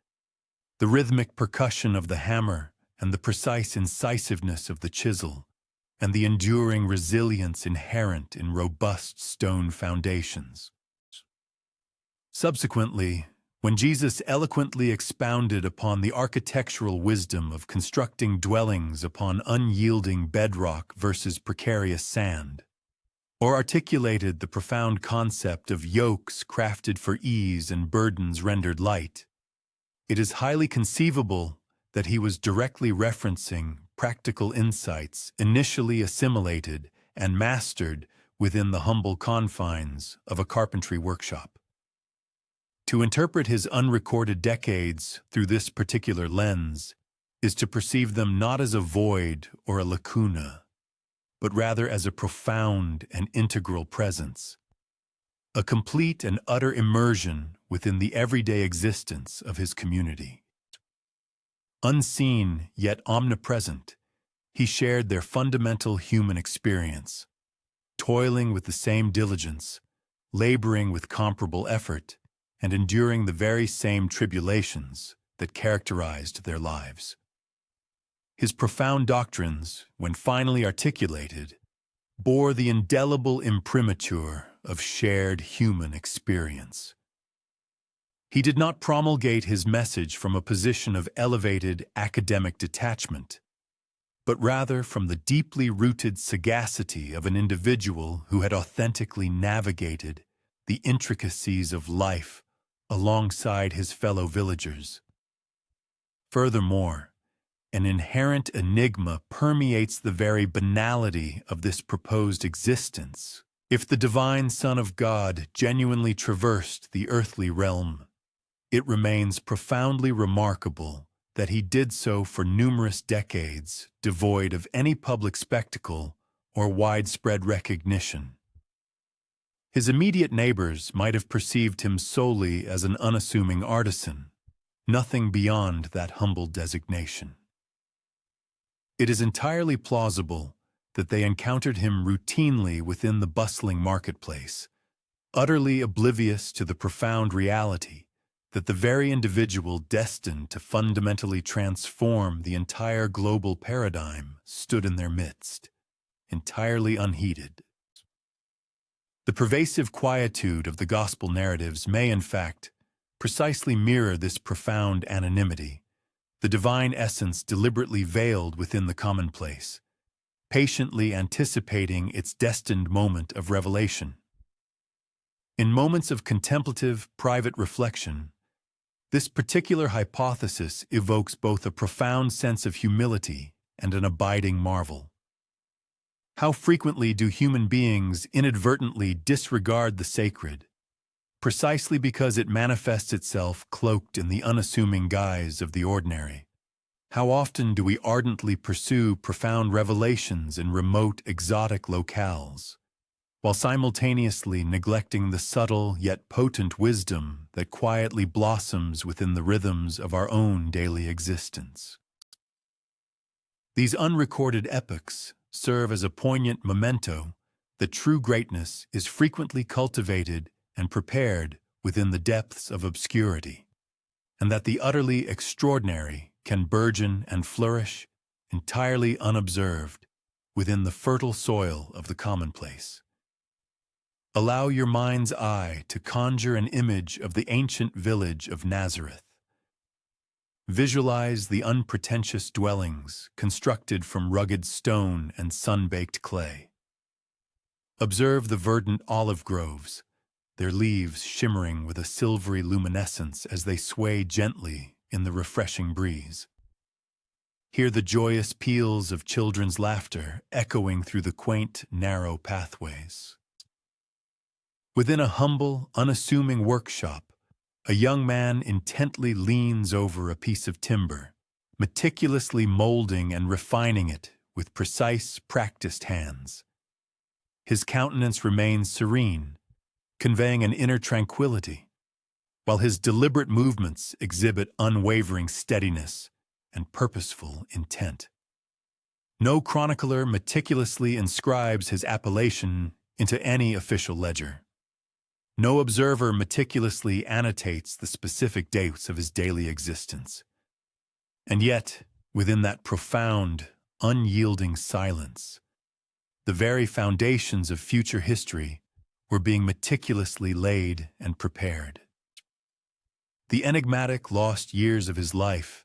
the rhythmic percussion of the hammer, and the precise incisiveness of the chisel, and the enduring resilience inherent in robust stone foundations. Subsequently, when Jesus eloquently expounded upon the architectural wisdom of constructing dwellings upon unyielding bedrock versus precarious sand, or articulated the profound concept of yokes crafted for ease and burdens rendered light, it is highly conceivable that he was directly referencing practical insights initially assimilated and mastered within the humble confines of a carpentry workshop. To interpret his unrecorded decades through this particular lens is to perceive them not as a void or a lacuna, but rather as a profound and integral presence, a complete and utter immersion within the everyday existence of his community. Unseen yet omnipresent, he shared their fundamental human experience, toiling with the same diligence, laboring with comparable effort, and enduring the very same tribulations that characterized their lives. His profound doctrines, when finally articulated, bore the indelible imprimatur of shared human experience. He did not promulgate his message from a position of elevated academic detachment, but rather from the deeply rooted sagacity of an individual who had authentically navigated the intricacies of life alongside his fellow villagers. Furthermore, an inherent enigma permeates the very banality of this proposed existence. If the divine Son of God genuinely traversed the earthly realm, it remains profoundly remarkable that he did so for numerous decades, devoid of any public spectacle or widespread recognition. His immediate neighbors might have perceived him solely as an unassuming artisan, nothing beyond that humble designation. It is entirely plausible that they encountered him routinely within the bustling marketplace, utterly oblivious to the profound reality that the very individual destined to fundamentally transform the entire global paradigm stood in their midst, entirely unheeded. The pervasive quietude of the gospel narratives may, in fact, precisely mirror this profound anonymity, the divine essence deliberately veiled within the commonplace, patiently anticipating its destined moment of revelation. In moments of contemplative, private reflection, this particular hypothesis evokes both a profound sense of humility and an abiding marvel. How frequently do human beings inadvertently disregard the sacred, precisely because it manifests itself cloaked in the unassuming guise of the ordinary? How often do we ardently pursue profound revelations in remote, exotic locales, while simultaneously neglecting the subtle yet potent wisdom that quietly blossoms within the rhythms of our own daily existence? These unrecorded epochs serve as a poignant memento that true greatness is frequently cultivated and prepared within the depths of obscurity, and that the utterly extraordinary can burgeon and flourish entirely unobserved within the fertile soil of the commonplace. Allow your mind's eye to conjure an image of the ancient village of Nazareth. Visualize the unpretentious dwellings constructed from rugged stone and sun-baked clay. Observe the verdant olive groves, their leaves shimmering with a silvery luminescence as they sway gently in the refreshing breeze. hear the joyous peals of children's laughter echoing through the quaint, narrow pathways. Within a humble, unassuming workshop, a young man intently leans over a piece of timber, meticulously molding and refining it with precise, practiced hands. His countenance remains serene, conveying an inner tranquility, while his deliberate movements exhibit unwavering steadiness and purposeful intent. No chronicler meticulously inscribes his appellation into any official ledger. No observer meticulously annotates the specific dates of his daily existence. And yet, within that profound, unyielding silence, the very foundations of future history were being meticulously laid and prepared. The enigmatic lost years of his life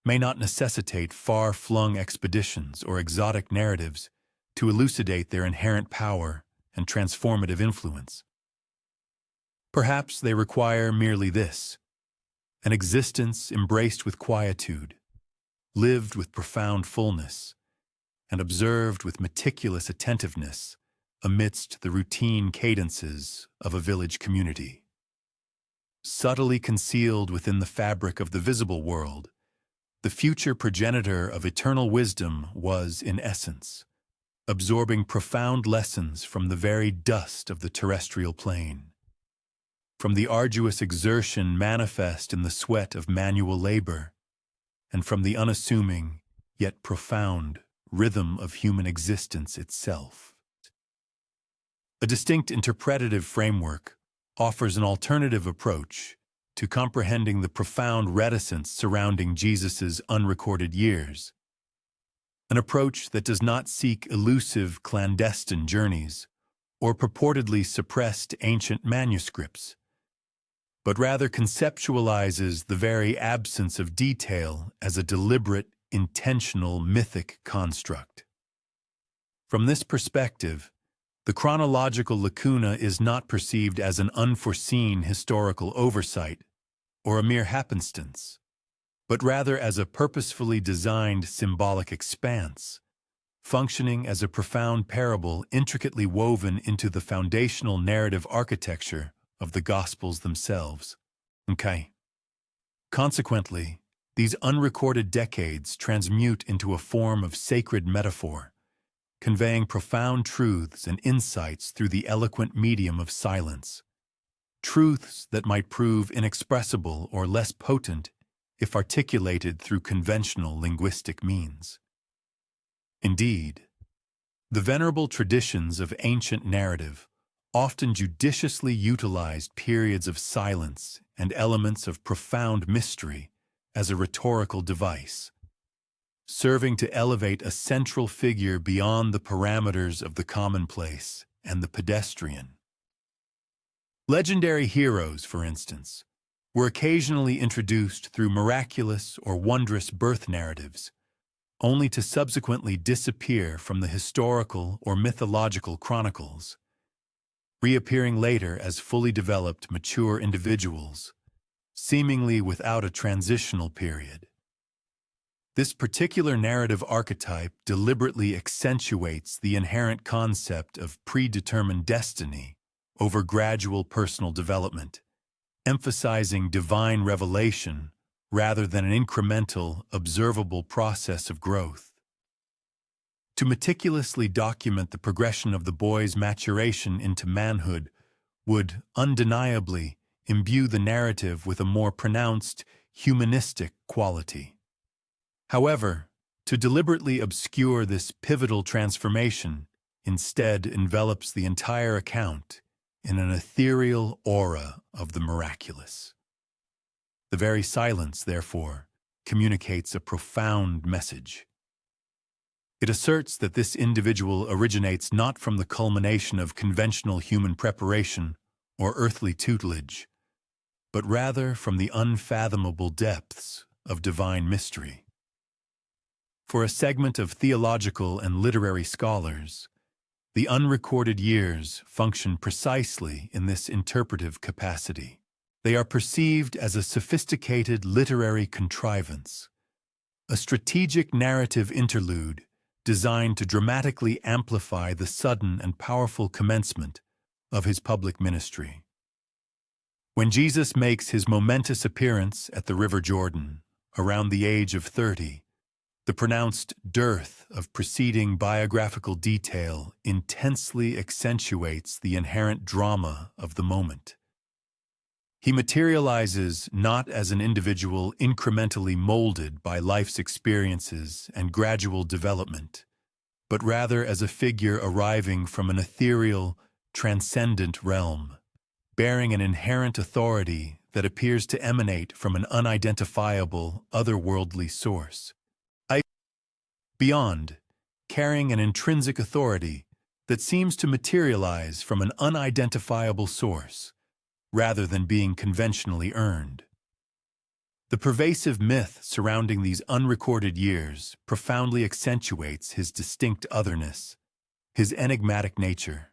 may not necessitate far-flung expeditions or exotic narratives to elucidate their inherent power and transformative influence. Perhaps they require merely this: an existence embraced with quietude, lived with profound fullness, and observed with meticulous attentiveness amidst the routine cadences of a village community. Subtly concealed within the fabric of the visible world, the future progenitor of eternal wisdom was, in essence, absorbing profound lessons from the very dust of the terrestrial plane, from the arduous exertion manifest in the sweat of manual labor, and from the unassuming, yet profound, rhythm of human existence itself. A distinct interpretative framework offers an alternative approach to comprehending the profound reticence surrounding Jesus' unrecorded years, an approach that does not seek elusive clandestine journeys or purportedly suppressed ancient manuscripts, but rather conceptualizes the very absence of detail as a deliberate, intentional mythic construct. From this perspective, the chronological lacuna is not perceived as an unforeseen historical oversight or a mere happenstance, but rather as a purposefully designed symbolic expanse, functioning as a profound parable intricately woven into the foundational narrative architecture of the Gospels themselves. Okay. Consequently, these unrecorded decades transmute into a form of sacred metaphor, conveying profound truths and insights through the eloquent medium of silence, truths that might prove inexpressible or less potent if articulated through conventional linguistic means. Indeed, the venerable traditions of ancient narrative often judiciously utilized periods of silence and elements of profound mystery as a rhetorical device, serving to elevate a central figure beyond the parameters of the commonplace and the pedestrian. Legendary heroes, for instance, were occasionally introduced through miraculous or wondrous birth narratives, only to subsequently disappear from the historical or mythological chronicles, reappearing later as fully developed, mature individuals, seemingly without a transitional period. This particular narrative archetype deliberately accentuates the inherent concept of predetermined destiny over gradual personal development, emphasizing divine revelation rather than an incremental, observable process of growth. To meticulously document the progression of the boy's maturation into manhood would undeniably imbue the narrative with a more pronounced humanistic quality. However, to deliberately obscure this pivotal transformation instead envelops the entire account in an ethereal aura of the miraculous. The very silence, therefore, communicates a profound message. It asserts that this individual originates not from the culmination of conventional human preparation or earthly tutelage, but rather from the unfathomable depths of divine mystery. For a segment of theological and literary scholars, the unrecorded years function precisely in this interpretive capacity. They are perceived as a sophisticated literary contrivance, a strategic narrative interlude designed to dramatically amplify the sudden and powerful commencement of his public ministry. When Jesus makes his momentous appearance at the River Jordan, around the age of 30, the pronounced dearth of preceding biographical detail intensely accentuates the inherent drama of the moment. He materializes not as an individual incrementally molded by life's experiences and gradual development, but rather as a figure arriving from an ethereal, transcendent realm, bearing an inherent authority that appears to emanate from an unidentifiable, otherworldly source. Beyond, carrying an intrinsic authority that seems to materialize from an unidentifiable source, rather than being conventionally earned. The pervasive myth surrounding these unrecorded years profoundly accentuates his distinct otherness, his enigmatic nature,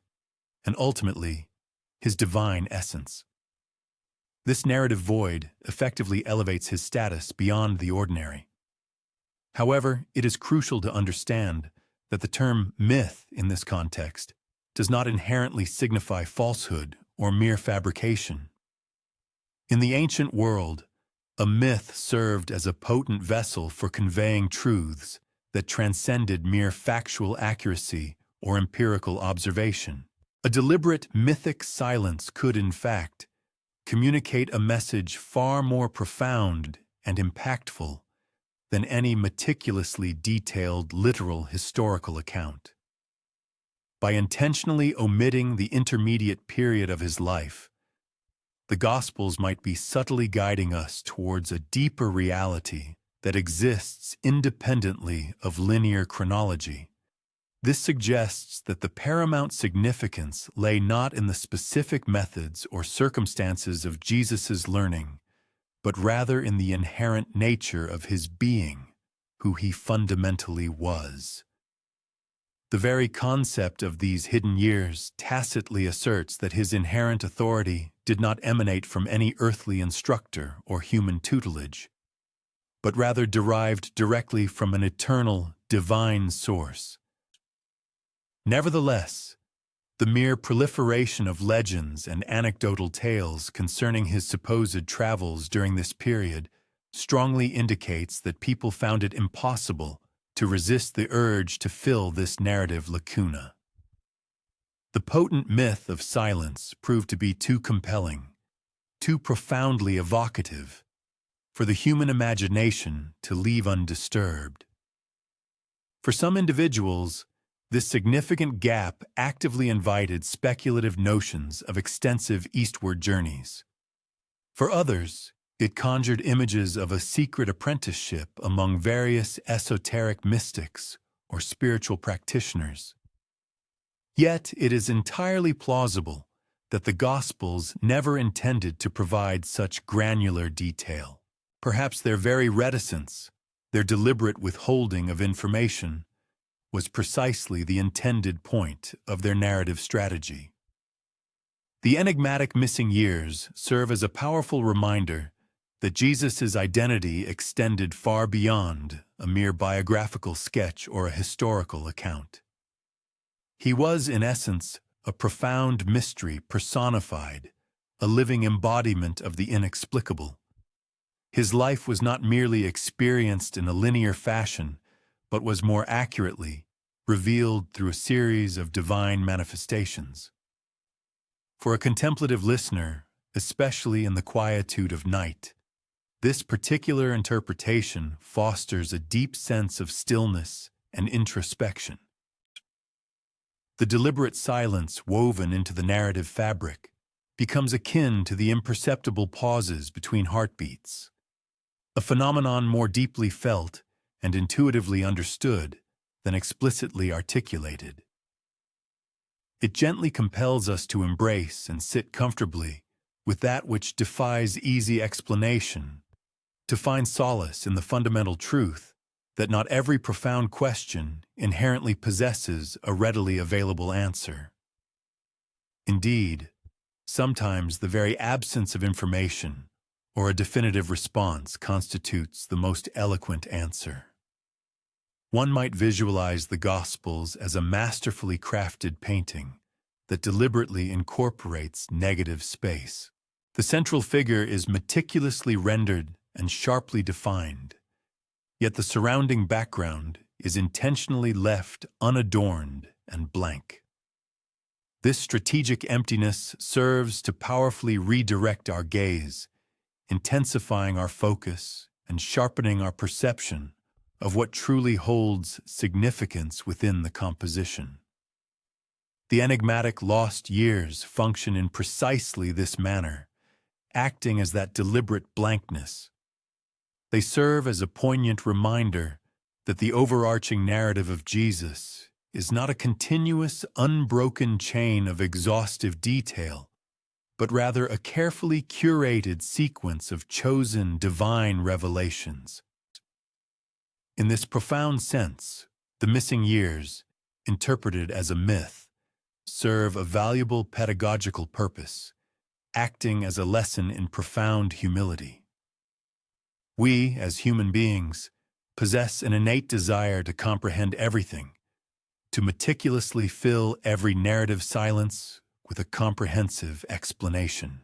and ultimately, his divine essence. This narrative void effectively elevates his status beyond the ordinary. However, it is crucial to understand that the term myth in this context does not inherently signify falsehood or mere fabrication. In the ancient world, a myth served as a potent vessel for conveying truths that transcended mere factual accuracy or empirical observation. A deliberate mythic silence could, in fact, communicate a message far more profound and impactful than any meticulously detailed literal historical account. By intentionally omitting the intermediate period of his life, the Gospels might be subtly guiding us towards a deeper reality that exists independently of linear chronology. This suggests that the paramount significance lay not in the specific methods or circumstances of Jesus' learning, but rather in the inherent nature of his being, who he fundamentally was. The very concept of these hidden years tacitly asserts that his inherent authority did not emanate from any earthly instructor or human tutelage, but rather derived directly from an eternal, divine source. Nevertheless, the mere proliferation of legends and anecdotal tales concerning his supposed travels during this period strongly indicates that people found it impossible to resist the urge to fill this narrative lacuna. The potent myth of silence proved to be too compelling, too profoundly evocative, for the human imagination to leave undisturbed. For some individuals, this significant gap actively invited speculative notions of extensive eastward journeys. For others, it conjured images of a secret apprenticeship among various esoteric mystics or spiritual practitioners. Yet it is entirely plausible that the Gospels never intended to provide such granular detail. Perhaps their very reticence, their deliberate withholding of information, was precisely the intended point of their narrative strategy. The enigmatic missing years serve as a powerful reminder that Jesus' identity extended far beyond a mere biographical sketch or a historical account. He was, in essence, a profound mystery personified, a living embodiment of the inexplicable. His life was not merely experienced in a linear fashion, but was more accurately revealed through a series of divine manifestations. For a contemplative listener, especially in the quietude of night, this particular interpretation fosters a deep sense of stillness and introspection. The deliberate silence woven into the narrative fabric becomes akin to the imperceptible pauses between heartbeats, a phenomenon more deeply felt and intuitively understood than explicitly articulated. It gently compels us to embrace and sit comfortably with that which defies easy explanation, to find solace in the fundamental truth that not every profound question inherently possesses a readily available answer. Indeed, sometimes the very absence of information or a definitive response constitutes the most eloquent answer. One might visualize the Gospels as a masterfully crafted painting that deliberately incorporates negative space. The central figure is meticulously rendered and sharply defined, yet the surrounding background is intentionally left unadorned and blank. This strategic emptiness serves to powerfully redirect our gaze, intensifying our focus and sharpening our perception of what truly holds significance within the composition. The enigmatic lost years function in precisely this manner, acting as that deliberate blankness. They serve as a poignant reminder that the overarching narrative of Jesus is not a continuous, unbroken chain of exhaustive detail, but rather a carefully curated sequence of chosen divine revelations. In this profound sense, the missing years, interpreted as a myth, serve a valuable pedagogical purpose, acting as a lesson in profound humility. We, as human beings, possess an innate desire to comprehend everything, to meticulously fill every narrative silence with a comprehensive explanation.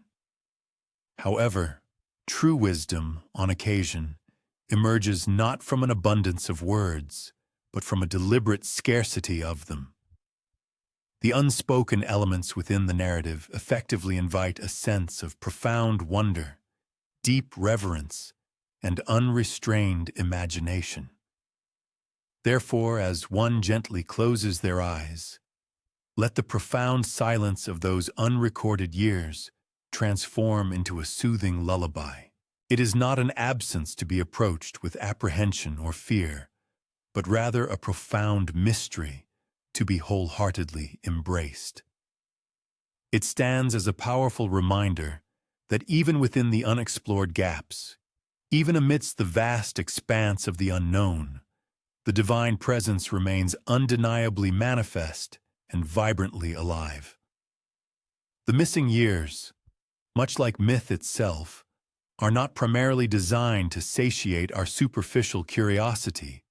However, true wisdom, on occasion, emerges not from an abundance of words, but from a deliberate scarcity of them. The unspoken elements within the narrative effectively invite a sense of profound wonder, deep reverence, and unrestrained imagination. Therefore, as one gently closes their eyes, let the profound silence of those unrecorded years transform into a soothing lullaby. It is not an absence to be approached with apprehension or fear, but rather a profound mystery to be wholeheartedly embraced. It stands as a powerful reminder that even within the unexplored gaps, even amidst the vast expanse of the unknown, the divine presence remains undeniably manifest and vibrantly alive. The missing years, much like myth itself, are not primarily designed to satiate our superficial curiosity,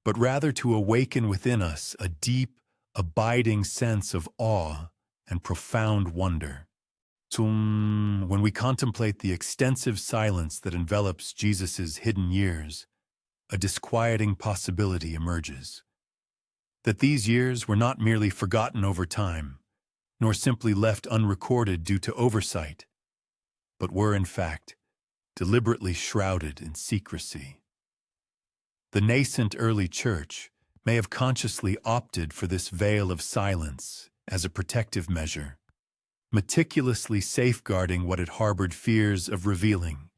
but rather to awaken within us a deep, abiding sense of awe and profound wonder. When we contemplate the extensive silence that envelops Jesus' hidden years, a disquieting possibility emerges. That these years were not merely forgotten over time, nor simply left unrecorded due to oversight, but were, in fact, deliberately shrouded in secrecy. The nascent early church may have consciously opted for this veil of silence as a protective measure, meticulously safeguarding what it harbored fears of revealing,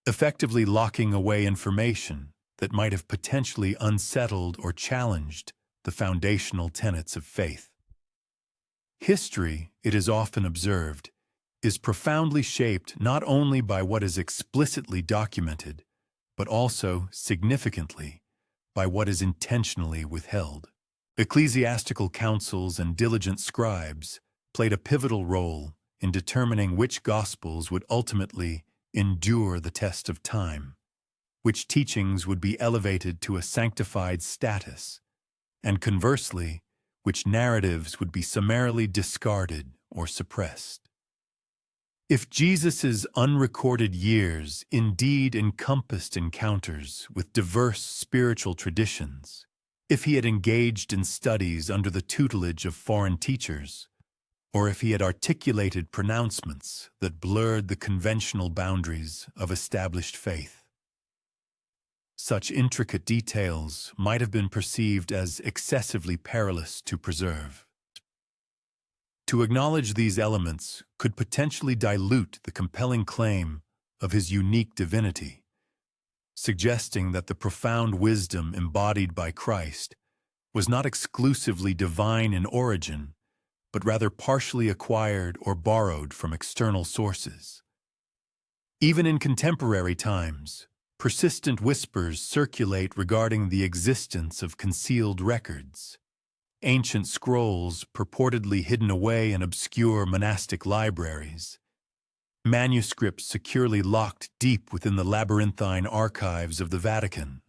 effectively locking away information that might have potentially unsettled or challenged the foundational tenets of faith. History, it is often observed, is profoundly shaped not only by what is explicitly documented, but also, significantly, by what is intentionally withheld. Ecclesiastical councils and diligent scribes played a pivotal role in determining which Gospels would ultimately endure the test of time, which teachings would be elevated to a sanctified status, and conversely, which narratives would be summarily discarded or suppressed. If Jesus' unrecorded years indeed encompassed encounters with diverse spiritual traditions, if he had engaged in studies under the tutelage of foreign teachers, or if he had articulated pronouncements that blurred the conventional boundaries of established faith, such intricate details might have been perceived as excessively perilous to preserve. To acknowledge these elements could potentially dilute the compelling claim of his unique divinity, suggesting that the profound wisdom embodied by Christ was not exclusively divine in origin, but rather partially acquired or borrowed from external sources. Even in contemporary times, persistent whispers circulate regarding the existence of concealed records, ancient scrolls purportedly hidden away in obscure monastic libraries, manuscripts securely locked deep within the labyrinthine archives of the Vatican,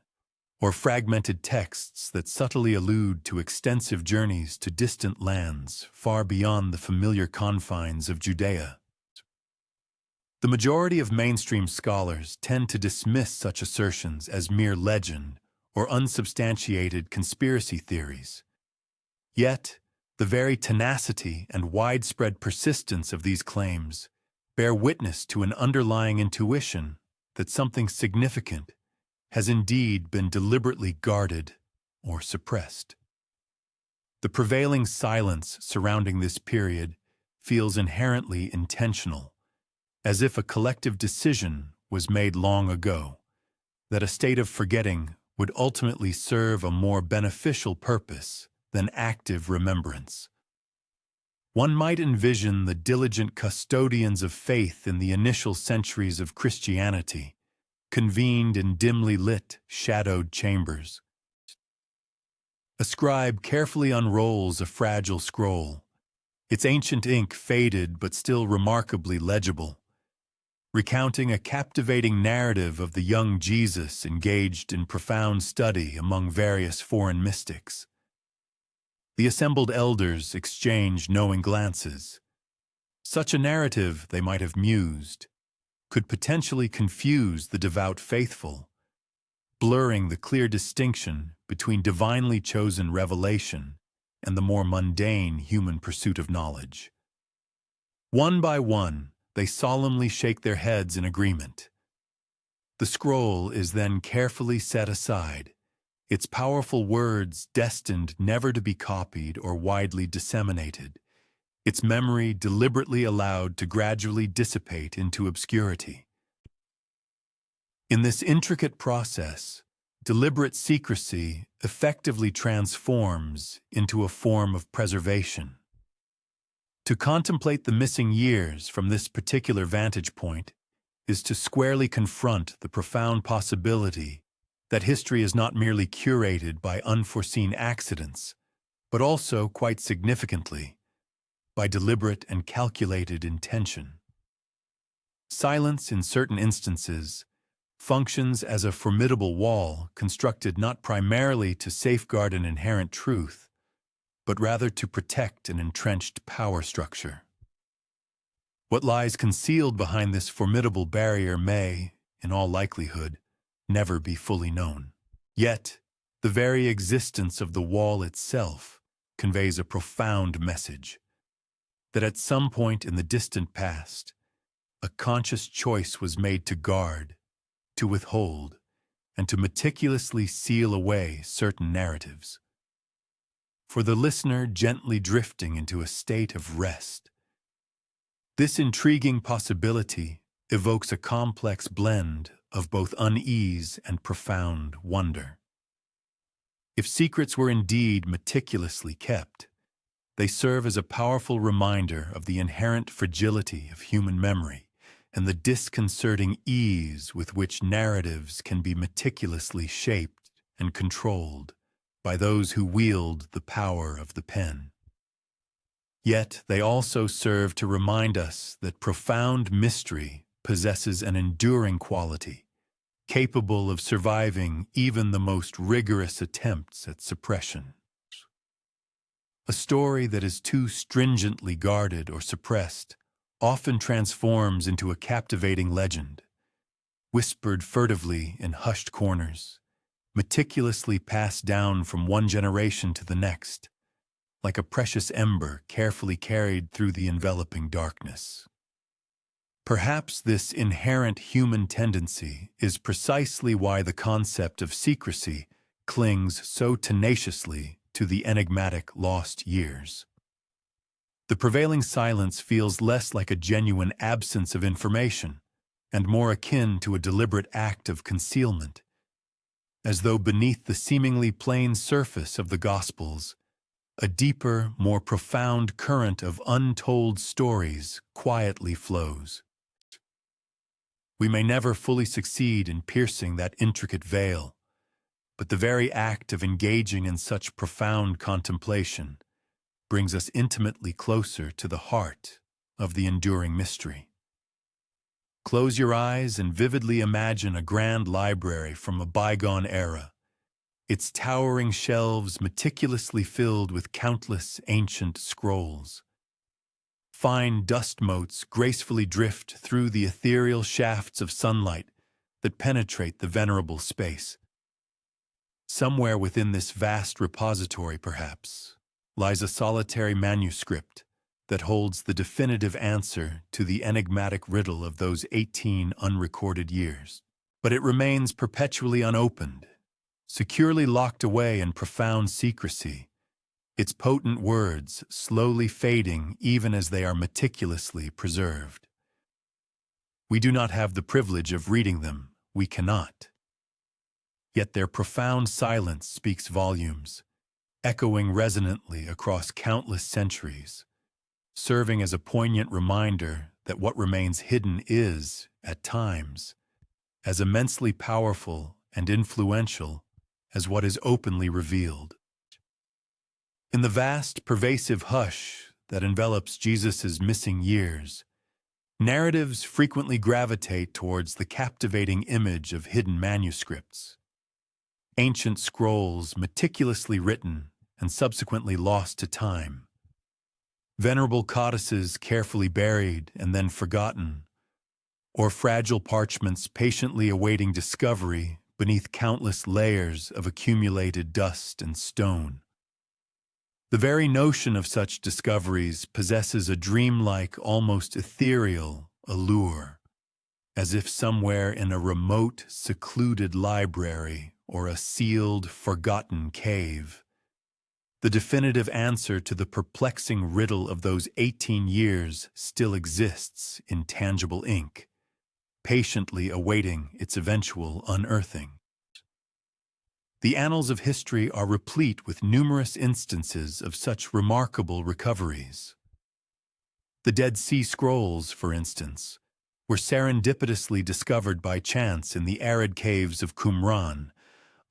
or fragmented texts that subtly allude to extensive journeys to distant lands far beyond the familiar confines of Judea. The majority of mainstream scholars tend to dismiss such assertions as mere legend or unsubstantiated conspiracy theories. Yet, the very tenacity and widespread persistence of these claims bear witness to an underlying intuition that something significant has indeed been deliberately guarded or suppressed. The prevailing silence surrounding this period feels inherently intentional, as if a collective decision was made long ago, that a state of forgetting would ultimately serve a more beneficial purpose than active remembrance. One might envision the diligent custodians of faith in the initial centuries of Christianity, convened in dimly lit, shadowed chambers. A scribe carefully unrolls a fragile scroll, its ancient ink faded but still remarkably legible, recounting a captivating narrative of the young Jesus engaged in profound study among various foreign mystics. The assembled elders exchange knowing glances. Such a narrative, they might have mused, could potentially confuse the devout faithful, blurring the clear distinction between divinely chosen revelation and the more mundane human pursuit of knowledge. One by one, they solemnly shake their heads in agreement. The scroll is then carefully set aside, its powerful words destined never to be copied or widely disseminated, its memory deliberately allowed to gradually dissipate into obscurity. In this intricate process, deliberate secrecy effectively transforms into a form of preservation. To contemplate the missing years from this particular vantage point is to squarely confront the profound possibility that history is not merely curated by unforeseen accidents, but also, quite significantly, by deliberate and calculated intention. Silence, in certain instances, functions as a formidable wall constructed not primarily to safeguard an inherent truth, but rather to protect an entrenched power structure. What lies concealed behind this formidable barrier may, in all likelihood, never be fully known. Yet, the very existence of the wall itself conveys a profound message, that at some point in the distant past, a conscious choice was made to guard, to withhold, and to meticulously seal away certain narratives. For the listener gently drifting into a state of rest, this intriguing possibility evokes a complex blend of both unease and profound wonder. If secrets were indeed meticulously kept, they serve as a powerful reminder of the inherent fragility of human memory and the disconcerting ease with which narratives can be meticulously shaped and controlled by those who wield the power of the pen. Yet they also serve to remind us that profound mystery possesses an enduring quality, capable of surviving even the most rigorous attempts at suppression. A story that is too stringently guarded or suppressed often transforms into a captivating legend, whispered furtively in hushed corners, meticulously passed down from one generation to the next, like a precious ember carefully carried through the enveloping darkness. Perhaps this inherent human tendency is precisely why the concept of secrecy clings so tenaciously to the enigmatic lost years. The prevailing silence feels less like a genuine absence of information and more akin to a deliberate act of concealment, as though beneath the seemingly plain surface of the Gospels, a deeper, more profound current of untold stories quietly flows. We may never fully succeed in piercing that intricate veil, but the very act of engaging in such profound contemplation brings us intimately closer to the heart of the enduring mystery. Close your eyes and vividly imagine a grand library from a bygone era, its towering shelves meticulously filled with countless ancient scrolls. Fine dust motes gracefully drift through the ethereal shafts of sunlight that penetrate the venerable space. Somewhere within this vast repository, perhaps, lies a solitary manuscript that holds the definitive answer to the enigmatic riddle of those 18 unrecorded years. But it remains perpetually unopened, securely locked away in profound secrecy, its potent words slowly fading even as they are meticulously preserved. We do not have the privilege of reading them, we cannot. Yet their profound silence speaks volumes, echoing resonantly across countless centuries, serving as a poignant reminder that what remains hidden is, at times, as immensely powerful and influential as what is openly revealed. In the vast, pervasive hush that envelops Jesus' missing years, narratives frequently gravitate towards the captivating image of hidden manuscripts. Ancient scrolls meticulously written and subsequently lost to time. Venerable codices carefully buried and then forgotten, or fragile parchments patiently awaiting discovery beneath countless layers of accumulated dust and stone. The very notion of such discoveries possesses a dreamlike, almost ethereal allure, as if somewhere in a remote, secluded library or a sealed, forgotten cave, the definitive answer to the perplexing riddle of those 18 years still exists in tangible ink, patiently awaiting its eventual unearthing. The annals of history are replete with numerous instances of such remarkable recoveries. The Dead Sea Scrolls, for instance, were serendipitously discovered by chance in the arid caves of Qumran,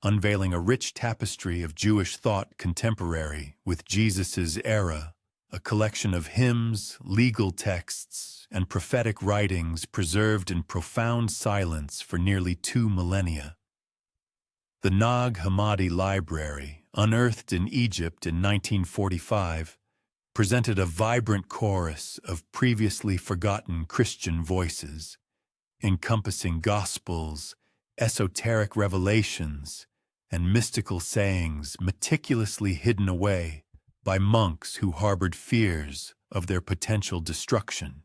unveiling a rich tapestry of Jewish thought contemporary with Jesus' era, a collection of hymns, legal texts, and prophetic writings preserved in profound silence for nearly 2 millennia. The Nag Hammadi Library, unearthed in Egypt in 1945, presented a vibrant chorus of previously forgotten Christian voices, encompassing gospels, esoteric revelations, and mystical sayings meticulously hidden away by monks who harbored fears of their potential destruction.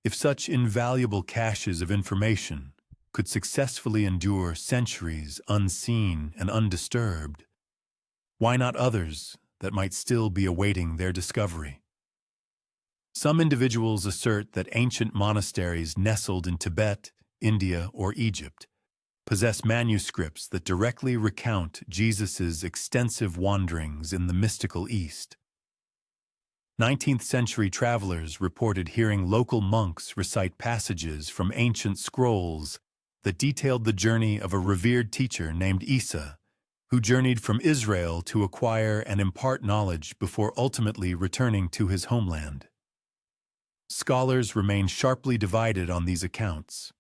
If such invaluable caches of information could successfully endure centuries unseen and undisturbed, why not others that might still be awaiting their discovery? Some individuals assert that ancient monasteries nestled in Tibet, India, or Egypt possess manuscripts that directly recount Jesus' extensive wanderings in the mystical East. 19th-century travelers reported hearing local monks recite passages from ancient scrolls that detailed the journey of a revered teacher named Isa, who journeyed from Israel to acquire and impart knowledge before ultimately returning to his homeland. Scholars remain sharply divided on these accounts.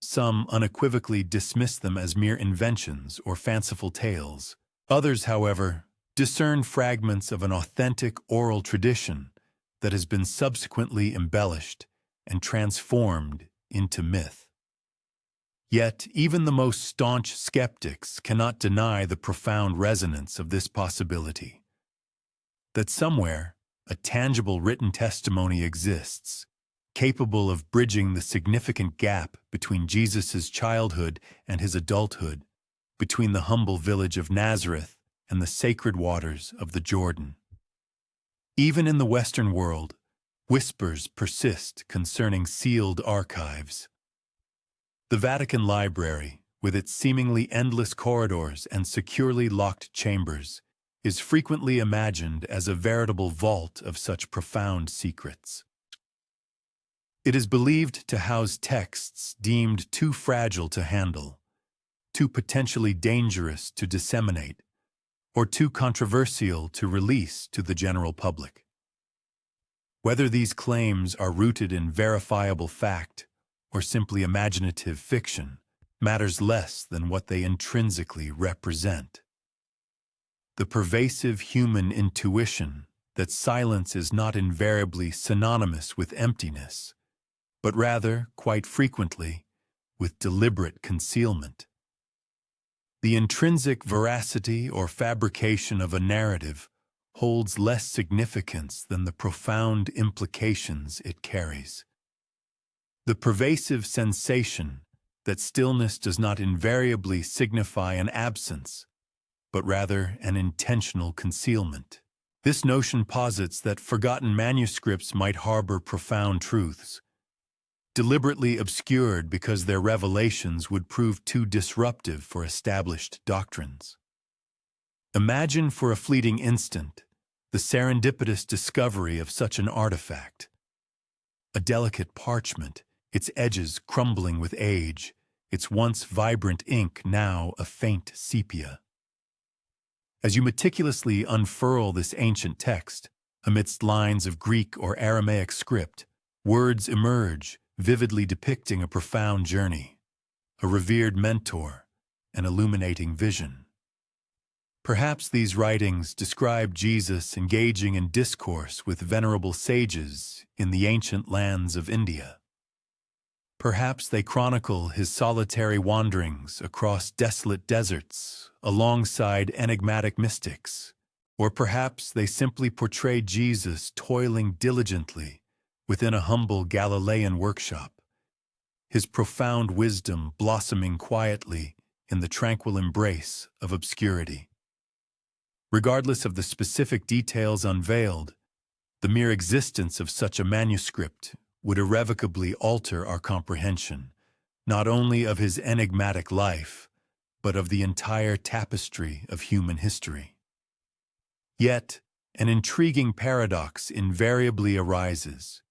Some unequivocally dismiss them as mere inventions or fanciful tales. Others, however, discern fragments of an authentic oral tradition that has been subsequently embellished and transformed into myth. Yet, even the most staunch skeptics cannot deny the profound resonance of this possibility. That somewhere, a tangible written testimony exists, capable of bridging the significant gap between Jesus' childhood and his adulthood, between the humble village of Nazareth and the sacred waters of the Jordan. Even in the Western world, whispers persist concerning sealed archives. The Vatican Library, with its seemingly endless corridors and securely locked chambers, is frequently imagined as a veritable vault of such profound secrets. It is believed to house texts deemed too fragile to handle, too potentially dangerous to disseminate, or too controversial to release to the general public. Whether these claims are rooted in verifiable fact or simply imaginative fiction matters less than what they intrinsically represent. The pervasive human intuition that silence is not invariably synonymous with emptiness, but rather, quite frequently, with deliberate concealment. The intrinsic veracity or fabrication of a narrative holds less significance than the profound implications it carries. The pervasive sensation that stillness does not invariably signify an absence, but rather an intentional concealment. This notion posits that forgotten manuscripts might harbor profound truths, deliberately obscured because their revelations would prove too disruptive for established doctrines. Imagine for a fleeting instant the serendipitous discovery of such an artifact. A delicate parchment, its edges crumbling with age, its once vibrant ink now a faint sepia. As you meticulously unfurl this ancient text, amidst lines of Greek or Aramaic script, words emerge, vividly depicting a profound journey, a revered mentor, an illuminating vision. Perhaps these writings describe Jesus engaging in discourse with venerable sages in the ancient lands of India. Perhaps they chronicle his solitary wanderings across desolate deserts alongside enigmatic mystics, or perhaps they simply portray Jesus toiling diligently within a humble Galilean workshop, his profound wisdom blossoming quietly in the tranquil embrace of obscurity. Regardless of the specific details unveiled, the mere existence of such a manuscript would irrevocably alter our comprehension, not only of his enigmatic life, but of the entire tapestry of human history. Yet, an intriguing paradox invariably arises.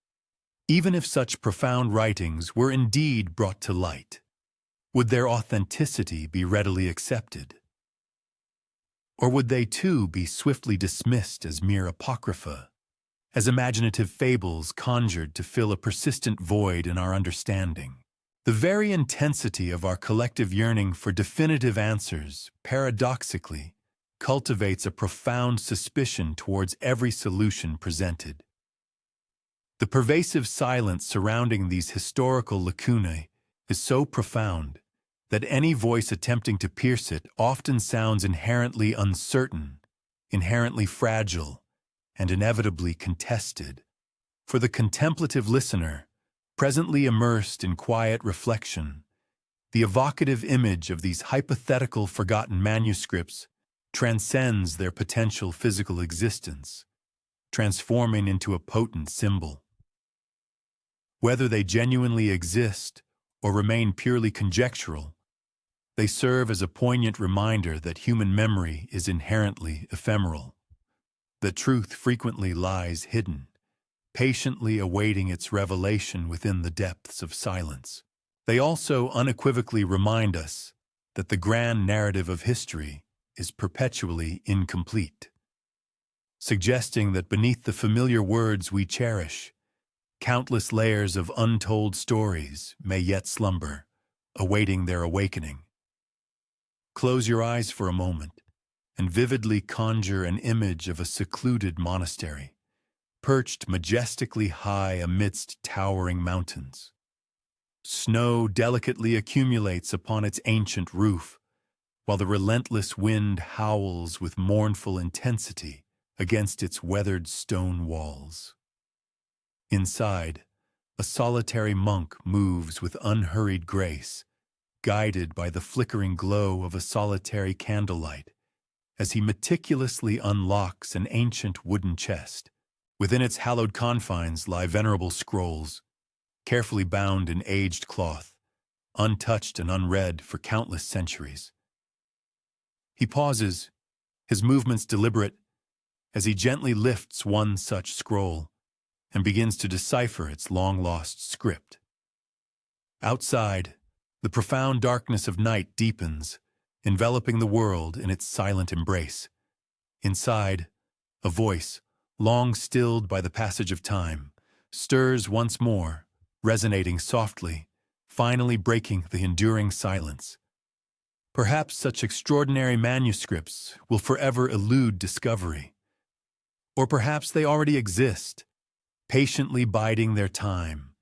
Even if such profound writings were indeed brought to light, would their authenticity be readily accepted? Or would they too be swiftly dismissed as mere apocrypha, as imaginative fables conjured to fill a persistent void in our understanding? The very intensity of our collective yearning for definitive answers, paradoxically, cultivates a profound suspicion towards every solution presented. The pervasive silence surrounding these historical lacunae is so profound that any voice attempting to pierce it often sounds inherently uncertain, inherently fragile, and inevitably contested. For the contemplative listener, presently immersed in quiet reflection, the evocative image of these hypothetical forgotten manuscripts transcends their potential physical existence, transforming into a potent symbol. Whether they genuinely exist or remain purely conjectural, they serve as a poignant reminder that human memory is inherently ephemeral, that truth frequently lies hidden, patiently awaiting its revelation within the depths of silence. They also unequivocally remind us that the grand narrative of history is perpetually incomplete, suggesting that beneath the familiar words we cherish, countless layers of untold stories may yet slumber, awaiting their awakening. Close your eyes for a moment and vividly conjure an image of a secluded monastery, perched majestically high amidst towering mountains. Snow delicately accumulates upon its ancient roof, while the relentless wind howls with mournful intensity against its weathered stone walls. Inside, a solitary monk moves with unhurried grace, guided by the flickering glow of a solitary candlelight, as he meticulously unlocks an ancient wooden chest. Within its hallowed confines lie venerable scrolls, carefully bound in aged cloth, untouched and unread for countless centuries. He pauses, his movements deliberate, as he gently lifts one such scroll and begins to decipher its long-lost script. Outside, the profound darkness of night deepens, enveloping the world in its silent embrace. Inside, a voice, long stilled by the passage of time, stirs once more, resonating softly, finally breaking the enduring silence. Perhaps such extraordinary manuscripts will forever elude discovery. Or perhaps they already exist, patiently biding their time,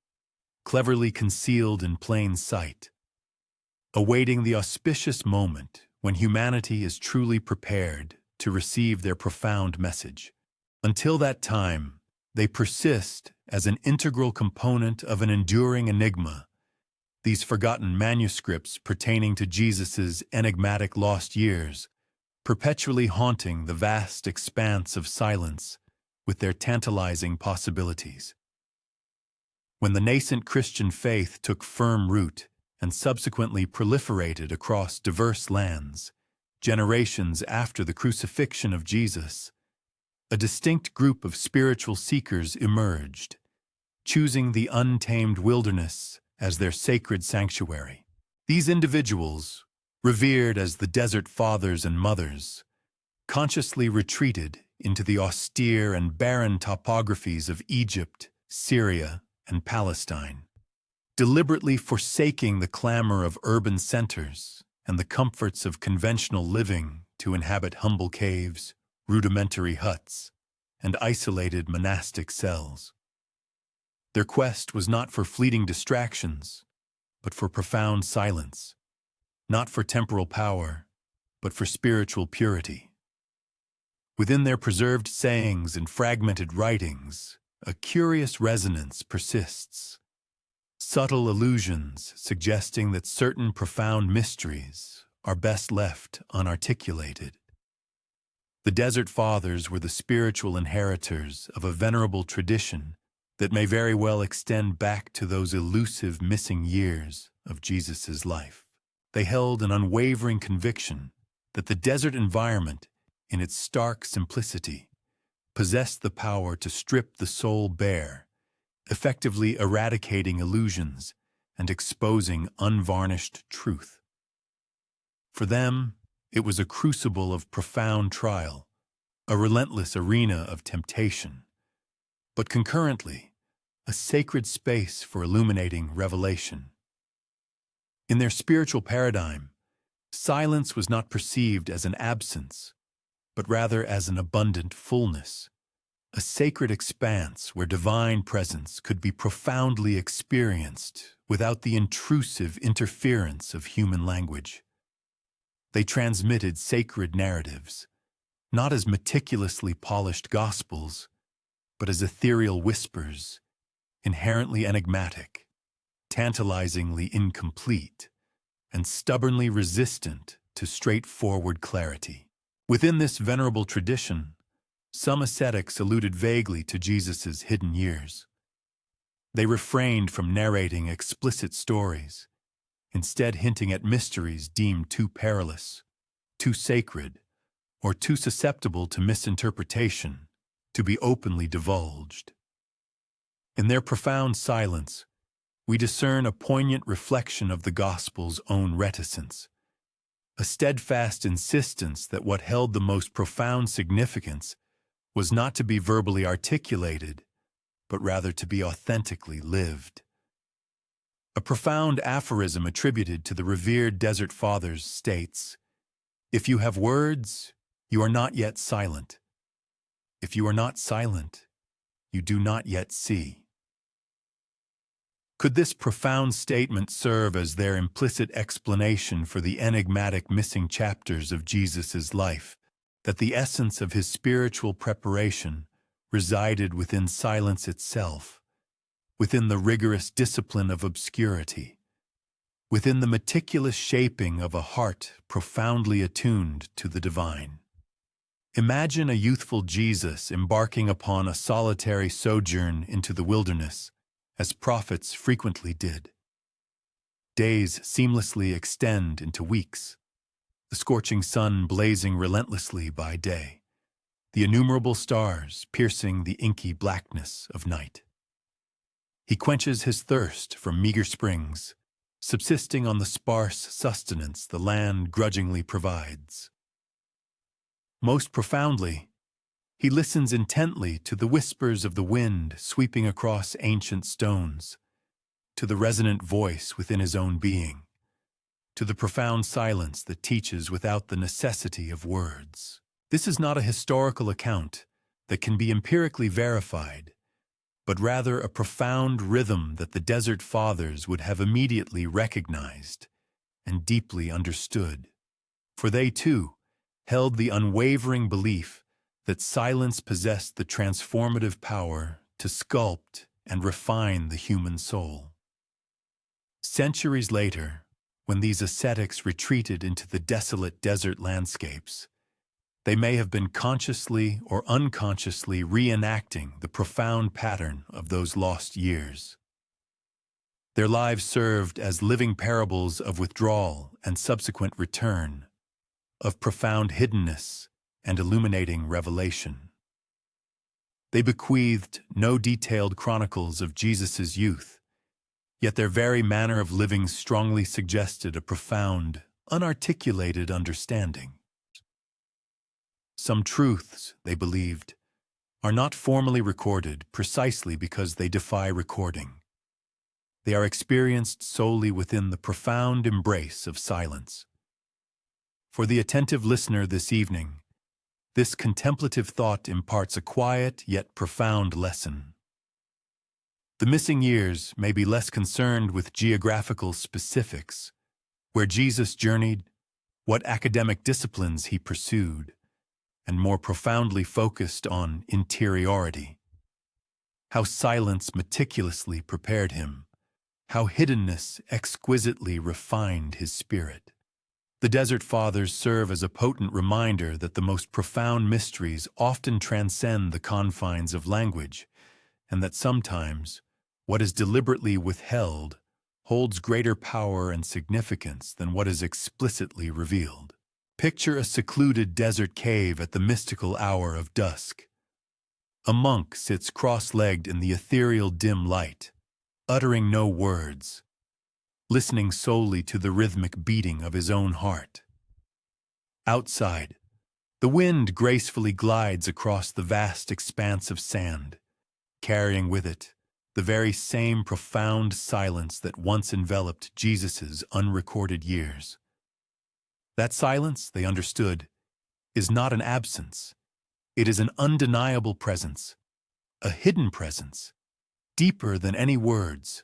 cleverly concealed in plain sight, awaiting the auspicious moment when humanity is truly prepared to receive their profound message. Until that time, they persist as an integral component of an enduring enigma, these forgotten manuscripts pertaining to Jesus' enigmatic lost years, perpetually haunting the vast expanse of silence with their tantalizing possibilities. When the nascent Christian faith took firm root and subsequently proliferated across diverse lands, generations after the crucifixion of Jesus, a distinct group of spiritual seekers emerged, choosing the untamed wilderness as their sacred sanctuary. These individuals, revered as the desert fathers and mothers, consciously retreated into the austere and barren topographies of Egypt, Syria, and Palestine, deliberately forsaking the clamor of urban centers and the comforts of conventional living to inhabit humble caves, rudimentary huts, and isolated monastic cells. Their quest was not for fleeting distractions, but for profound silence, not for temporal power, but for spiritual purity. Within their preserved sayings and fragmented writings, a curious resonance persists, subtle allusions suggesting that certain profound mysteries are best left unarticulated. The Desert Fathers were the spiritual inheritors of a venerable tradition that may very well extend back to those elusive missing years of Jesus' life. They held an unwavering conviction that the desert environment, in its stark simplicity, possessed the power to strip the soul bare, effectively eradicating illusions and exposing unvarnished truth. For them, it was a crucible of profound trial, a relentless arena of temptation, but concurrently, a sacred space for illuminating revelation. In their spiritual paradigm, silence was not perceived as an absence, but rather as an abundant fullness, a sacred expanse where divine presence could be profoundly experienced without the intrusive interference of human language. They transmitted sacred narratives, not as meticulously polished gospels, but as ethereal whispers, inherently enigmatic, tantalizingly incomplete, and stubbornly resistant to straightforward clarity. Within this venerable tradition, some ascetics alluded vaguely to Jesus' hidden years. They refrained from narrating explicit stories, instead hinting at mysteries deemed too perilous, too sacred, or too susceptible to misinterpretation to be openly divulged. In their profound silence, we discern a poignant reflection of the gospel's own reticence, a steadfast insistence that what held the most profound significance was not to be verbally articulated, but rather to be authentically lived. A profound aphorism attributed to the revered Desert Fathers states, "If you have words, you are not yet silent. If you are not silent, you do not yet see." Could this profound statement serve as their implicit explanation for the enigmatic missing chapters of Jesus' life, that the essence of his spiritual preparation resided within silence itself, within the rigorous discipline of obscurity, within the meticulous shaping of a heart profoundly attuned to the divine? Imagine a youthful Jesus embarking upon a solitary sojourn into the wilderness, as prophets frequently did. Days seamlessly extend into weeks, the scorching sun blazing relentlessly by day, the innumerable stars piercing the inky blackness of night. He quenches his thirst from meager springs, subsisting on the sparse sustenance the land grudgingly provides. Most profoundly, He listens intently to the whispers of the wind sweeping across ancient stones, to the resonant voice within his own being, to the profound silence that teaches without the necessity of words. This is not a historical account that can be empirically verified, but rather a profound rhythm that the Desert Fathers would have immediately recognized and deeply understood. For they, too, held the unwavering belief that silence possessed the transformative power to sculpt and refine the human soul. Centuries later, when these ascetics retreated into the desolate desert landscapes, they may have been consciously or unconsciously reenacting the profound pattern of those lost years. Their lives served as living parables of withdrawal and subsequent return, of profound hiddenness and illuminating revelation. They bequeathed no detailed chronicles of Jesus' youth, yet their very manner of living strongly suggested a profound, unarticulated understanding. Some truths, they believed, are not formally recorded precisely because they defy recording. They are experienced solely within the profound embrace of silence. For the attentive listener this evening, this contemplative thought imparts a quiet yet profound lesson. The missing years may be less concerned with geographical specifics, where Jesus journeyed, what academic disciplines he pursued, and more profoundly focused on interiority. How silence meticulously prepared him, how hiddenness exquisitely refined his spirit. The Desert Fathers serve as a potent reminder that the most profound mysteries often transcend the confines of language, and that sometimes what is deliberately withheld holds greater power and significance than what is explicitly revealed. Picture a secluded desert cave at the mystical hour of dusk. A monk sits cross-legged in the ethereal dim light, uttering no words, listening solely to the rhythmic beating of his own heart. Outside, the wind gracefully glides across the vast expanse of sand, carrying with it the very same profound silence that once enveloped Jesus' unrecorded years. That silence, they understood, is not an absence. It is an undeniable presence, a hidden presence, deeper than any words,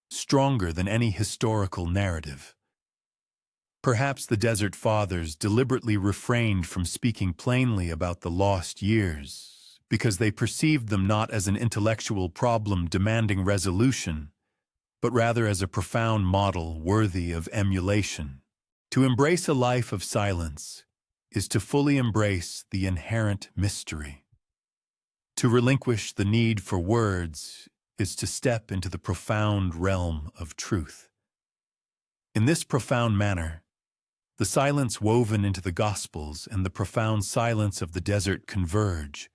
stronger than any historical narrative. Perhaps the Desert Fathers deliberately refrained from speaking plainly about the lost years, because they perceived them not as an intellectual problem demanding resolution, but rather as a profound model worthy of emulation. To embrace a life of silence is to fully embrace the inherent mystery. To relinquish the need for words is to step into the profound realm of truth. In this profound manner, the silence woven into the Gospels and the profound silence of the desert converge,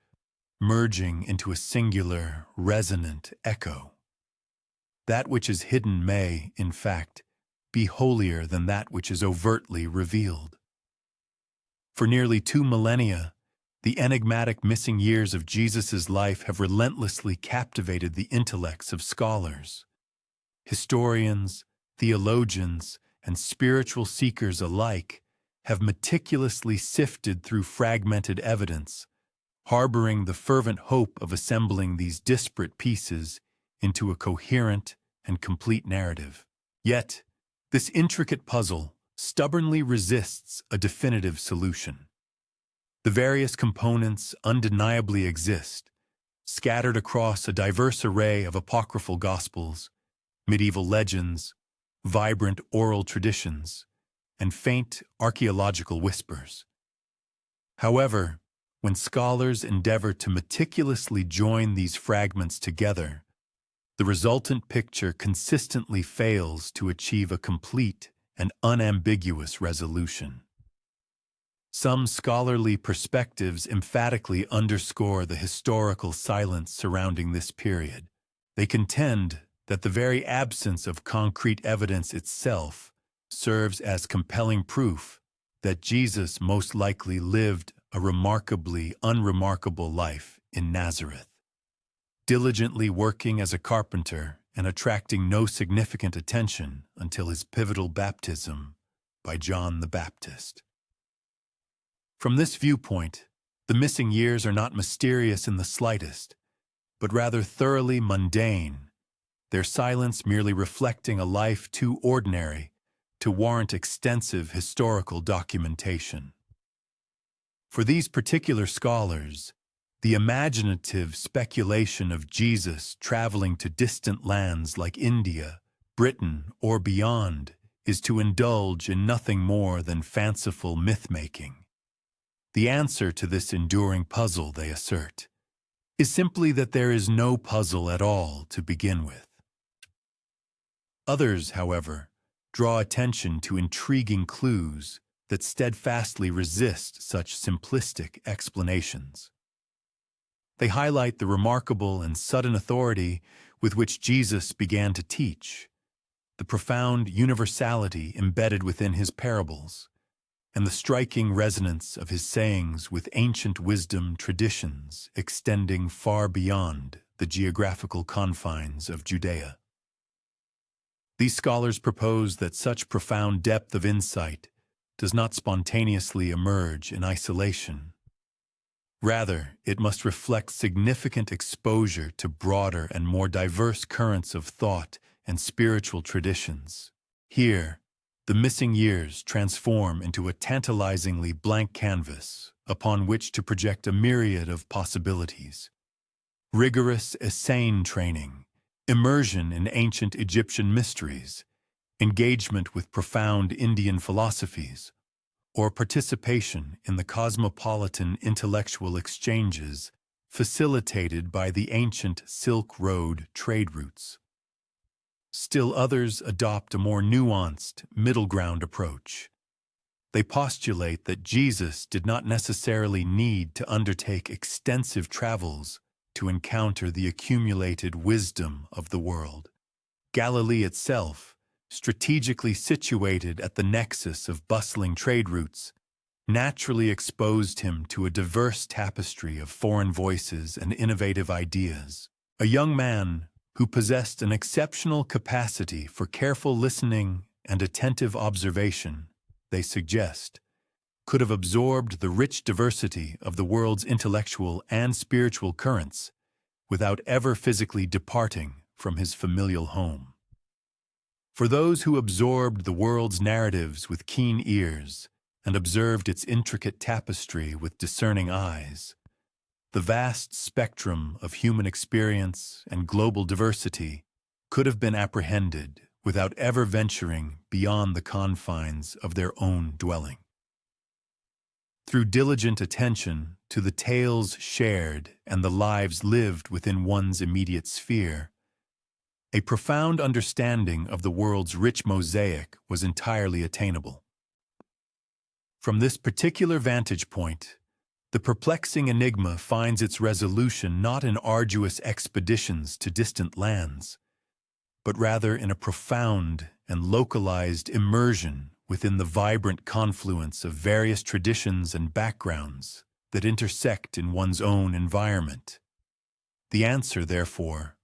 merging into a singular, resonant echo. That which is hidden may, in fact, be holier than that which is overtly revealed. For nearly 2 millennia, the enigmatic missing years of Jesus' life have relentlessly captivated the intellects of scholars. Historians, theologians, and spiritual seekers alike have meticulously sifted through fragmented evidence, harboring the fervent hope of assembling these disparate pieces into a coherent and complete narrative. Yet, this intricate puzzle stubbornly resists a definitive solution. The various components undeniably exist, scattered across a diverse array of apocryphal gospels, medieval legends, vibrant oral traditions, and faint archaeological whispers. However, when scholars endeavor to meticulously join these fragments together, the resultant picture consistently fails to achieve a complete and unambiguous resolution. Some scholarly perspectives emphatically underscore the historical silence surrounding this period. They contend that the very absence of concrete evidence itself serves as compelling proof that Jesus most likely lived a remarkably unremarkable life in Nazareth, diligently working as a carpenter and attracting no significant attention until his pivotal baptism by John the Baptist. From this viewpoint, the missing years are not mysterious in the slightest, but rather thoroughly mundane, their silence merely reflecting a life too ordinary to warrant extensive historical documentation. For these particular scholars, the imaginative speculation of Jesus traveling to distant lands like India, Britain, or beyond is to indulge in nothing more than fanciful myth-making. The answer to this enduring puzzle, they assert, is simply that there is no puzzle at all to begin with. Others, however, draw attention to intriguing clues that steadfastly resist such simplistic explanations. They highlight the remarkable and sudden authority with which Jesus began to teach, the profound universality embedded within his parables, and the striking resonance of his sayings with ancient wisdom traditions extending far beyond the geographical confines of Judea. These scholars propose that such profound depth of insight does not spontaneously emerge in isolation. Rather, it must reflect significant exposure to broader and more diverse currents of thought and spiritual traditions. Here, the missing years transform into a tantalizingly blank canvas upon which to project a myriad of possibilities. Rigorous Essene training, immersion in ancient Egyptian mysteries, engagement with profound Indian philosophies, or participation in the cosmopolitan intellectual exchanges facilitated by the ancient Silk Road trade routes. Still others adopt a more nuanced, middle-ground approach. They postulate that Jesus did not necessarily need to undertake extensive travels to encounter the accumulated wisdom of the world. Galilee itself, strategically situated at the nexus of bustling trade routes, naturally exposed him to a diverse tapestry of foreign voices and innovative ideas. A young man who possessed an exceptional capacity for careful listening and attentive observation, they suggest, could have absorbed the rich diversity of the world's intellectual and spiritual currents without ever physically departing from his familial home. For those who absorbed the world's narratives with keen ears and observed its intricate tapestry with discerning eyes, the vast spectrum of human experience and global diversity could have been apprehended without ever venturing beyond the confines of their own dwelling. Through diligent attention to the tales shared and the lives lived within one's immediate sphere, a profound understanding of the world's rich mosaic was entirely attainable. From this particular vantage point, the perplexing enigma finds its resolution not in arduous expeditions to distant lands, but rather in a profound and localized immersion within the vibrant confluence of various traditions and backgrounds that intersect in one's own environment. The answer, therefore,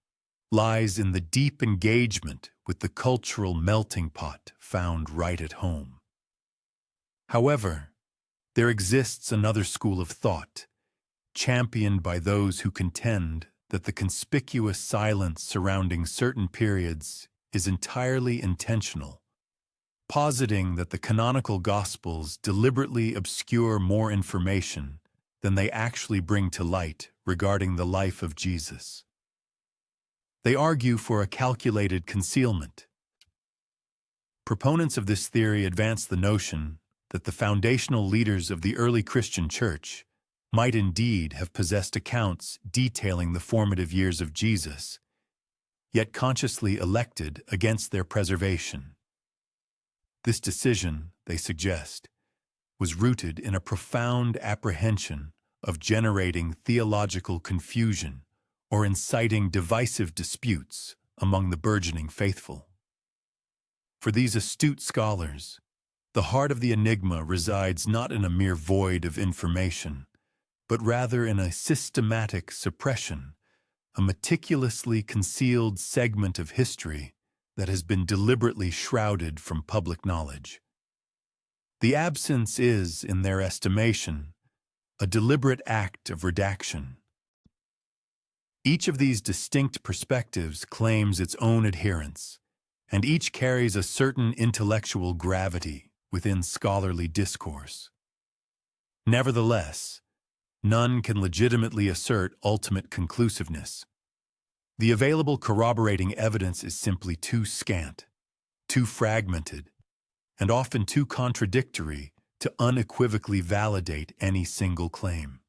lies in the deep engagement with the cultural melting pot found right at home. However, there exists another school of thought, championed by those who contend that the conspicuous silence surrounding certain periods is entirely intentional, positing that the canonical Gospels deliberately obscure more information than they actually bring to light regarding the life of Jesus. They argue for a calculated concealment. Proponents of this theory advance the notion that the foundational leaders of the early Christian church might indeed have possessed accounts detailing the formative years of Jesus, yet consciously elected against their preservation. This decision, they suggest, was rooted in a profound apprehension of generating theological confusion or inciting divisive disputes among the burgeoning faithful. For these astute scholars, The heart of the enigma resides not in a mere void of information, but rather in a systematic suppression, a meticulously concealed segment of history that has been deliberately shrouded from public knowledge. The absence is, in their estimation, a deliberate act of redaction. Each of these distinct perspectives claims its own adherents, and each carries a certain intellectual gravity within scholarly discourse. Nevertheless, none can legitimately assert ultimate conclusiveness. The available corroborating evidence is simply too scant, too fragmented, and often too contradictory to unequivocally validate any single claim.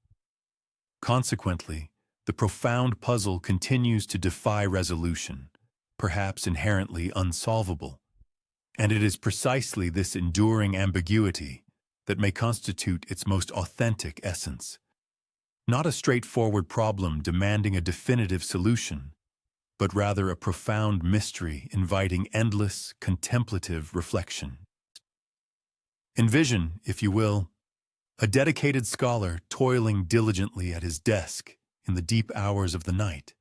Consequently, the profound puzzle continues to defy resolution, perhaps inherently unsolvable. And it is precisely this enduring ambiguity that may constitute its most authentic essence. Not a straightforward problem demanding a definitive solution, but rather a profound mystery inviting endless, contemplative reflection. Envision, if you will, a dedicated scholar toiling diligently at his desk in the deep hours of the night,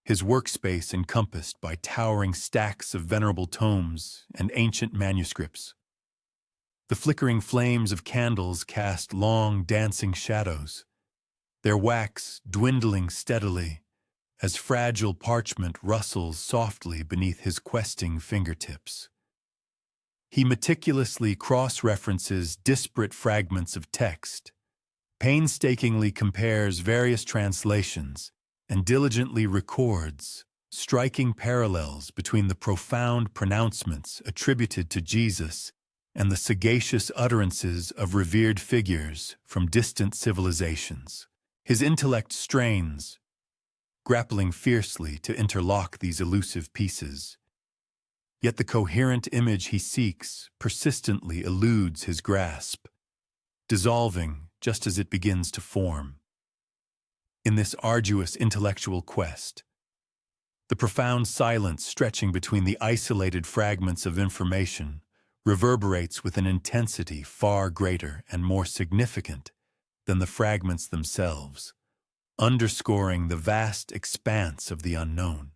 his workspace encompassed by towering stacks of venerable tomes and ancient manuscripts. The flickering flames of candles cast long, dancing shadows, their wax dwindling steadily as fragile parchment rustles softly beneath his questing fingertips. He meticulously cross-references disparate fragments of text, painstakingly compares various translations, and diligently records striking parallels between the profound pronouncements attributed to Jesus and the sagacious utterances of revered figures from distant civilizations. His intellect strains, grappling fiercely to interlock these elusive pieces. Yet the coherent image he seeks persistently eludes his grasp, dissolving just as it begins to form. In this arduous intellectual quest, the profound silence stretching between the isolated fragments of information reverberates with an intensity far greater and more significant than the fragments themselves, underscoring the vast expanse of the unknown.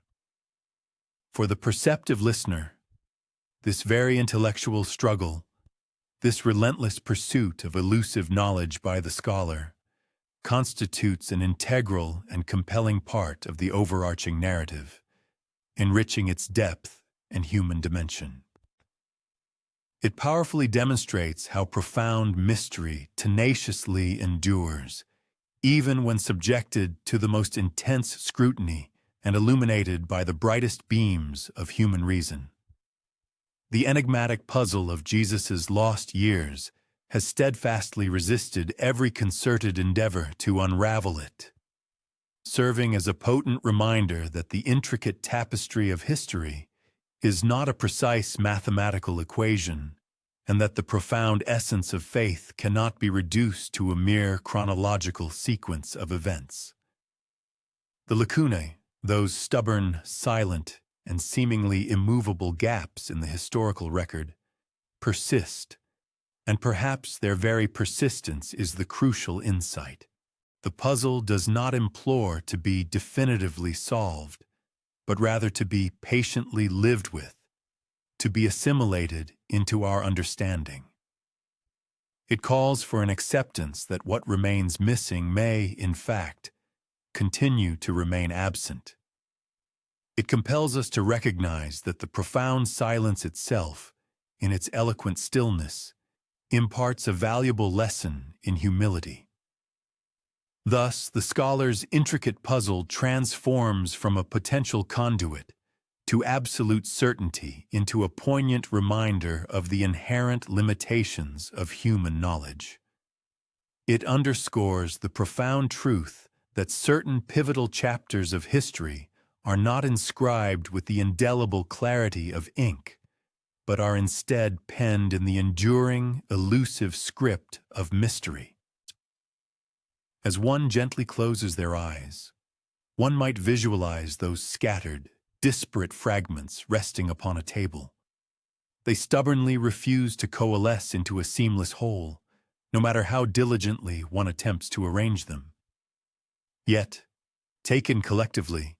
For the perceptive listener, this very intellectual struggle, this relentless pursuit of elusive knowledge by the scholar, constitutes an integral and compelling part of the overarching narrative, enriching its depth and human dimension. It powerfully demonstrates how profound mystery tenaciously endures, even when subjected to the most intense scrutiny and illuminated by the brightest beams of human reason. The enigmatic puzzle of Jesus' lost years has steadfastly resisted every concerted endeavor to unravel it, serving as a potent reminder that the intricate tapestry of history is not a precise mathematical equation, and that the profound essence of faith cannot be reduced to a mere chronological sequence of events. The lacunae, those stubborn, silent, and seemingly immovable gaps in the historical record, persist, and perhaps their very persistence is the crucial insight. The puzzle does not implore to be definitively solved, but rather to be patiently lived with, to be assimilated into our understanding. It calls for an acceptance that what remains missing may, in fact, continue to remain absent. It compels us to recognize that the profound silence itself, in its eloquent stillness, imparts a valuable lesson in humility. Thus, the scholar's intricate puzzle transforms from a potential conduit to absolute certainty into a poignant reminder of the inherent limitations of human knowledge. It underscores the profound truth that certain pivotal chapters of history are not inscribed with the indelible clarity of ink, but are instead penned in the enduring, elusive script of mystery. As one gently closes their eyes, one might visualize those scattered, disparate fragments resting upon a table, They stubbornly refuse to coalesce into a seamless whole, no matter how diligently one attempts to arrange them. Yet, taken collectively,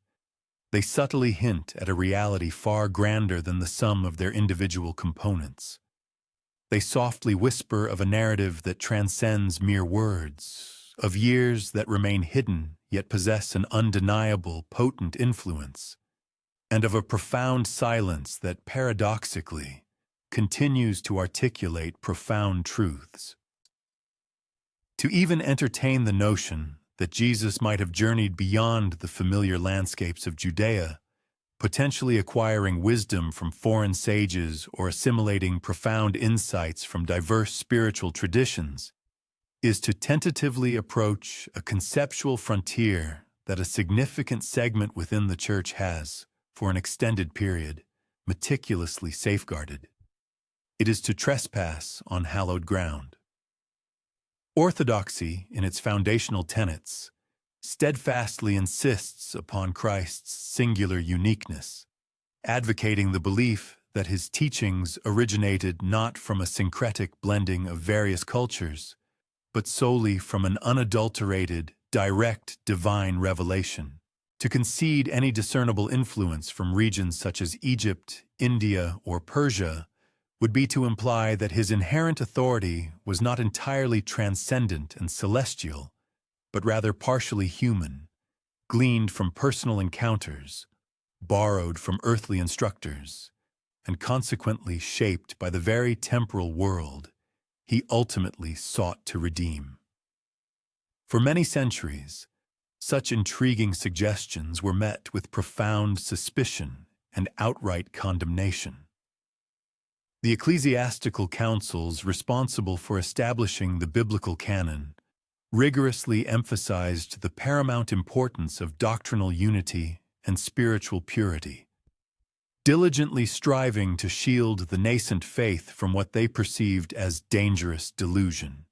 they subtly hint at a reality far grander than the sum of their individual components. They softly whisper of a narrative that transcends mere words, of years that remain hidden yet possess an undeniable, potent influence, and of a profound silence that paradoxically continues to articulate profound truths. To even entertain the notion that Jesus might have journeyed beyond the familiar landscapes of Judea, potentially acquiring wisdom from foreign sages or assimilating profound insights from diverse spiritual traditions, is to tentatively approach a conceptual frontier that a significant segment within the Church has, for an extended period, meticulously safeguarded. It is to trespass on hallowed ground. Orthodoxy, in its foundational tenets, steadfastly insists upon Christ's singular uniqueness, advocating the belief that his teachings originated not from a syncretic blending of various cultures, but solely from an unadulterated, direct divine revelation. To concede any discernible influence from regions such as Egypt, India, or Persia would be to imply that his inherent authority was not entirely transcendent and celestial, but rather partially human, gleaned from personal encounters, borrowed from earthly instructors, and consequently shaped by the very temporal world he ultimately sought to redeem. For many centuries, such intriguing suggestions were met with profound suspicion and outright condemnation. The ecclesiastical councils responsible for establishing the biblical canon rigorously emphasized the paramount importance of doctrinal unity and spiritual purity, diligently striving to shield the nascent faith from what they perceived as dangerous delusion.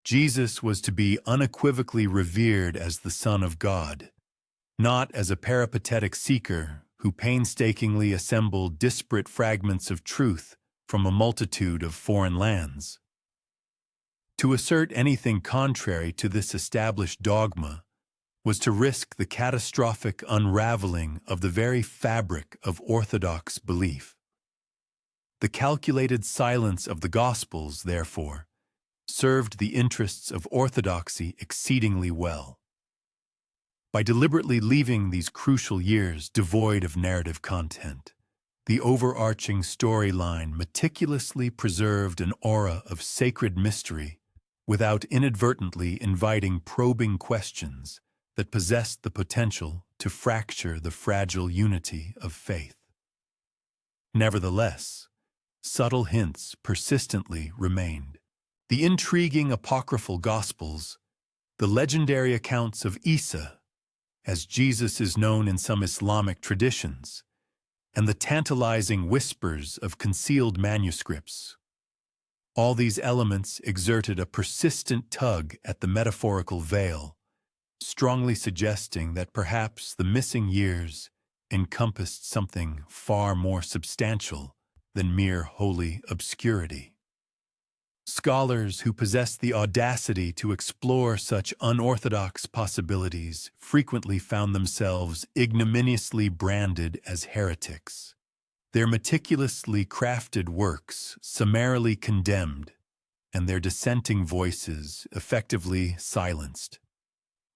Jesus was to be unequivocally revered as the Son of God, not as a peripatetic seeker who painstakingly assembled disparate fragments of truth from a multitude of foreign lands. To assert anything contrary to this established dogma was to risk the catastrophic unraveling of the very fabric of orthodox belief. The calculated silence of the Gospels, therefore, served the interests of orthodoxy exceedingly well. By deliberately leaving these crucial years devoid of narrative content, the overarching storyline meticulously preserved an aura of sacred mystery without inadvertently inviting probing questions that possessed the potential to fracture the fragile unity of faith. Nevertheless, subtle hints persistently remained. The intriguing apocryphal Gospels, the legendary accounts of Isa, as Jesus is known in some Islamic traditions, and the tantalizing whispers of concealed manuscripts. All these elements exerted a persistent tug at the metaphorical veil, strongly suggesting that perhaps the missing years encompassed something far more substantial than mere holy obscurity. Scholars who possessed the audacity to explore such unorthodox possibilities frequently found themselves ignominiously branded as heretics, their meticulously crafted works summarily condemned, and their dissenting voices effectively silenced.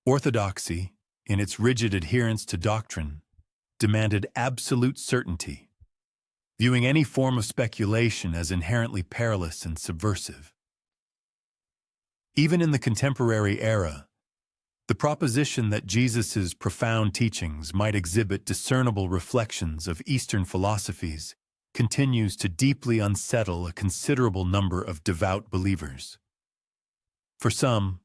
Orthodoxy, in its rigid adherence to doctrine, demanded absolute certainty, viewing any form of speculation as inherently perilous and subversive. Even in the contemporary era, the proposition that Jesus' profound teachings might exhibit discernible reflections of Eastern philosophies continues to deeply unsettle a considerable number of devout believers. For some,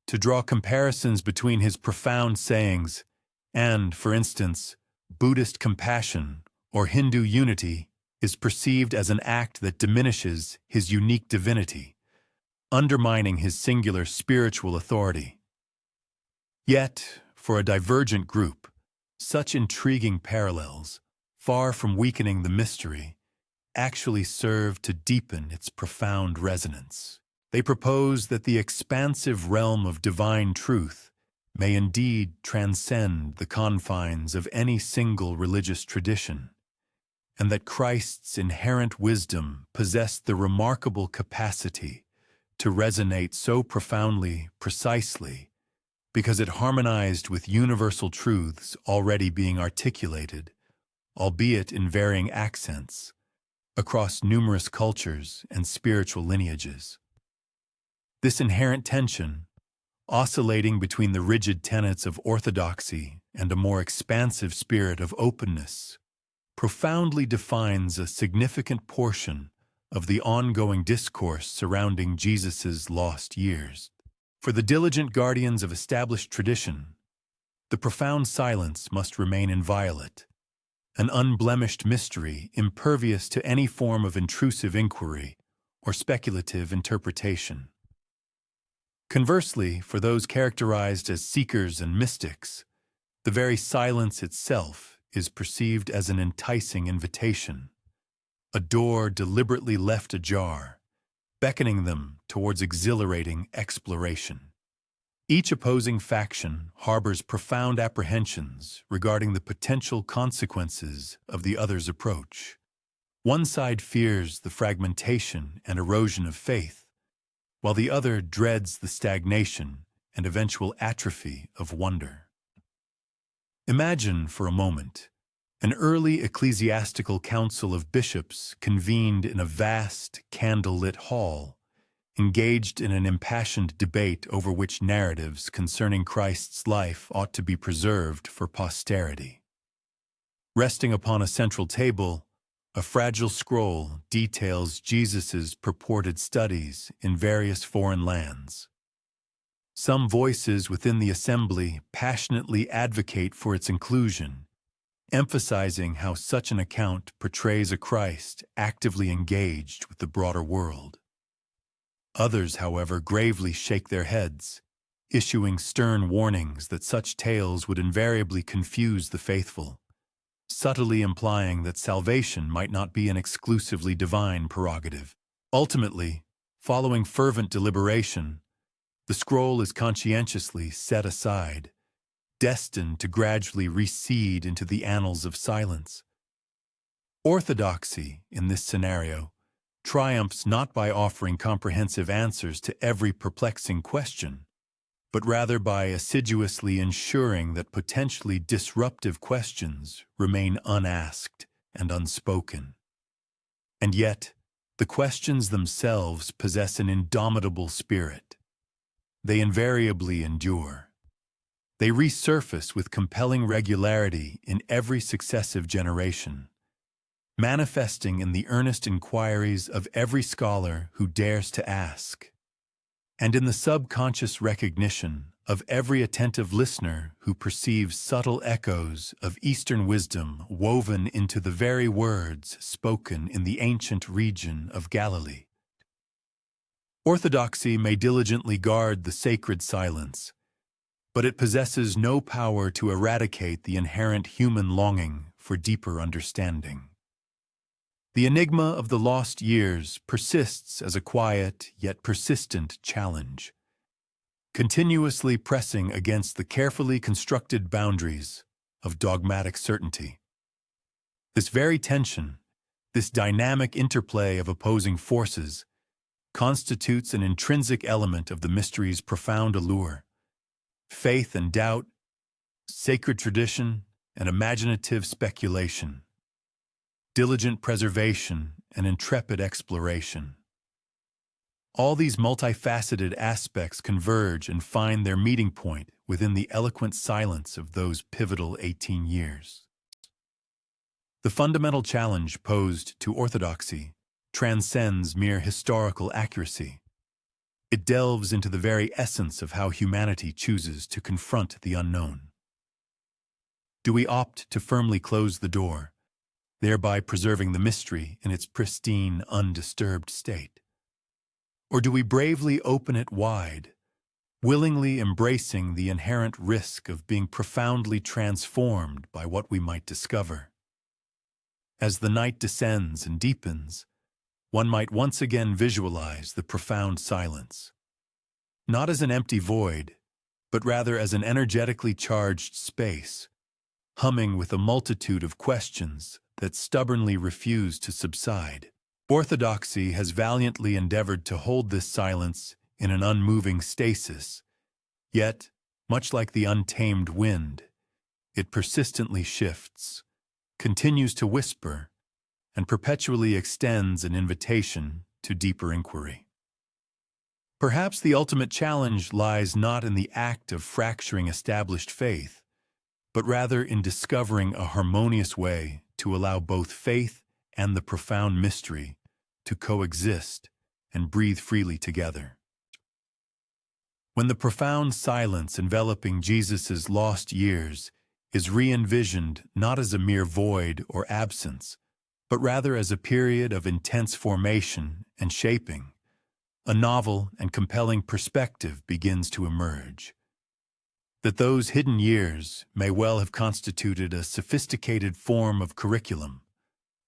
to draw comparisons between his profound sayings and, for instance, Buddhist compassion or Hindu unity is perceived as an act that diminishes his unique divinity, undermining his singular spiritual authority. Yet, for a divergent group, such intriguing parallels, far from weakening the mystery, actually serve to deepen its profound resonance. They propose that the expansive realm of divine truth may indeed transcend the confines of any single religious tradition, and that Christ's inherent wisdom possessed the remarkable capacity to resonate so profoundly, precisely, because it harmonized with universal truths already being articulated, albeit in varying accents, across numerous cultures and spiritual lineages. This inherent tension, oscillating between the rigid tenets of orthodoxy and a more expansive spirit of openness, profoundly defines a significant portion of the ongoing discourse surrounding Jesus' lost years. For the diligent guardians of established tradition, the profound silence must remain inviolate, an unblemished mystery impervious to any form of intrusive inquiry or speculative interpretation. Conversely, for those characterized as seekers and mystics, the very silence itself is perceived as an enticing invitation, a door deliberately left ajar, beckoning them towards exhilarating exploration. Each opposing faction harbors profound apprehensions regarding the potential consequences of the other's approach. One side fears the fragmentation and erosion of faith, while the other dreads the stagnation and eventual atrophy of wonder. Imagine, for a moment, an early ecclesiastical council of bishops convened in a vast, candle-lit hall, engaged in an impassioned debate over which narratives concerning Christ's life ought to be preserved for posterity. Resting upon a central table, a fragile scroll details Jesus' purported studies in various foreign lands. Some voices within the assembly passionately advocate for its inclusion, emphasizing how such an account portrays a Christ actively engaged with the broader world. Others, however, gravely shake their heads, issuing stern warnings that such tales would invariably confuse the faithful, subtly implying that salvation might not be an exclusively divine prerogative. Ultimately, following fervent deliberation, the scroll is conscientiously set aside, destined to gradually recede into the annals of silence. Orthodoxy, in this scenario, triumphs not by offering comprehensive answers to every perplexing question, but rather by assiduously ensuring that potentially disruptive questions remain unasked and unspoken. And yet, the questions themselves possess an indomitable spirit. They invariably endure. They resurface with compelling regularity in every successive generation, manifesting in the earnest inquiries of every scholar who dares to ask, and in the subconscious recognition of every attentive listener who perceives subtle echoes of Eastern wisdom woven into the very words spoken in the ancient region of Galilee. Orthodoxy may diligently guard the sacred silence, but it possesses no power to eradicate the inherent human longing for deeper understanding. The enigma of the lost years persists as a quiet yet persistent challenge, continuously pressing against the carefully constructed boundaries of dogmatic certainty. This very tension, this dynamic interplay of opposing forces, constitutes an intrinsic element of the mystery's profound allure. Faith and doubt, sacred tradition and imaginative speculation, diligent preservation and intrepid exploration. All these multifaceted aspects converge and find their meeting point within the eloquent silence of those pivotal 18 years. The fundamental challenge posed to orthodoxy transcends mere historical accuracy. It delves into the very essence of how humanity chooses to confront the unknown. Do we opt to firmly close the door, thereby preserving the mystery in its pristine, undisturbed state? Or do we bravely open it wide, willingly embracing the inherent risk of being profoundly transformed by what we might discover? As the night descends and deepens, one might once again visualize the profound silence, not as an empty void, but rather as an energetically charged space, humming with a multitude of questions that stubbornly refuse to subside. Orthodoxy has valiantly endeavored to hold this silence in an unmoving stasis, yet, much like the untamed wind, it persistently shifts, continues to whisper, and perpetually extends an invitation to deeper inquiry. Perhaps the ultimate challenge lies not in the act of fracturing established faith, but rather in discovering a harmonious way to allow both faith and the profound mystery to coexist and breathe freely together. When the profound silence enveloping Jesus' lost years is re-envisioned not as a mere void or absence, but rather as a period of intense formation and shaping, a novel and compelling perspective begins to emerge. That those hidden years may well have constituted a sophisticated form of curriculum,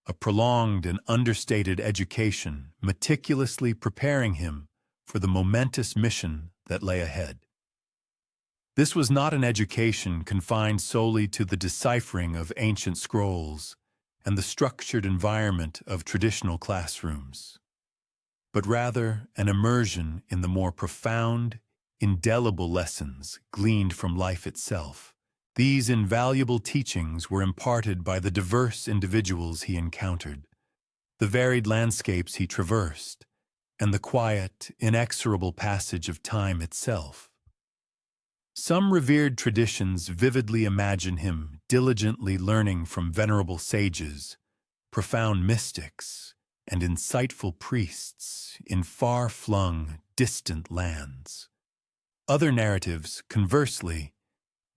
a prolonged and understated education meticulously preparing him for the momentous mission that lay ahead. This was not an education confined solely to the deciphering of ancient scrolls and the structured environment of traditional classrooms, but rather an immersion in the more profound, indelible lessons gleaned from life itself. These invaluable teachings were imparted by the diverse individuals he encountered, the varied landscapes he traversed, and the quiet, inexorable passage of time itself. Some revered traditions vividly imagine him diligently learning from venerable sages, profound mystics, and insightful priests in far-flung, distant lands. Other narratives, conversely,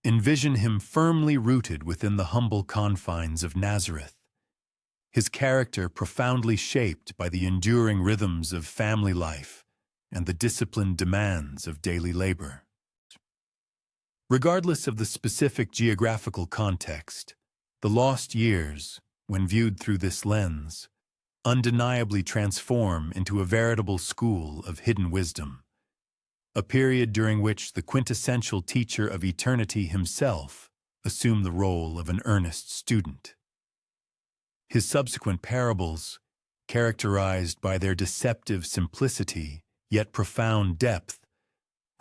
envision him firmly rooted within the humble confines of Nazareth, his character profoundly shaped by the enduring rhythms of family life and the disciplined demands of daily labor. Regardless of the specific geographical context, the lost years, when viewed through this lens, undeniably transform into a veritable school of hidden wisdom, a period during which the quintessential teacher of eternity himself assumed the role of an earnest student. His subsequent parables, characterized by their deceptive simplicity yet profound depth,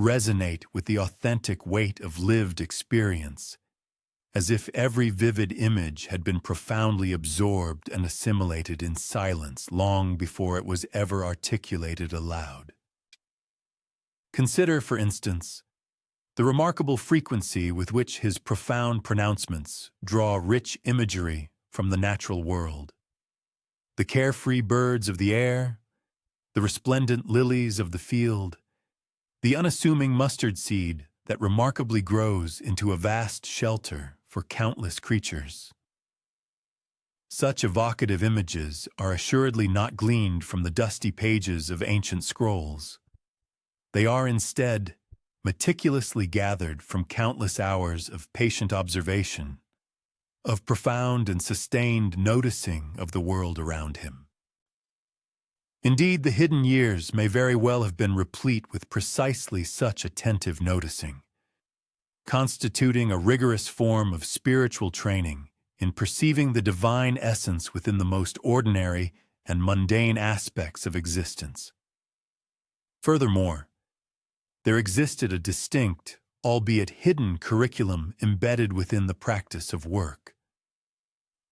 resonate with the authentic weight of lived experience, as if every vivid image had been profoundly absorbed and assimilated in silence long before it was ever articulated aloud. Consider, for instance, the remarkable frequency with which his profound pronouncements draw rich imagery from the natural world. The carefree birds of the air, the resplendent lilies of the field, the unassuming mustard seed that remarkably grows into a vast shelter for countless creatures. Such evocative images are assuredly not gleaned from the dusty pages of ancient scrolls. They are instead meticulously gathered from countless hours of patient observation, of profound and sustained noticing of the world around him. Indeed, the hidden years may very well have been replete with precisely such attentive noticing, constituting a rigorous form of spiritual training in perceiving the divine essence within the most ordinary and mundane aspects of existence. Furthermore, there existed a distinct, albeit hidden, curriculum embedded within the practice of work.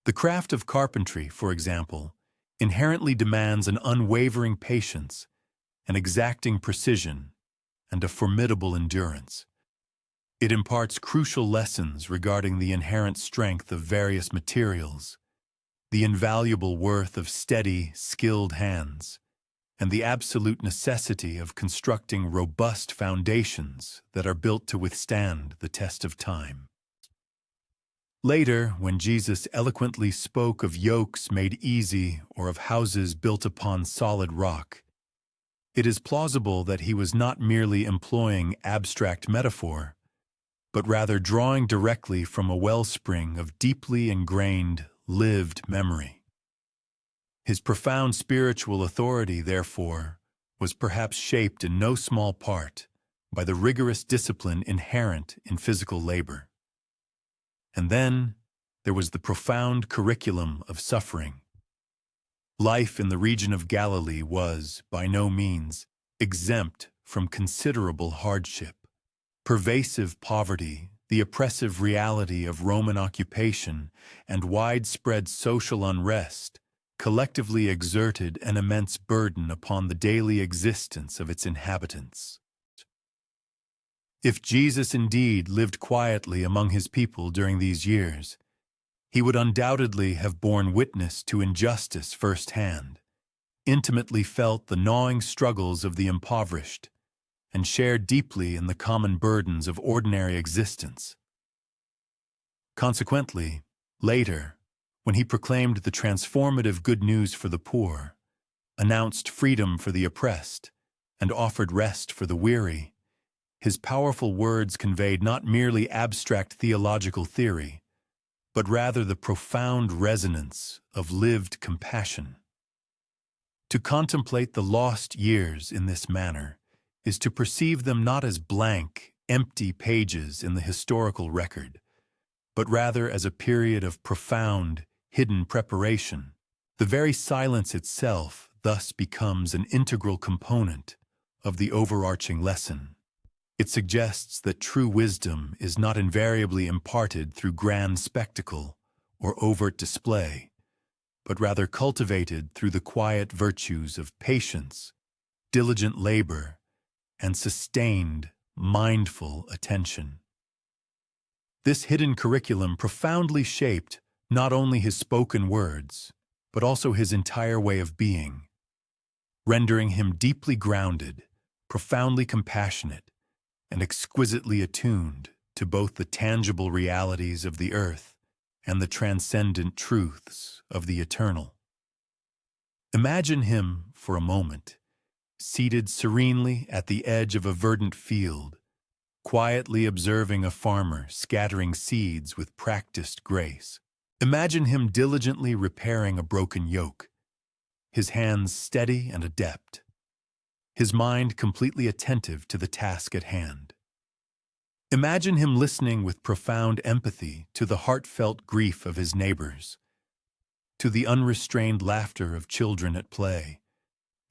The craft of carpentry, for example, inherently demands an unwavering patience, an exacting precision, and a formidable endurance. It imparts crucial lessons regarding the inherent strength of various materials, the invaluable worth of steady, skilled hands, and the absolute necessity of constructing robust foundations that are built to withstand the test of time. Later, when Jesus eloquently spoke of yokes made easy or of houses built upon solid rock, it is plausible that he was not merely employing abstract metaphor, but rather drawing directly from a wellspring of deeply ingrained, lived memory. His profound spiritual authority, therefore, was perhaps shaped in no small part by the rigorous discipline inherent in physical labor. And then there was the profound curriculum of suffering. Life in the region of Galilee was, by no means, exempt from considerable hardship. Pervasive poverty, the oppressive reality of Roman occupation, and widespread social unrest collectively exerted an immense burden upon the daily existence of its inhabitants. If Jesus indeed lived quietly among his people during these years, he would undoubtedly have borne witness to injustice firsthand, intimately felt the gnawing struggles of the impoverished, and shared deeply in the common burdens of ordinary existence. Consequently, later, when he proclaimed the transformative good news for the poor, announced freedom for the oppressed, and offered rest for the weary, his powerful words conveyed not merely abstract theological theory, but rather the profound resonance of lived compassion. To contemplate the lost years in this manner is to perceive them not as blank, empty pages in the historical record, but rather as a period of profound, hidden preparation. The very silence itself thus becomes an integral component of the overarching lesson. It suggests that true wisdom is not invariably imparted through grand spectacle or overt display, but rather cultivated through the quiet virtues of patience, diligent labor, and sustained, mindful attention. This hidden curriculum profoundly shaped not only his spoken words, but also his entire way of being, rendering him deeply grounded, profoundly compassionate, and exquisitely attuned to both the tangible realities of the earth and the transcendent truths of the eternal. Imagine him, for a moment, seated serenely at the edge of a verdant field, quietly observing a farmer scattering seeds with practiced grace. Imagine him diligently repairing a broken yoke, his hands steady and adept, his mind completely attentive to the task at hand. Imagine him listening with profound empathy to the heartfelt grief of his neighbors, to the unrestrained laughter of children at play,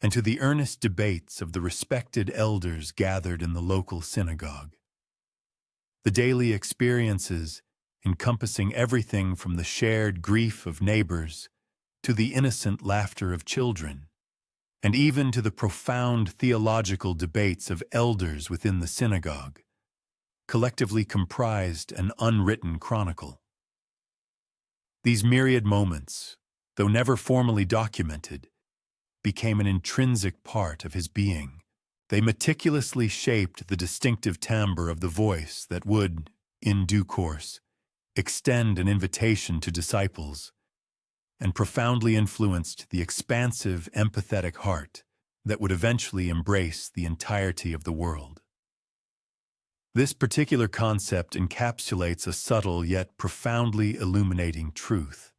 and to the earnest debates of the respected elders gathered in the local synagogue. The daily experiences encompassing everything from the shared grief of neighbors to the innocent laughter of children, and even to the profound theological debates of elders within the synagogue, collectively comprised an unwritten chronicle. These myriad moments, though never formally documented, became an intrinsic part of his being. They meticulously shaped the distinctive timbre of the voice that would, in due course, extend an invitation to disciples, and profoundly influenced the expansive, empathetic heart that would eventually embrace the entirety of the world. This particular concept encapsulates a subtle yet profoundly illuminating truth.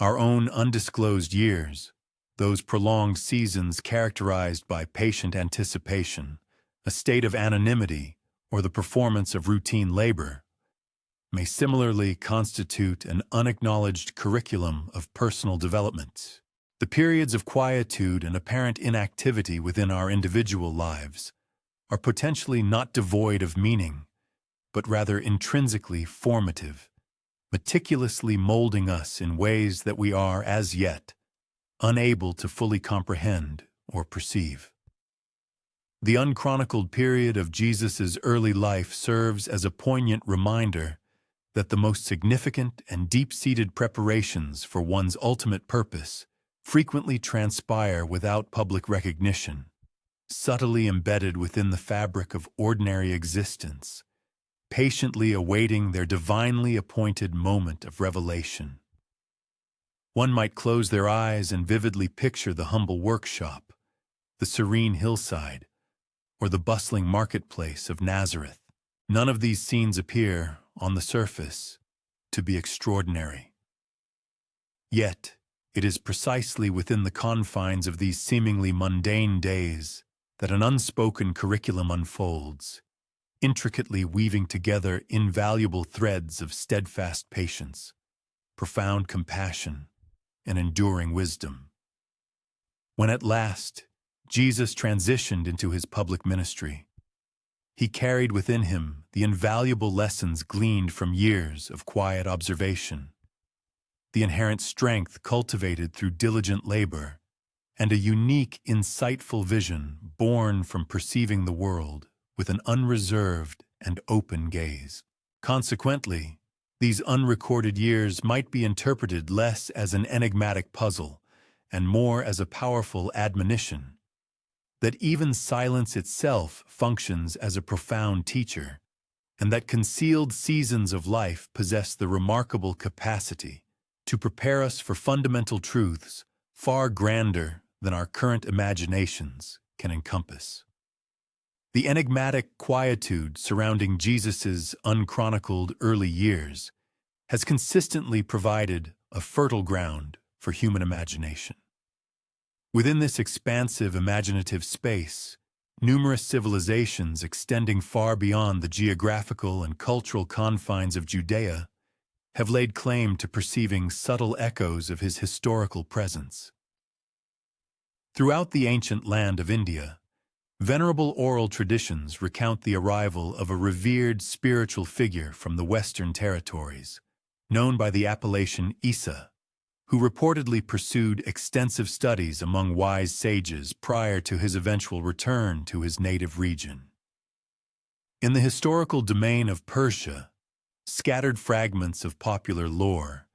Our own undisclosed years, those prolonged seasons characterized by patient anticipation, a state of anonymity, or the performance of routine labor, may similarly constitute an unacknowledged curriculum of personal development. The periods of quietude and apparent inactivity within our individual lives are potentially not devoid of meaning, but rather intrinsically formative, meticulously molding us in ways that we are, as yet, unable to fully comprehend or perceive. The unchronicled period of Jesus' early life serves as a poignant reminder that the most significant and deep-seated preparations for one's ultimate purpose frequently transpire without public recognition, subtly embedded within the fabric of ordinary existence, patiently awaiting their divinely appointed moment of revelation. One might close their eyes and vividly picture the humble workshop, the serene hillside, or the bustling marketplace of Nazareth. None of these scenes appear, on the surface, to be extraordinary. Yet, It is precisely within the confines of these seemingly mundane days that an unspoken curriculum unfolds, intricately weaving together invaluable threads of steadfast patience, profound compassion, and enduring wisdom. When at last Jesus transitioned into his public ministry, he carried within him the invaluable lessons gleaned from years of quiet observation, the inherent strength cultivated through diligent labor, and a unique, insightful vision born from perceiving the world with an unreserved and open gaze. Consequently, these unrecorded years might be interpreted less as an enigmatic puzzle and more as a powerful admonition that even silence itself functions as a profound teacher, and that concealed seasons of life possess the remarkable capacity to prepare us for fundamental truths far grander than our current imaginations can encompass. The enigmatic quietude surrounding Jesus's unchronicled early years has consistently provided a fertile ground for human imagination. Within this expansive imaginative space, numerous civilizations extending far beyond the geographical and cultural confines of Judea have laid claim to perceiving subtle echoes of his historical presence. Throughout the ancient land of India, venerable oral traditions recount the arrival of a revered spiritual figure from the Western territories, known by the appellation Isa, who reportedly pursued extensive studies among wise sages prior to his eventual return to his native region. In the historical domain of Persia, scattered fragments of popular lore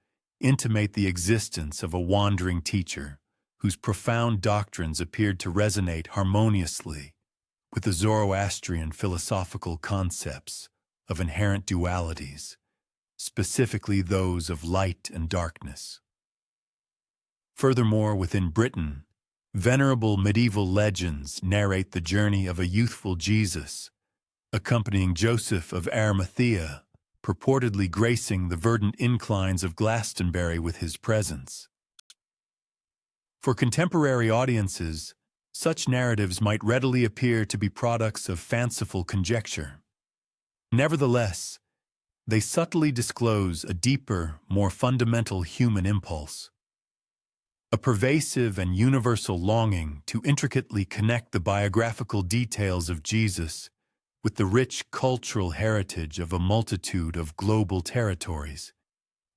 intimate the existence of a wandering teacher whose profound doctrines appeared to resonate harmoniously with the Zoroastrian philosophical concepts of inherent dualities, specifically those of light and darkness. Furthermore, within Britain, venerable medieval legends narrate the journey of a youthful Jesus, accompanying Joseph of Arimathea, purportedly gracing the verdant inclines of Glastonbury with his presence. For contemporary audiences, such narratives might readily appear to be products of fanciful conjecture. Nevertheless, they subtly disclose a deeper, more fundamental human impulse, a pervasive and universal longing to intricately connect the biographical details of Jesus with the rich cultural heritage of a multitude of global territories.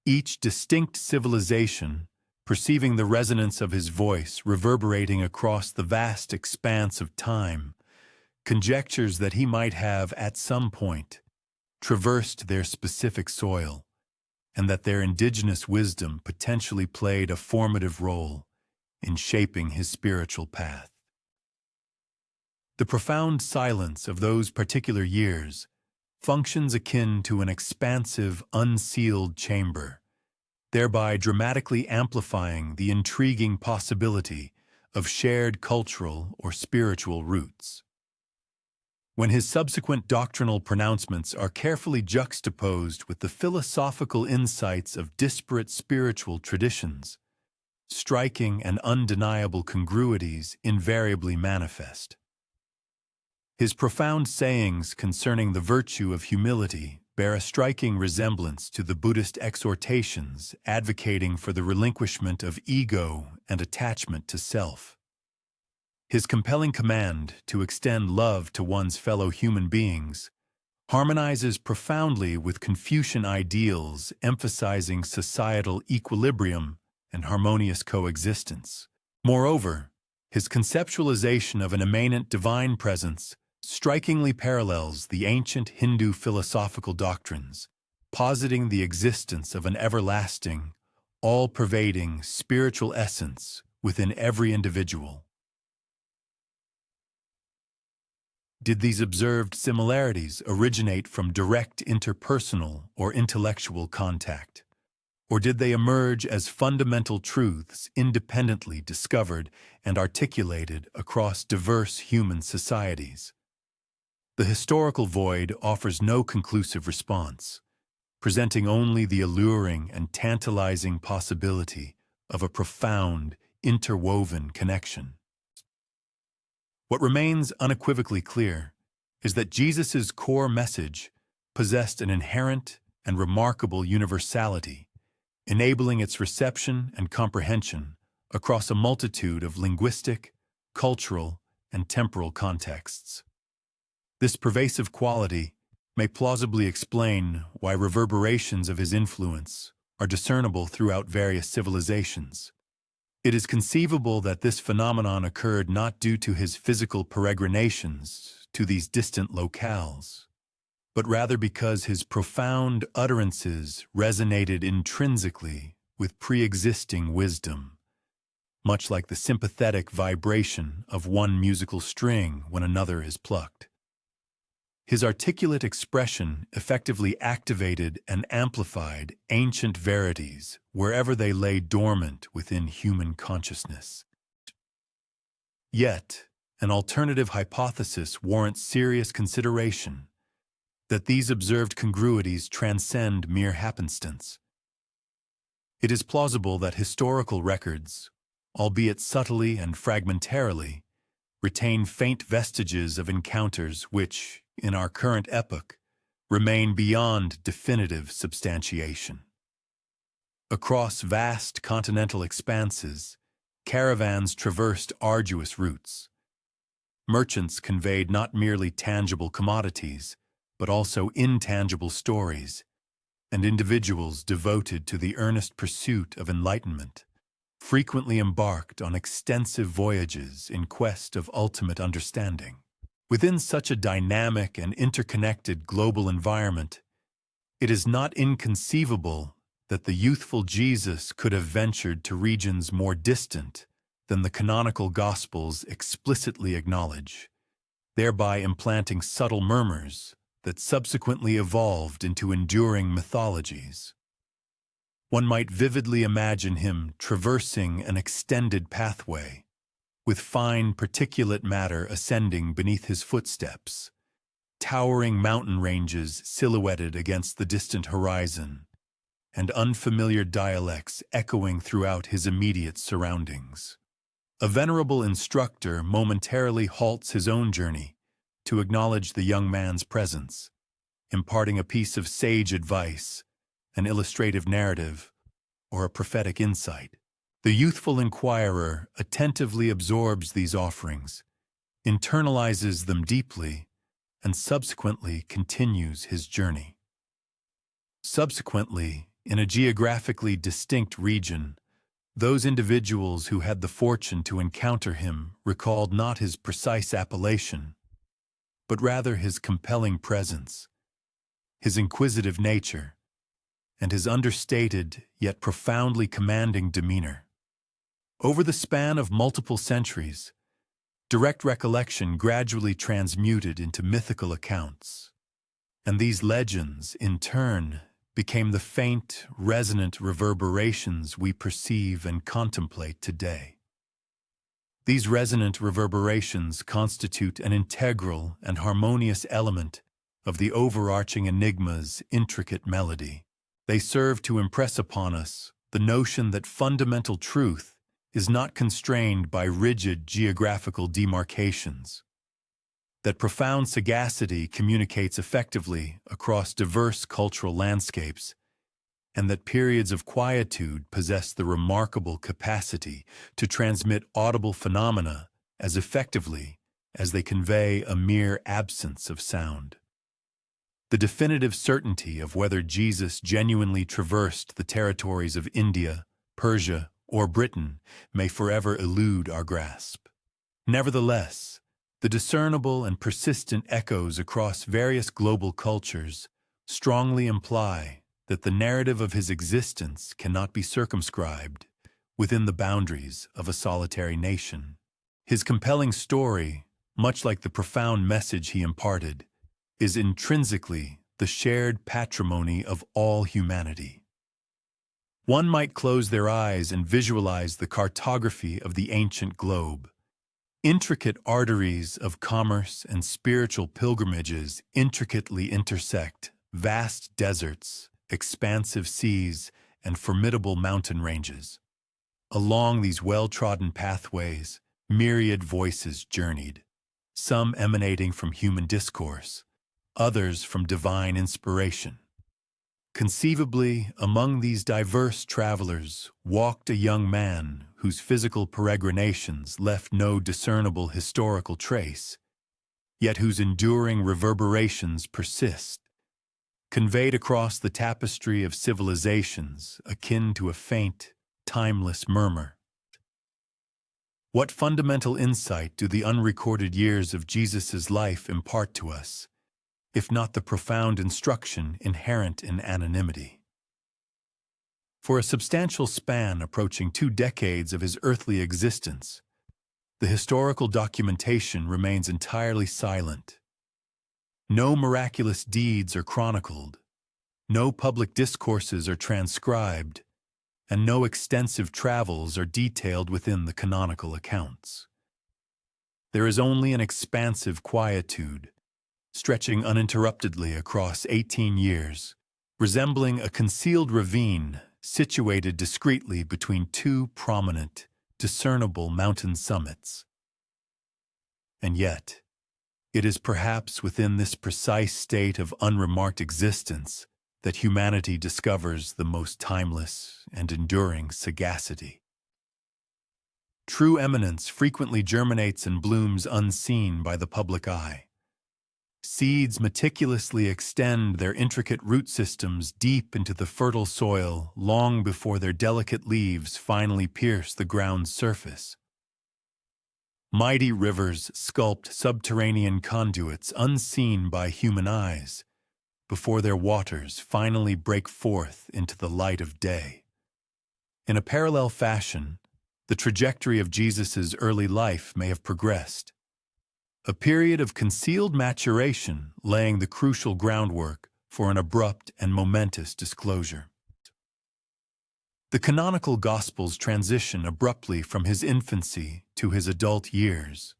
Each distinct civilization, perceiving the resonance of his voice reverberating across the vast expanse of time, conjectures that he might have, at some point, traversed their specific soil, and that their indigenous wisdom potentially played a formative role in shaping his spiritual path. The profound silence of those particular years functions akin to an expansive, unsealed chamber, thereby dramatically amplifying the intriguing possibility of shared cultural or spiritual roots. When his subsequent doctrinal pronouncements are carefully juxtaposed with the philosophical insights of disparate spiritual traditions, striking and undeniable congruities invariably manifest. His profound sayings concerning the virtue of humility bear a striking resemblance to the Buddhist exhortations advocating for the relinquishment of ego and attachment to self. His compelling command to extend love to one's fellow human beings harmonizes profoundly with Confucian ideals emphasizing societal equilibrium and harmonious coexistence. Moreover, his conceptualization of an immanent divine presence strikingly parallels the ancient Hindu philosophical doctrines, positing the existence of an everlasting, all-pervading spiritual essence within every individual. Did these observed similarities originate from direct interpersonal or intellectual contact? Or did they emerge as fundamental truths independently discovered and articulated across diverse human societies? The historical void offers no conclusive response, presenting only the alluring and tantalizing possibility of a profound, interwoven connection. What remains unequivocally clear is that Jesus' core message possessed an inherent and remarkable universality, enabling its reception and comprehension across a multitude of linguistic, cultural, and temporal contexts. This pervasive quality may plausibly explain why reverberations of his influence are discernible throughout various civilizations. It is conceivable that this phenomenon occurred not due to his physical peregrinations to these distant locales, but rather because his profound utterances resonated intrinsically with pre-existing wisdom, much like the sympathetic vibration of one musical string when another is plucked. His articulate expression effectively activated and amplified ancient verities wherever they lay dormant within human consciousness. Yet, an alternative hypothesis warrants serious consideration: that these observed congruities transcend mere happenstance. It is plausible that historical records, albeit subtly and fragmentarily, retain faint vestiges of encounters which, in our current epoch, remain beyond definitive substantiation. Across vast continental expanses, caravans traversed arduous routes. Merchants conveyed not merely tangible commodities, but also intangible stories, and individuals devoted to the earnest pursuit of enlightenment frequently embarked on extensive voyages in quest of ultimate understanding. Within such a dynamic and interconnected global environment, it is not inconceivable that the youthful Jesus could have ventured to regions more distant than the canonical Gospels explicitly acknowledge, thereby implanting subtle murmurs that subsequently evolved into enduring mythologies. One might vividly imagine him traversing an extended pathway, with fine particulate matter ascending beneath his footsteps, towering mountain ranges silhouetted against the distant horizon, and unfamiliar dialects echoing throughout his immediate surroundings. A venerable instructor momentarily halts his own journey to acknowledge the young man's presence, imparting a piece of sage advice, an illustrative narrative, or a prophetic insight. The youthful inquirer attentively absorbs these offerings, internalizes them deeply, and subsequently continues his journey. Subsequently, in a geographically distinct region, those individuals who had the fortune to encounter him recalled not his precise appellation, but rather his compelling presence, his inquisitive nature, and his understated yet profoundly commanding demeanor. Over the span of multiple centuries, direct recollection gradually transmuted into mythical accounts, and these legends, in turn, became the faint, resonant reverberations we perceive and contemplate today. These resonant reverberations constitute an integral and harmonious element of the overarching enigma's intricate melody. They serve to impress upon us the notion that fundamental truth is not constrained by rigid geographical demarcations, that profound sagacity communicates effectively across diverse cultural landscapes, and that periods of quietude possess the remarkable capacity to transmit audible phenomena as effectively as they convey a mere absence of sound. The definitive certainty of whether Jesus genuinely traversed the territories of India, Persia, or Britain may forever elude our grasp. Nevertheless, the discernible and persistent echoes across various global cultures strongly imply that the narrative of his existence cannot be circumscribed within the boundaries of a solitary nation. His compelling story, much like the profound message he imparted, is intrinsically the shared patrimony of all humanity. One might close their eyes and visualize the cartography of the ancient globe. Intricate arteries of commerce and spiritual pilgrimages intricately intersect vast deserts, expansive seas, and formidable mountain ranges. Along these well-trodden pathways, myriad voices journeyed, some emanating from human discourse, others from divine inspiration. Conceivably, among these diverse travelers walked a young man whose physical peregrinations left no discernible historical trace, yet whose enduring reverberations persist, conveyed across the tapestry of civilizations akin to a faint, timeless murmur. What fundamental insight do the unrecorded years of Jesus' life impart to us, if not the profound instruction inherent in anonymity? For a substantial span approaching 2 decades of his earthly existence, the historical documentation remains entirely silent. No miraculous deeds are chronicled, no public discourses are transcribed, and no extensive travels are detailed within the canonical accounts. There is only an expansive quietude, stretching uninterruptedly across 18 years, resembling a concealed ravine situated discreetly between 2 prominent, discernible mountain summits. And yet, it is perhaps within this precise state of unremarked existence that humanity discovers the most timeless and enduring sagacity. True eminence frequently germinates and blooms unseen by the public eye. Seeds meticulously extend their intricate root systems deep into the fertile soil long before their delicate leaves finally pierce the ground's surface. Mighty rivers sculpt subterranean conduits unseen by human eyes before their waters finally break forth into the light of day. In a parallel fashion, the trajectory of Jesus' early life may have progressed, a period of concealed maturation laying the crucial groundwork for an abrupt and momentous disclosure. The canonical Gospels transition abruptly from his infancy to his adult years,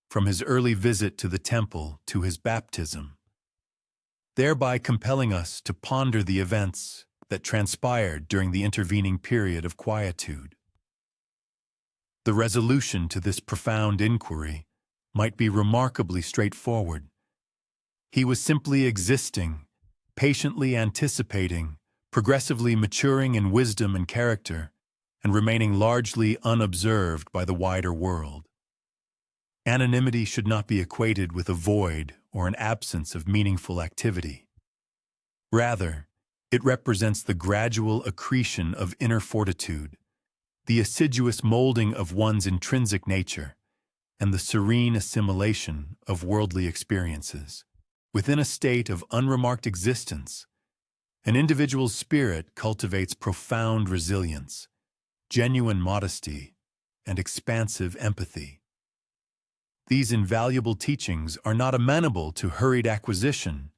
from his early visit to the temple to his baptism, thereby compelling us to ponder the events that transpired during the intervening period of quietude. The resolution to this profound inquiry might be remarkably straightforward. He was simply existing, patiently anticipating, progressively maturing in wisdom and character, and remaining largely unobserved by the wider world. Anonymity should not be equated with a void or an absence of meaningful activity. Rather, it represents the gradual accretion of inner fortitude, the assiduous molding of one's intrinsic nature, and the serene assimilation of worldly experiences. Within a state of unremarked existence, an individual's spirit cultivates profound resilience, genuine modesty, and expansive empathy. These invaluable teachings are not amenable to hurried acquisition,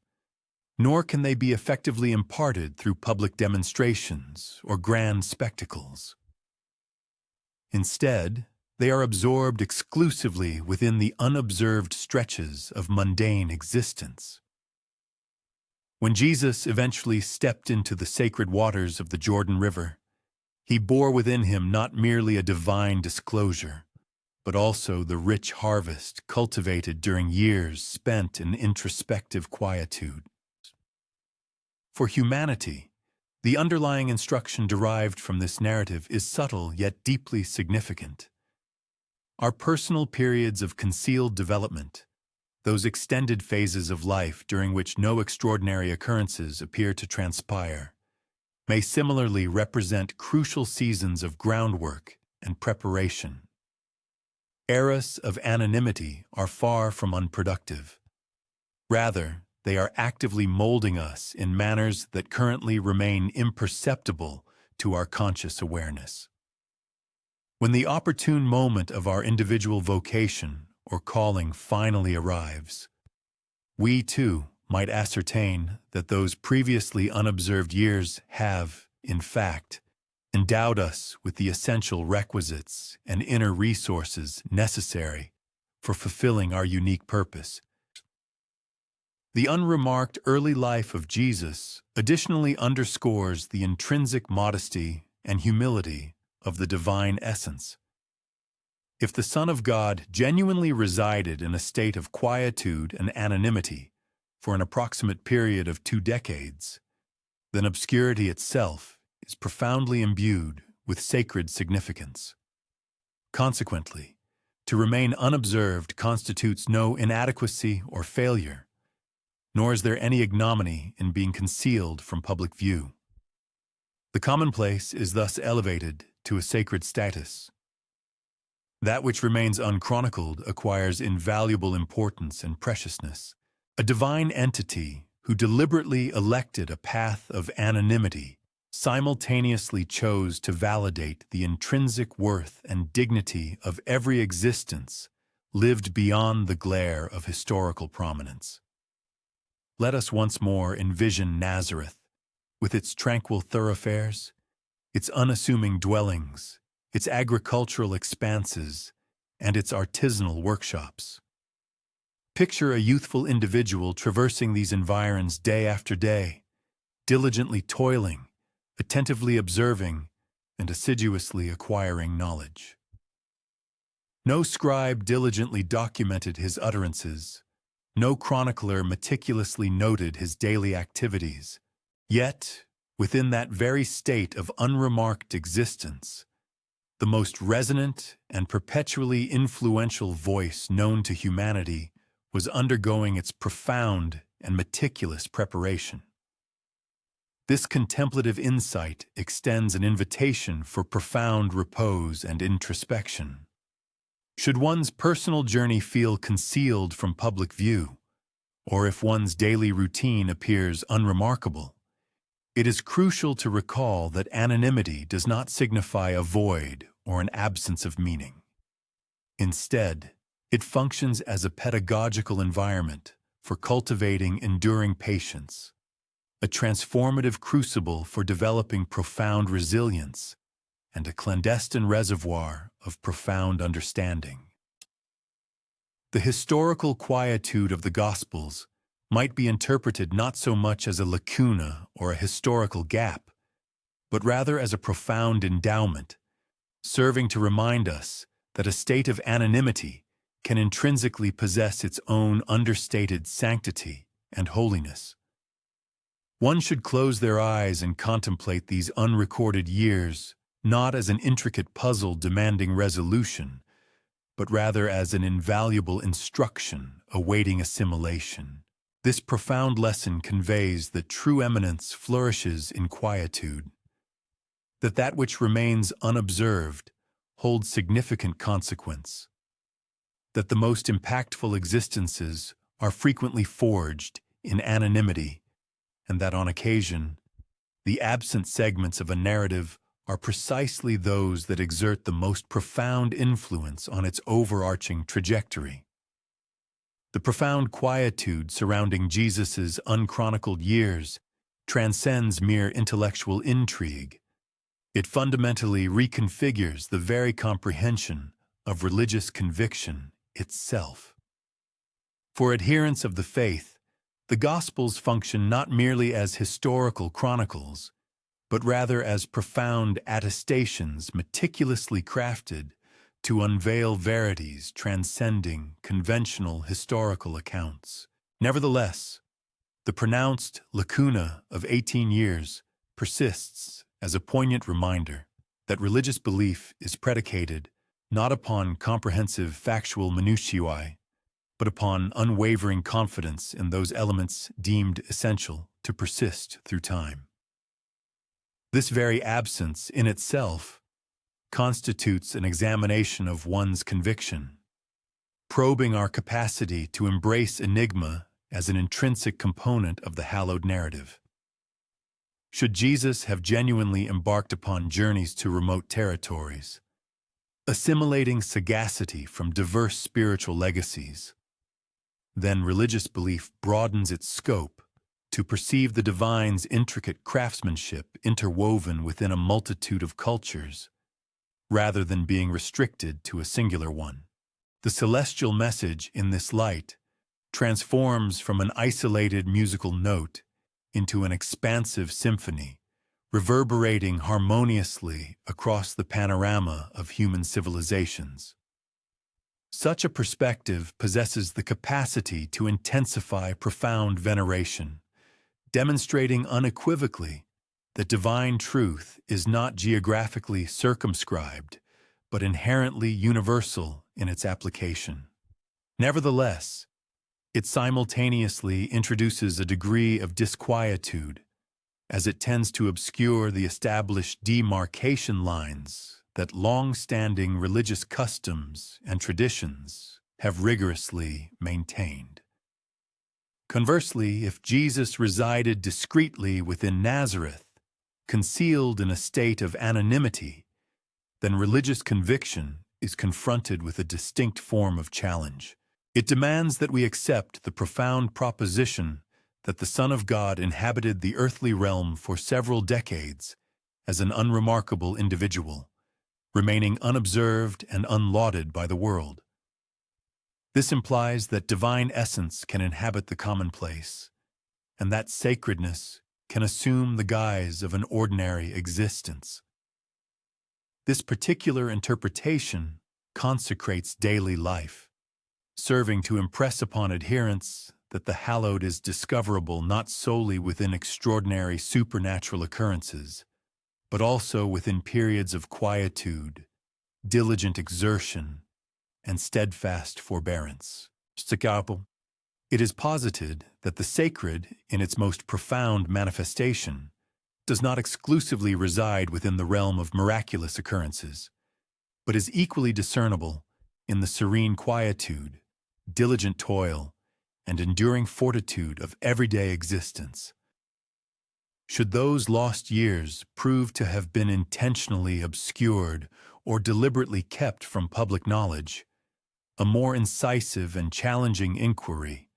nor can they be effectively imparted through public demonstrations or grand spectacles. Instead, they are absorbed exclusively within the unobserved stretches of mundane existence. When Jesus eventually stepped into the sacred waters of the Jordan River, he bore within him not merely a divine disclosure, but also the rich harvest cultivated during years spent in introspective quietude. For humanity, the underlying instruction derived from this narrative is subtle yet deeply significant. Our personal periods of concealed development, those extended phases of life during which no extraordinary occurrences appear to transpire, may similarly represent crucial seasons of groundwork and preparation. Eras of anonymity are far from unproductive. Rather, they are actively molding us in manners that currently remain imperceptible to our conscious awareness. When the opportune moment of our individual vocation or calling finally arrives, we too might ascertain that those previously unobserved years have, in fact, endowed us with the essential requisites and inner resources necessary for fulfilling our unique purpose. The unremarked early life of Jesus additionally underscores the intrinsic modesty and humility of the divine essence. If the Son of God genuinely resided in a state of quietude and anonymity for an approximate period of 2 decades, then obscurity itself is profoundly imbued with sacred significance. Consequently, to remain unobserved constitutes no inadequacy or failure, nor is there any ignominy in being concealed from public view. The commonplace is thus elevated to a sacred status. That which remains unchronicled acquires invaluable importance and preciousness. A divine entity who deliberately elected a path of anonymity simultaneously chose to validate the intrinsic worth and dignity of every existence lived beyond the glare of historical prominence. Let us once more envision Nazareth, with its tranquil thoroughfares, its unassuming dwellings, its agricultural expanses, and its artisanal workshops. Picture a youthful individual traversing these environs day after day, diligently toiling, attentively observing, and assiduously acquiring knowledge. No scribe diligently documented his utterances, no chronicler meticulously noted his daily activities. Yet, within that very state of unremarked existence, the most resonant and perpetually influential voice known to humanity was undergoing its profound and meticulous preparation. This contemplative insight extends an invitation for profound repose and introspection. Should one's personal journey feel concealed from public view, or if one's daily routine appears unremarkable, it is crucial to recall that anonymity does not signify a void or an absence of meaning. Instead, it functions as a pedagogical environment for cultivating enduring patience, a transformative crucible for developing profound resilience, and a clandestine reservoir of profound understanding. The historical quietude of the Gospels might be interpreted not so much as a lacuna or a historical gap, but rather as a profound endowment, serving to remind us that a state of anonymity can intrinsically possess its own understated sanctity and holiness. One should close their eyes and contemplate these unrecorded years not as an intricate puzzle demanding resolution, but rather as an invaluable instruction awaiting assimilation. This profound lesson conveys that true eminence flourishes in quietude, that which remains unobserved holds significant consequence, that the most impactful existences are frequently forged in anonymity, and that on occasion, the absent segments of a narrative are precisely those that exert the most profound influence on its overarching trajectory. The profound quietude surrounding Jesus' unchronicled years transcends mere intellectual intrigue. It fundamentally reconfigures the very comprehension of religious conviction itself. For adherents of the faith, the Gospels function not merely as historical chronicles, but rather as profound attestations meticulously crafted to unveil verities transcending conventional historical accounts. Nevertheless, the pronounced lacuna of 18 years persists as a poignant reminder that religious belief is predicated not upon comprehensive factual minutiae, but upon unwavering confidence in those elements deemed essential to persist through time. This very absence in itself constitutes an examination of one's conviction, probing our capacity to embrace enigma as an intrinsic component of the hallowed narrative. Should Jesus have genuinely embarked upon journeys to remote territories, assimilating sagacity from diverse spiritual legacies, then religious belief broadens its scope to perceive the divine's intricate craftsmanship interwoven within a multitude of cultures, rather than being restricted to a singular one. The celestial message in this light transforms from an isolated musical note into an expansive symphony, reverberating harmoniously across the panorama of human civilizations. Such a perspective possesses the capacity to intensify profound veneration, demonstrating unequivocally that divine truth is not geographically circumscribed, but inherently universal in its application. Nevertheless, it simultaneously introduces a degree of disquietude, as it tends to obscure the established demarcation lines that long-standing religious customs and traditions have rigorously maintained. Conversely, if Jesus resided discreetly within Nazareth, concealed in a state of anonymity, then religious conviction is confronted with a distinct form of challenge. It demands that we accept the profound proposition that the Son of God inhabited the earthly realm for several decades as an unremarkable individual, remaining unobserved and unlauded by the world. This implies that divine essence can inhabit the commonplace, and that sacredness can assume the guise of an ordinary existence. This particular interpretation consecrates daily life, serving to impress upon adherents that the hallowed is discoverable not solely within extraordinary supernatural occurrences, but also within periods of quietude, diligent exertion, and steadfast forbearance. It is posited that the sacred, in its most profound manifestation, does not exclusively reside within the realm of miraculous occurrences, but is equally discernible in the serene quietude, diligent toil, and enduring fortitude of everyday existence. Should those lost years prove to have been intentionally obscured or deliberately kept from public knowledge, a more incisive and challenging inquiry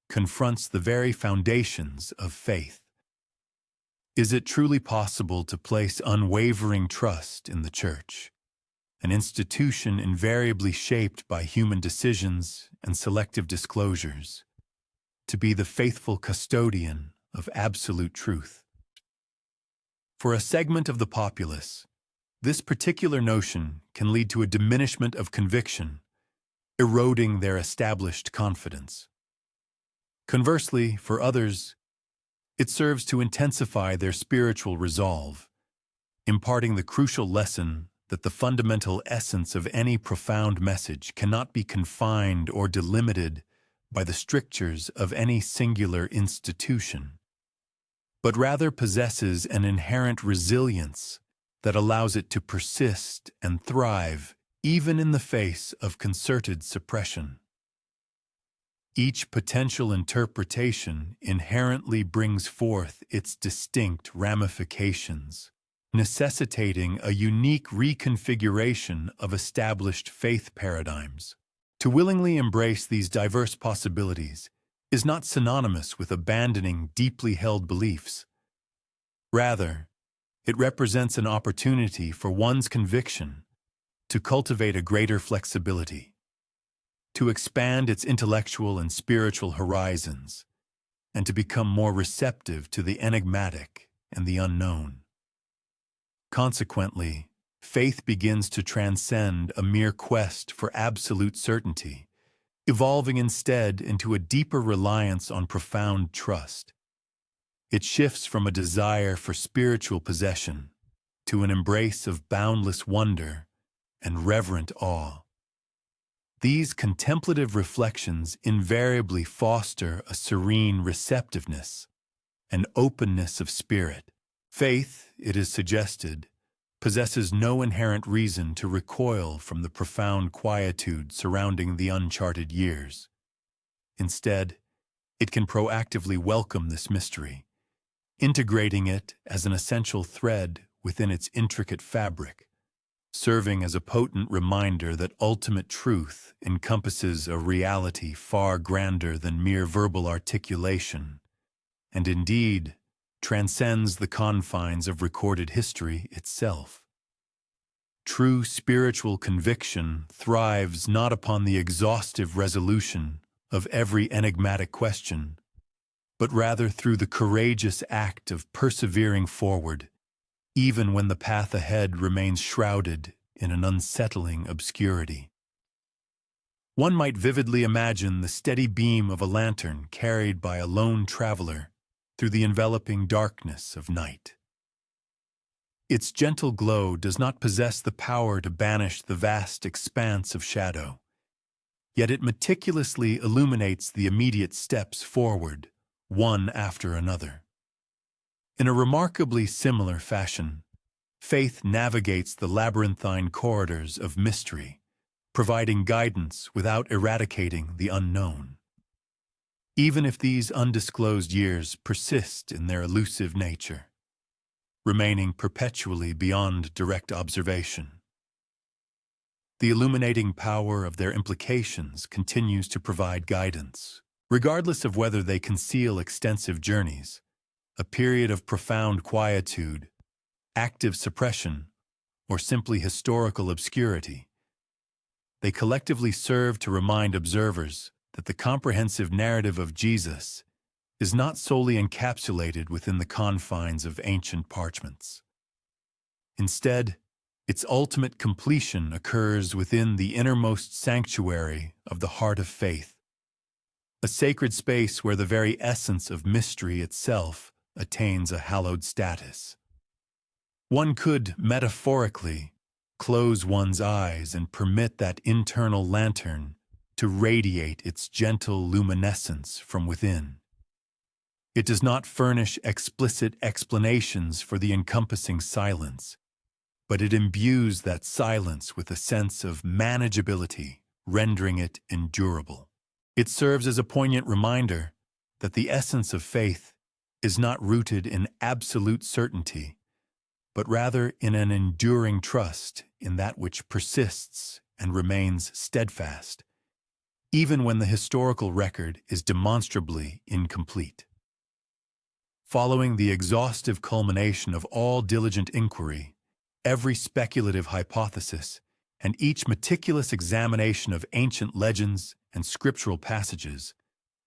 confronts the very foundations of faith. Is it truly possible to place unwavering trust in the Church, an institution invariably shaped by human decisions and selective disclosures, to be the faithful custodian of absolute truth? For a segment of the populace, this particular notion can lead to a diminishment of conviction, eroding their established confidence. Conversely, for others, it serves to intensify their spiritual resolve, imparting the crucial lesson that the fundamental essence of any profound message cannot be confined or delimited by the strictures of any singular institution, but rather possesses an inherent resilience that allows it to persist and thrive even in the face of concerted suppression. Each potential interpretation inherently brings forth its distinct ramifications, necessitating a unique reconfiguration of established faith paradigms. To willingly embrace these diverse possibilities is not synonymous with abandoning deeply held beliefs. Rather, it represents an opportunity for one's conviction to cultivate a greater flexibility, to expand its intellectual and spiritual horizons, and to become more receptive to the enigmatic and the unknown. Consequently, faith begins to transcend a mere quest for absolute certainty, evolving instead into a deeper reliance on profound trust. It shifts from a desire for spiritual possession to an embrace of boundless wonder and reverent awe. These contemplative reflections invariably foster a serene receptiveness, an openness of spirit. Faith, it is suggested, possesses no inherent reason to recoil from the profound quietude surrounding the uncharted years. Instead, it can proactively welcome this mystery, integrating it as an essential thread within its intricate fabric, serving as a potent reminder that ultimate truth encompasses a reality far grander than mere verbal articulation, and indeed transcends the confines of recorded history itself. True spiritual conviction thrives not upon the exhaustive resolution of every enigmatic question, but rather through the courageous act of persevering forward even when the path ahead remains shrouded in an unsettling obscurity. One might vividly imagine the steady beam of a lantern carried by a lone traveler through the enveloping darkness of night. Its gentle glow does not possess the power to banish the vast expanse of shadow, yet it meticulously illuminates the immediate steps forward, one after another. In a remarkably similar fashion, faith navigates the labyrinthine corridors of mystery, providing guidance without eradicating the unknown. Even if these undisclosed years persist in their elusive nature, remaining perpetually beyond direct observation, the illuminating power of their implications continues to provide guidance, regardless of whether they conceal extensive journeys, a period of profound quietude, active suppression, or simply historical obscurity. They collectively serve to remind observers that the comprehensive narrative of Jesus is not solely encapsulated within the confines of ancient parchments. Instead, its ultimate completion occurs within the innermost sanctuary of the heart of faith, a sacred space where the very essence of mystery itself attains a hallowed status. One could, metaphorically, close one's eyes and permit that internal lantern to radiate its gentle luminescence from within. It does not furnish explicit explanations for the encompassing silence, but it imbues that silence with a sense of manageability, rendering it endurable. It serves as a poignant reminder that the essence of faith is not rooted in absolute certainty, but rather in an enduring trust in that which persists and remains steadfast, even when the historical record is demonstrably incomplete. Following the exhaustive culmination of all diligent inquiry, every speculative hypothesis, and each meticulous examination of ancient legends and scriptural passages,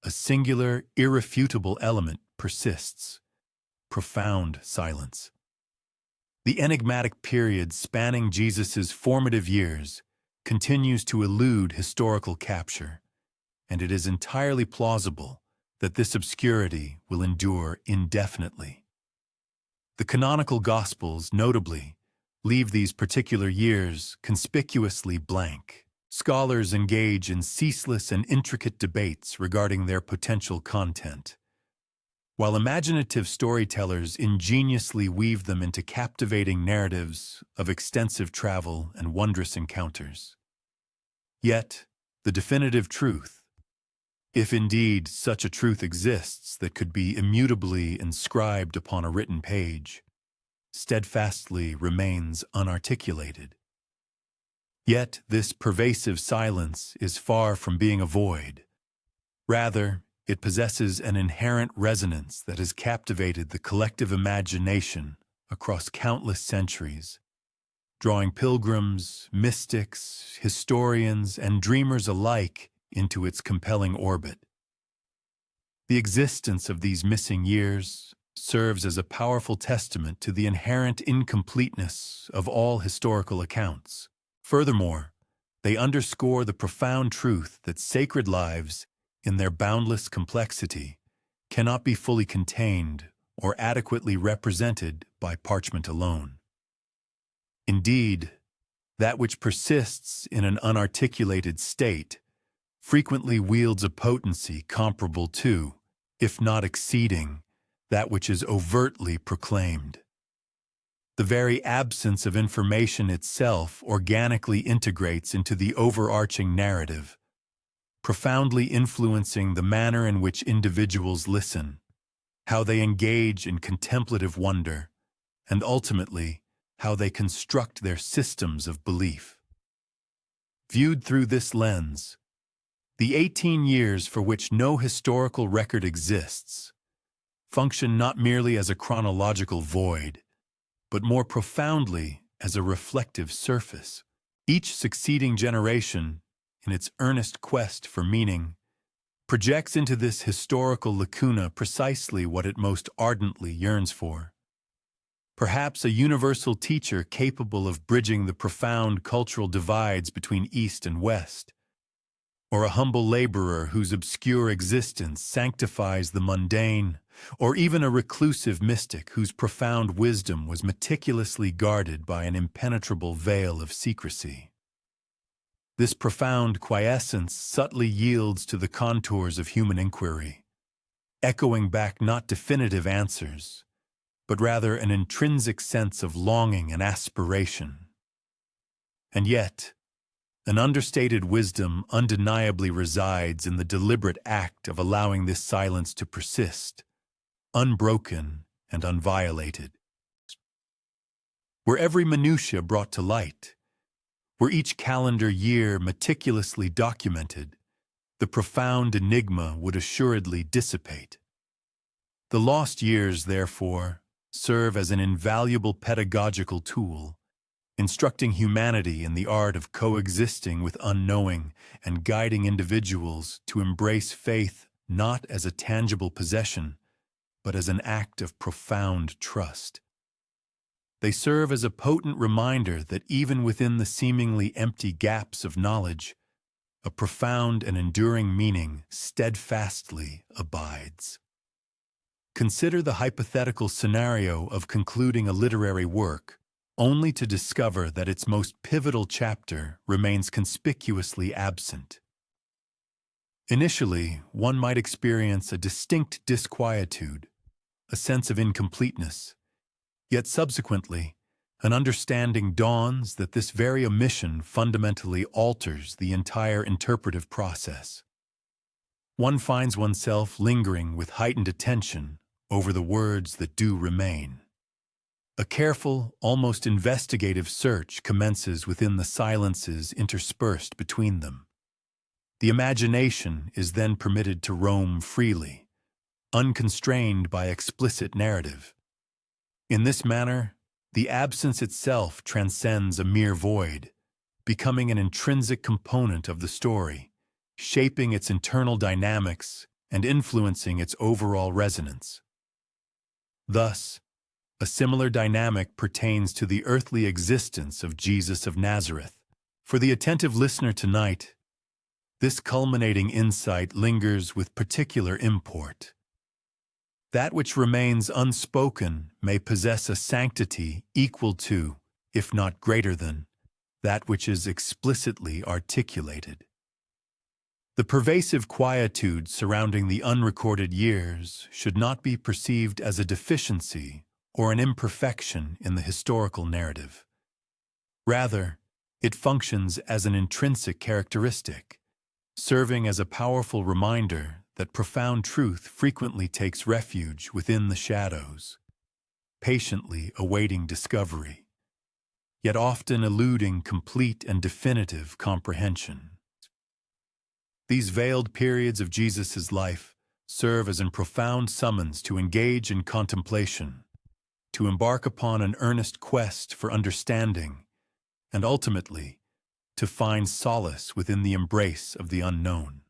a singular, irrefutable element persists: profound silence. The enigmatic period spanning Jesus' formative years continues to elude historical capture, and it is entirely plausible that this obscurity will endure indefinitely. The canonical Gospels, notably, leave these particular years conspicuously blank. Scholars engage in ceaseless and intricate debates regarding their potential content, while imaginative storytellers ingeniously weave them into captivating narratives of extensive travel and wondrous encounters. Yet, the definitive truth, if indeed such a truth exists that could be immutably inscribed upon a written page, steadfastly remains unarticulated. Yet this pervasive silence is far from being a void. Rather, it possesses an inherent resonance that has captivated the collective imagination across countless centuries, drawing pilgrims, mystics, historians, and dreamers alike into its compelling orbit. The existence of these missing years serves as a powerful testament to the inherent incompleteness of all historical accounts. Furthermore, they underscore the profound truth that sacred lives, in their boundless complexity, cannot be fully contained or adequately represented by parchment alone. Indeed, that which persists in an unarticulated state frequently wields a potency comparable to, if not exceeding, that which is overtly proclaimed. The very absence of information itself organically integrates into the overarching narrative, profoundly influencing the manner in which individuals listen, how they engage in contemplative wonder, and ultimately, how they construct their systems of belief. Viewed through this lens, the 18 years for which no historical record exists function not merely as a chronological void, but more profoundly as a reflective surface. Each succeeding generation, in its earnest quest for meaning, projects into this historical lacuna precisely what it most ardently yearns for: Perhaps a universal teacher capable of bridging the profound cultural divides between East and West, or a humble laborer whose obscure existence sanctifies the mundane, or even a reclusive mystic whose profound wisdom was meticulously guarded by an impenetrable veil of secrecy. This profound quiescence subtly yields to the contours of human inquiry, echoing back not definitive answers, but rather an intrinsic sense of longing and aspiration. And yet, an understated wisdom undeniably resides in the deliberate act of allowing this silence to persist, unbroken and unviolated. Were every minutitia brought to light, were each calendar year meticulously documented, the profound enigma would assuredly dissipate. The lost years, therefore, serve as an invaluable pedagogical tool, instructing humanity in the art of coexisting with unknowing and guiding individuals to embrace faith not as a tangible possession, but as an act of profound trust. They serve as a potent reminder that even within the seemingly empty gaps of knowledge, a profound and enduring meaning steadfastly abides. Consider the hypothetical scenario of concluding a literary work, only to discover that its most pivotal chapter remains conspicuously absent. Initially, one might experience a distinct disquietude, a sense of incompleteness. Yet subsequently, an understanding dawns that this very omission fundamentally alters the entire interpretive process. One finds oneself lingering with heightened attention over the words that do remain. A careful, almost investigative search commences within the silences interspersed between them. The imagination is then permitted to roam freely, unconstrained by explicit narrative. In this manner, the absence itself transcends a mere void, becoming an intrinsic component of the story, shaping its internal dynamics and influencing its overall resonance. Thus, a similar dynamic pertains to the earthly existence of Jesus of Nazareth. For the attentive listener tonight, this culminating insight lingers with particular import. That which remains unspoken may possess a sanctity equal to, if not greater than, that which is explicitly articulated. The pervasive quietude surrounding the unrecorded years should not be perceived as a deficiency or an imperfection in the historical narrative. Rather, it functions as an intrinsic characteristic, serving as a powerful reminder that profound truth frequently takes refuge within the shadows, patiently awaiting discovery, yet often eluding complete and definitive comprehension. These veiled periods of Jesus' life serve as a profound summons to engage in contemplation, to embark upon an earnest quest for understanding, and ultimately, to find solace within the embrace of the unknown.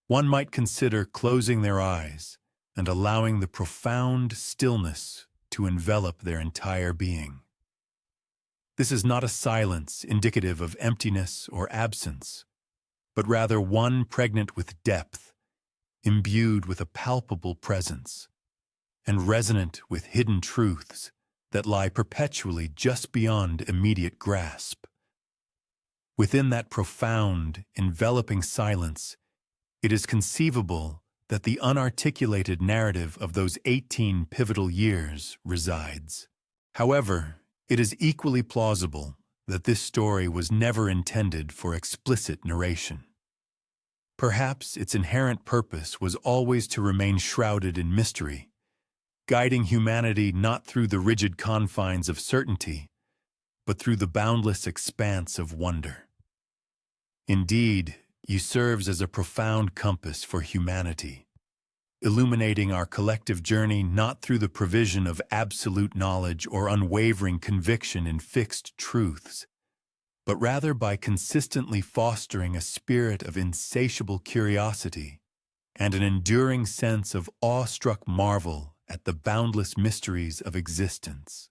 One might consider closing their eyes and allowing the profound stillness to envelop their entire being. This is not a silence indicative of emptiness or absence, but rather one pregnant with depth, imbued with a palpable presence, and resonant with hidden truths that lie perpetually just beyond immediate grasp. Within that profound, enveloping silence, it is conceivable that the unarticulated narrative of those 18 pivotal years resides. However, it is equally plausible that this story was never intended for explicit narration. Perhaps its inherent purpose was always to remain shrouded in mystery, guiding humanity not through the rigid confines of certainty, but through the boundless expanse of wonder. Indeed, it serves as a profound compass for humanity, illuminating our collective journey not through the provision of absolute knowledge or unwavering conviction in fixed truths, but rather by consistently fostering a spirit of insatiable curiosity and an enduring sense of awestruck marvel at the boundless mysteries of existence.